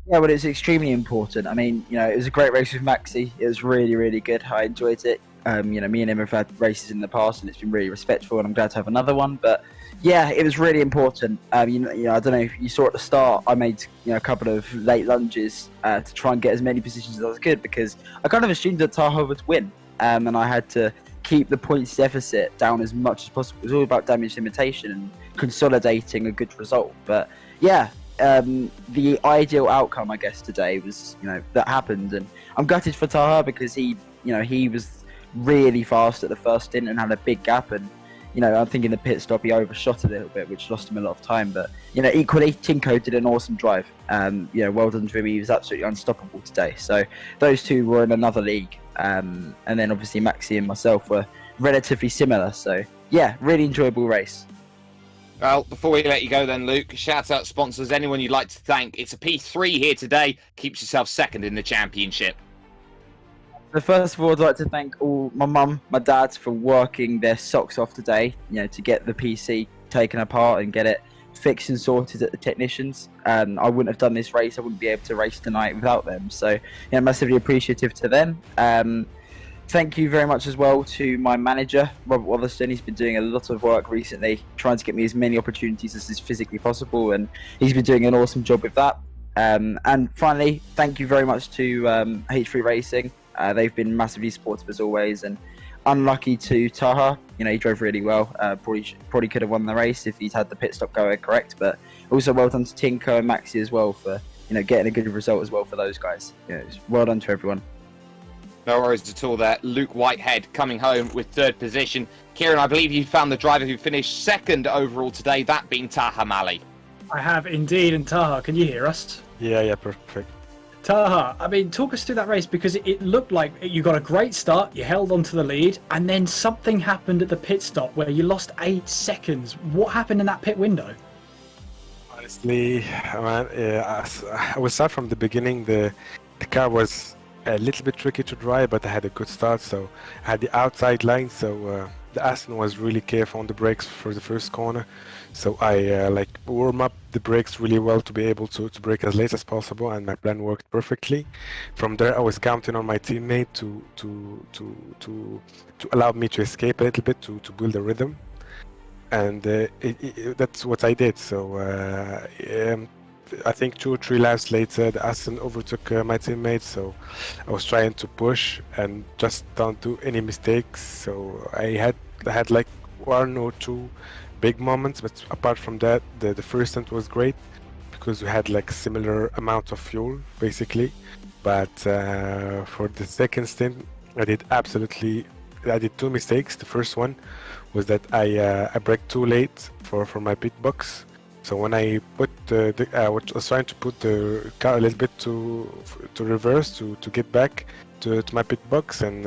Yeah, well, it's extremely important. I mean, it was a great race with Maxi. It was really, really good. I enjoyed it. Me and him have had races in the past, and it's been really respectful, and I'm glad to have another one. But yeah, it was really important. I don't know if you saw at the start, I made a couple of late lunges to try and get as many positions as I could, because I kind of assumed that Tahoe would win. And I had to keep the points deficit down as much as possible. It was all about damage limitation and consolidating a good result. But yeah, the ideal outcome, I guess, today was, that happened, and I'm gutted for Taha because he was really fast at the first stint and had a big gap, and I think in the pit stop he overshot a little bit, which lost him a lot of time. But equally, Tinko did an awesome drive. Well done to him. He was absolutely unstoppable today. So those two were in another league, and then obviously Maxi and myself were relatively similar. So yeah, really enjoyable race. Well, before we let you go then, Luke, shout out sponsors, anyone you'd like to thank. It's a P3 here today. Keeps yourself second in the championship. So first of all, I'd like to thank all my mum, my dad for working their socks off today, to get the PC taken apart and get it fixed and sorted at the technicians. I wouldn't have done this race. I wouldn't be able to race tonight without them. So, massively appreciative to them. Thank you very much as well to my manager, Robert Watherston. He's been doing a lot of work recently, trying to get me as many opportunities as is physically possible, and he's been doing an awesome job with that. And finally, thank you very much to H3 Racing. They've been massively supportive as always, and unlucky to Taha. He drove really well. Probably could have won the race if he'd had the pit stop going correct. But also well done to Tinko and Maxi as well for getting a good result as well for those guys. Well done to everyone. No worries at all there. Luke Whitehead coming home with third position. Kieran, I believe you found the driver who finished second overall today, that being Taha Mali. I have indeed, and Taha, can you hear us? Yeah, perfect. Taha, talk us through that race, because it looked like you got a great start, you held on to the lead, and then something happened at the pit stop where you lost 8 seconds. What happened in that pit window? Honestly, I will start from the beginning. The car was a little bit tricky to drive, but I had a good start, so I had the outside line, so the Aston was really careful on the brakes for the first corner, so I warm up the brakes really well to be able to brake as late as possible, and my plan worked perfectly. From there I was counting on my teammate to allow me to escape a little bit, to build a rhythm, and that's what I did. So I think 2 or 3 laps later, the Aston overtook my teammates, so I was trying to push and just don't do any mistakes. So I had like 1 or 2 big moments, but apart from that, the first stint was great because we had like similar amount of fuel basically. But for the second stint, I did 2 mistakes. The first one was that I braked too late for my pit box. So when I put I was trying to put the car a little bit to reverse to get back to my pit box, and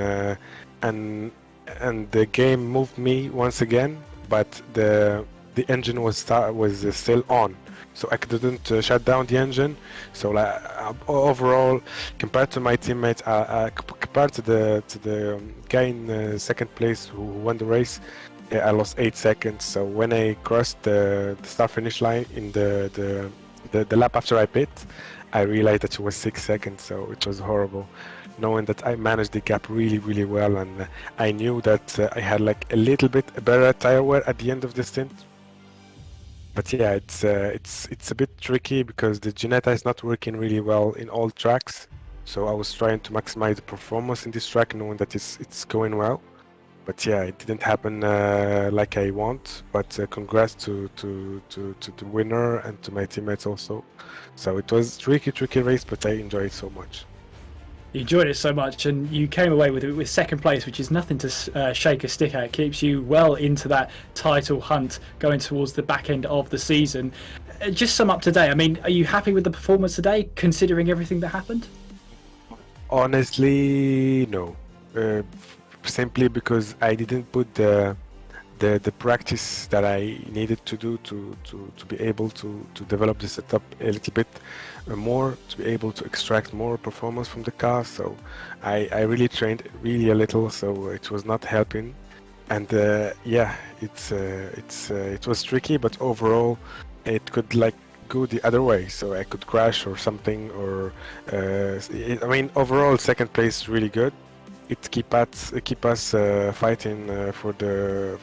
the game moved me once again, but the engine was still on, so I couldn't shut down the engine. So overall, compared to my teammates, compared to the guy in second place who won the race, I lost 8 seconds. So when I crossed the start-finish line in the lap after I pit, I realized that it was 6 seconds. So it was horrible, knowing that I managed the gap really, really well, and I knew that I had like a little bit better tire wear at the end of the stint. But yeah, it's a bit tricky because the Ginetta is not working really well in all tracks. So I was trying to maximize the performance in this track, knowing that it's going well. But yeah, it didn't happen like I want. But congrats to the winner and to my teammates also. So it was tricky race, but I enjoyed it so much. You enjoyed it so much, and you came away with second place, which is nothing to shake a stick at. It keeps you well into that title hunt going towards the back end of the season. Just sum up today. Are you happy with the performance today, considering everything that happened? Honestly, no. Simply because I didn't put the practice that I needed to do to be able to develop the setup a little bit more, to be able to extract more performance from the car. So I really trained really a little, so it was not helping. And yeah, it was tricky, but overall it could like go the other way, so I could crash or something, or overall second place is really good. It keep us fighting for the,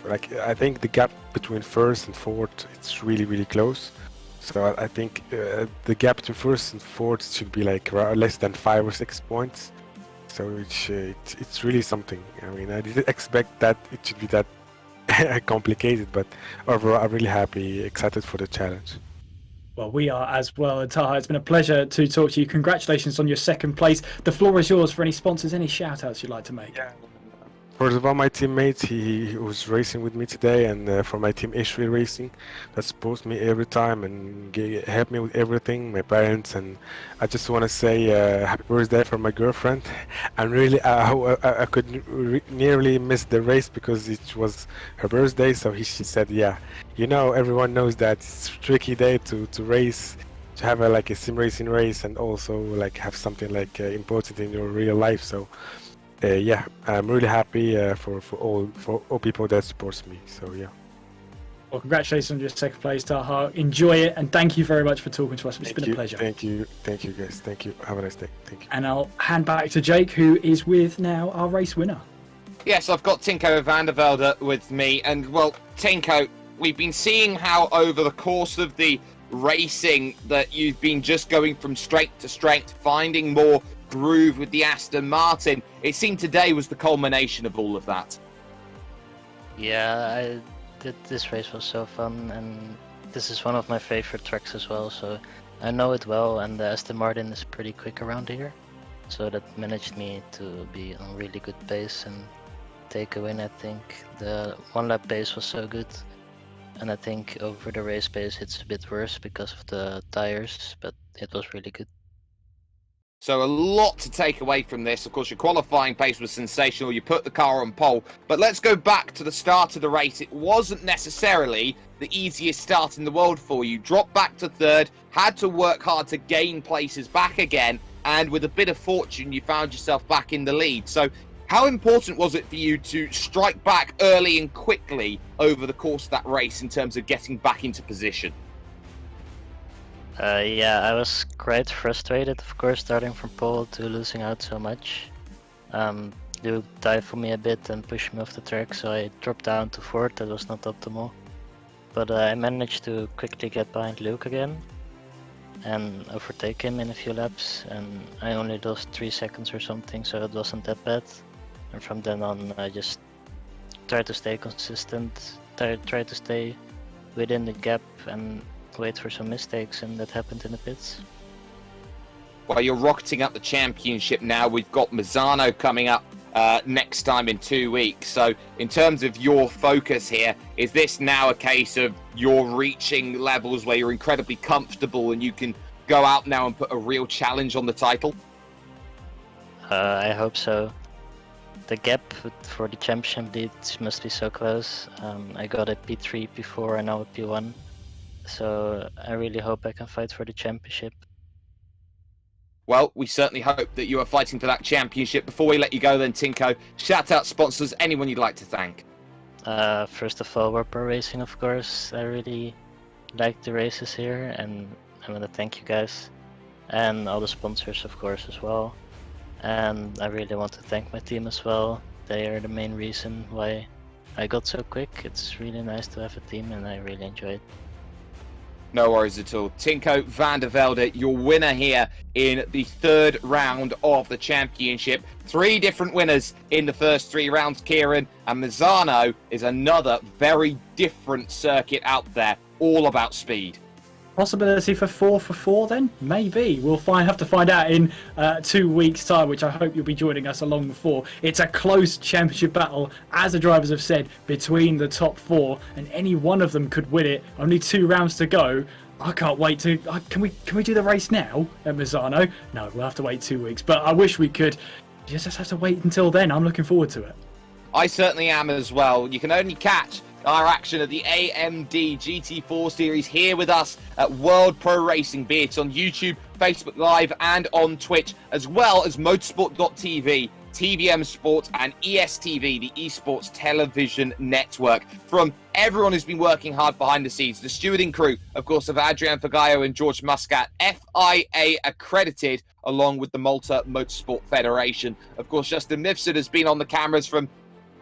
I think the gap between first and fourth, it's really close. So I think the gap between first and fourth should be like less than 5 or 6 points. So it's really something. I mean, I didn't expect that it should be that complicated, but overall, I'm really happy, excited for the challenge. Well, we are as well. And Taha, it's been a pleasure to talk to you. Congratulations on your second place. The floor is yours for any sponsors, any shout outs you'd like to make. Yeah. First of all, my teammates, he was racing with me today, and for my team Ishri Racing, that supports me every time and help me with everything, my parents, and I just want to say happy birthday for my girlfriend. And really, I could nearly miss the race because it was her birthday, so she said, yeah, you know, everyone knows that it's a tricky day to race, to have like a sim racing race, and also like have something like important in your real life. So. Yeah, I'm really happy for all people that supports me. So yeah. Well, congratulations on your second place, Taha. Enjoy it, and thank you very much for talking to us. It's been a pleasure. Thank you, guys. Thank you. Have a nice day. Thank you. And I'll hand back to Jake, who is with now our race winner. Yes, I've got Tinko van der Velde with me, and well, Tinko, we've been seeing how over the course of the racing that you've been just going from strength to strength, finding more groove with the Aston Martin. It seemed today was the culmination of all of that. Yeah, this race was so fun, and this is one of my favorite tracks as well, so I know it well, and the Aston Martin is pretty quick around here, so that managed me to be on really good pace and take a win. I think the one lap pace was so good, and I think over the race pace it's a bit worse because of the tires, but it was really good. So a lot to take away from this. Of course, your qualifying pace was sensational. You put the car on pole. But let's go back to the start of the race. It wasn't necessarily the easiest start in the world for you. Dropped back to third, had to work hard to gain places back again. And with a bit of fortune, you found yourself back in the lead. So how important was it for you to strike back early and quickly over the course of that race in terms of getting back into position? Yeah, I was quite frustrated, of course, starting from pole to losing out so much. Luke dived for me a bit and pushed me off the track, so I dropped down to fourth. That was not optimal. But I managed to quickly get behind Luke again and overtake him in a few laps, and I only lost 3 seconds or something, so it wasn't that bad. And from then on, I just tried to stay consistent, tried to stay within the gap and wait for some mistakes, and that happened in the pits. Well, you're rocketing up the championship now. We've got Mazzano coming up next time in 2 weeks. So in terms of your focus here, is this now a case of you're reaching levels where you're incredibly comfortable and you can go out now and put a real challenge on the title? I hope so. The gap for the championship leads must be so close. I got a P3 before and now a P1. So I really hope I can fight for the championship. Well, we certainly hope that you are fighting for that championship. Before we let you go then, Tinko, shout out sponsors, anyone you'd like to thank. First of all, Pro Racing, of course. I really like the races here, and I want to thank you guys. And all the sponsors, of course, as well. And I really want to thank my team as well. They are the main reason why I got so quick. It's really nice to have a team, and I really enjoy it. No worries at all. Tinko van der Velde, your winner here in the third round of the championship. 3 different winners in the first 3 rounds, Kieran. And Mazzano is another very different circuit out there, all about speed. Possibility for 4 for 4 then? Maybe. We'll have to find out in 2 weeks' time, which I hope you'll be joining us along for. It's a close championship battle, as the drivers have said, between the top 4, and any one of them could win it. Only 2 rounds to go. I can't wait to... Can we do the race now at Mazzano? No, we'll have to wait 2 weeks, but I wish we could. You just have to wait until then. I'm looking forward to it. I certainly am as well. You can only catch our action at the AMD GT4 series here with us at World Pro Racing, be it on YouTube, Facebook Live and on Twitch, as well as motorsport.tv, TVM Sports and ESTV, the Esports Television Network. From everyone who's been working hard behind the scenes, the stewarding crew, of course, of Adrian Fagayo and George Muscat, FIA accredited, along with the Malta Motorsport Federation. Of course, Justin Mifsud has been on the cameras from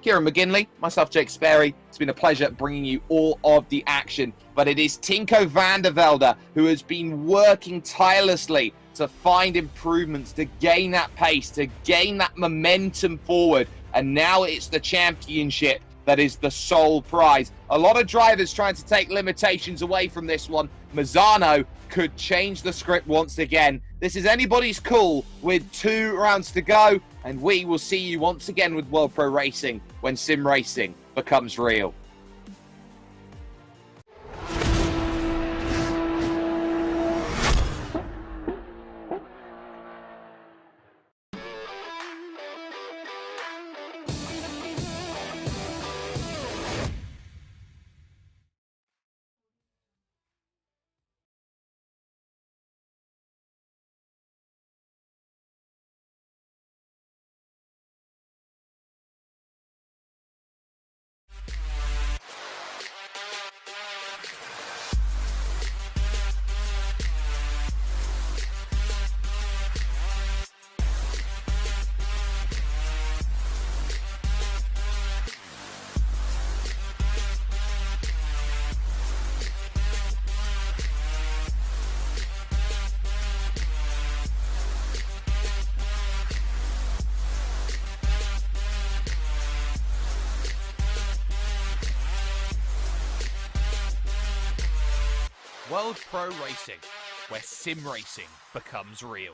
Kieran McGinley, myself, Jake Sperry. It's been a pleasure bringing you all of the action. But it is Tinko van der Velde who has been working tirelessly to find improvements, to gain that pace, to gain that momentum forward. And now it's the championship that is the sole prize. A lot of drivers trying to take limitations away from this one. Mazzano could change the script once again. This is anybody's call with 2 rounds to go, and we will see you once again with World Pro Racing when sim racing becomes real. World Pro Racing, where sim racing becomes real.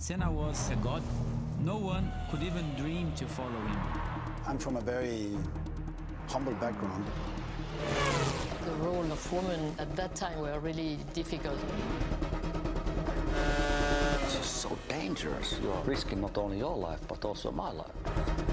Senna was a god. No one could even dream to follow him. I'm from a very humble background. The role of women at that time were really difficult. It's just so dangerous. You are risking not only your life, but also my life.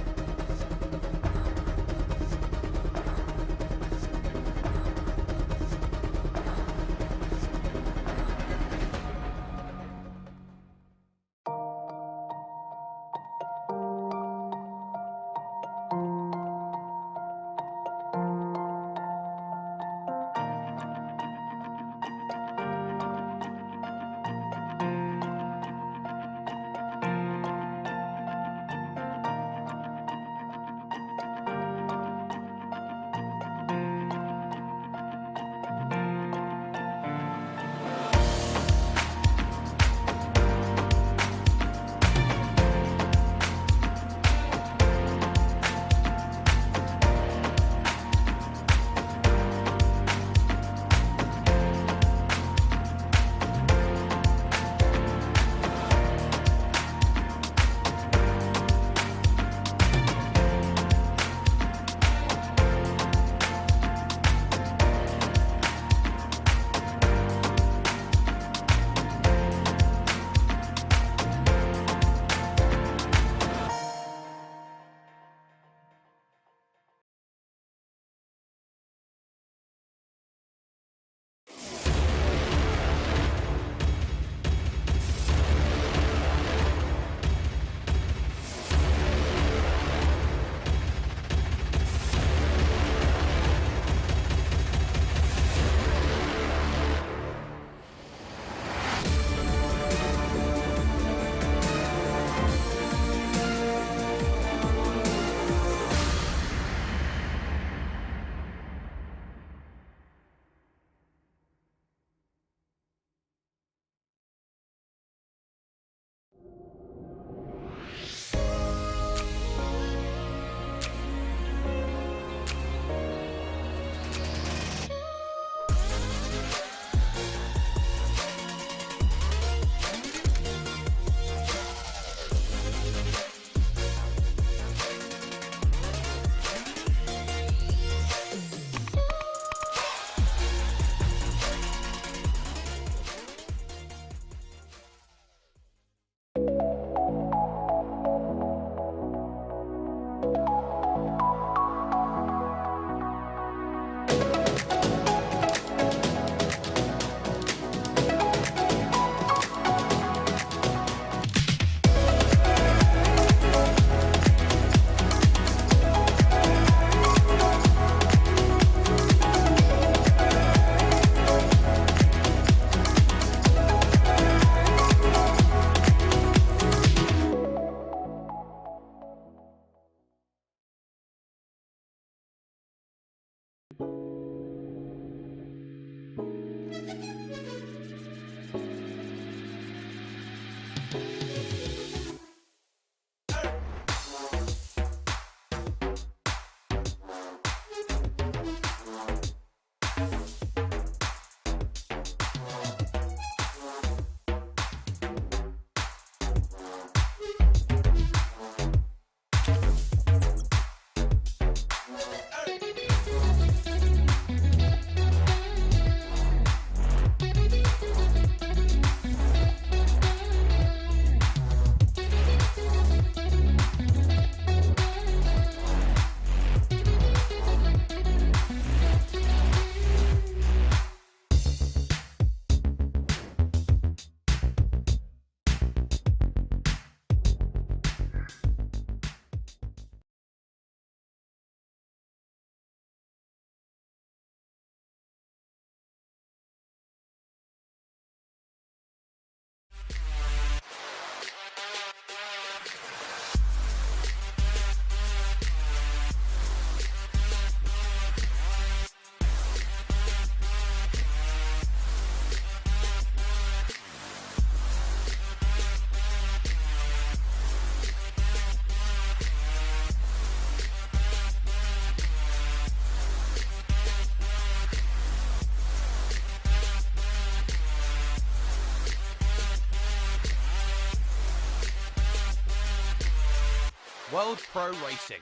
World Pro Racing,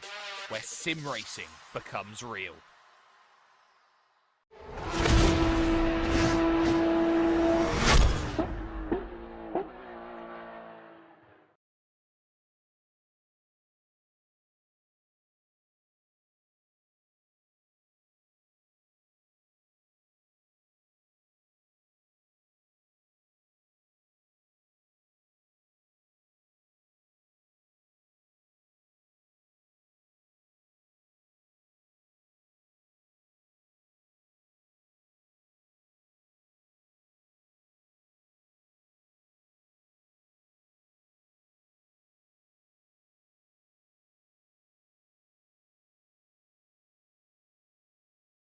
where sim racing becomes real.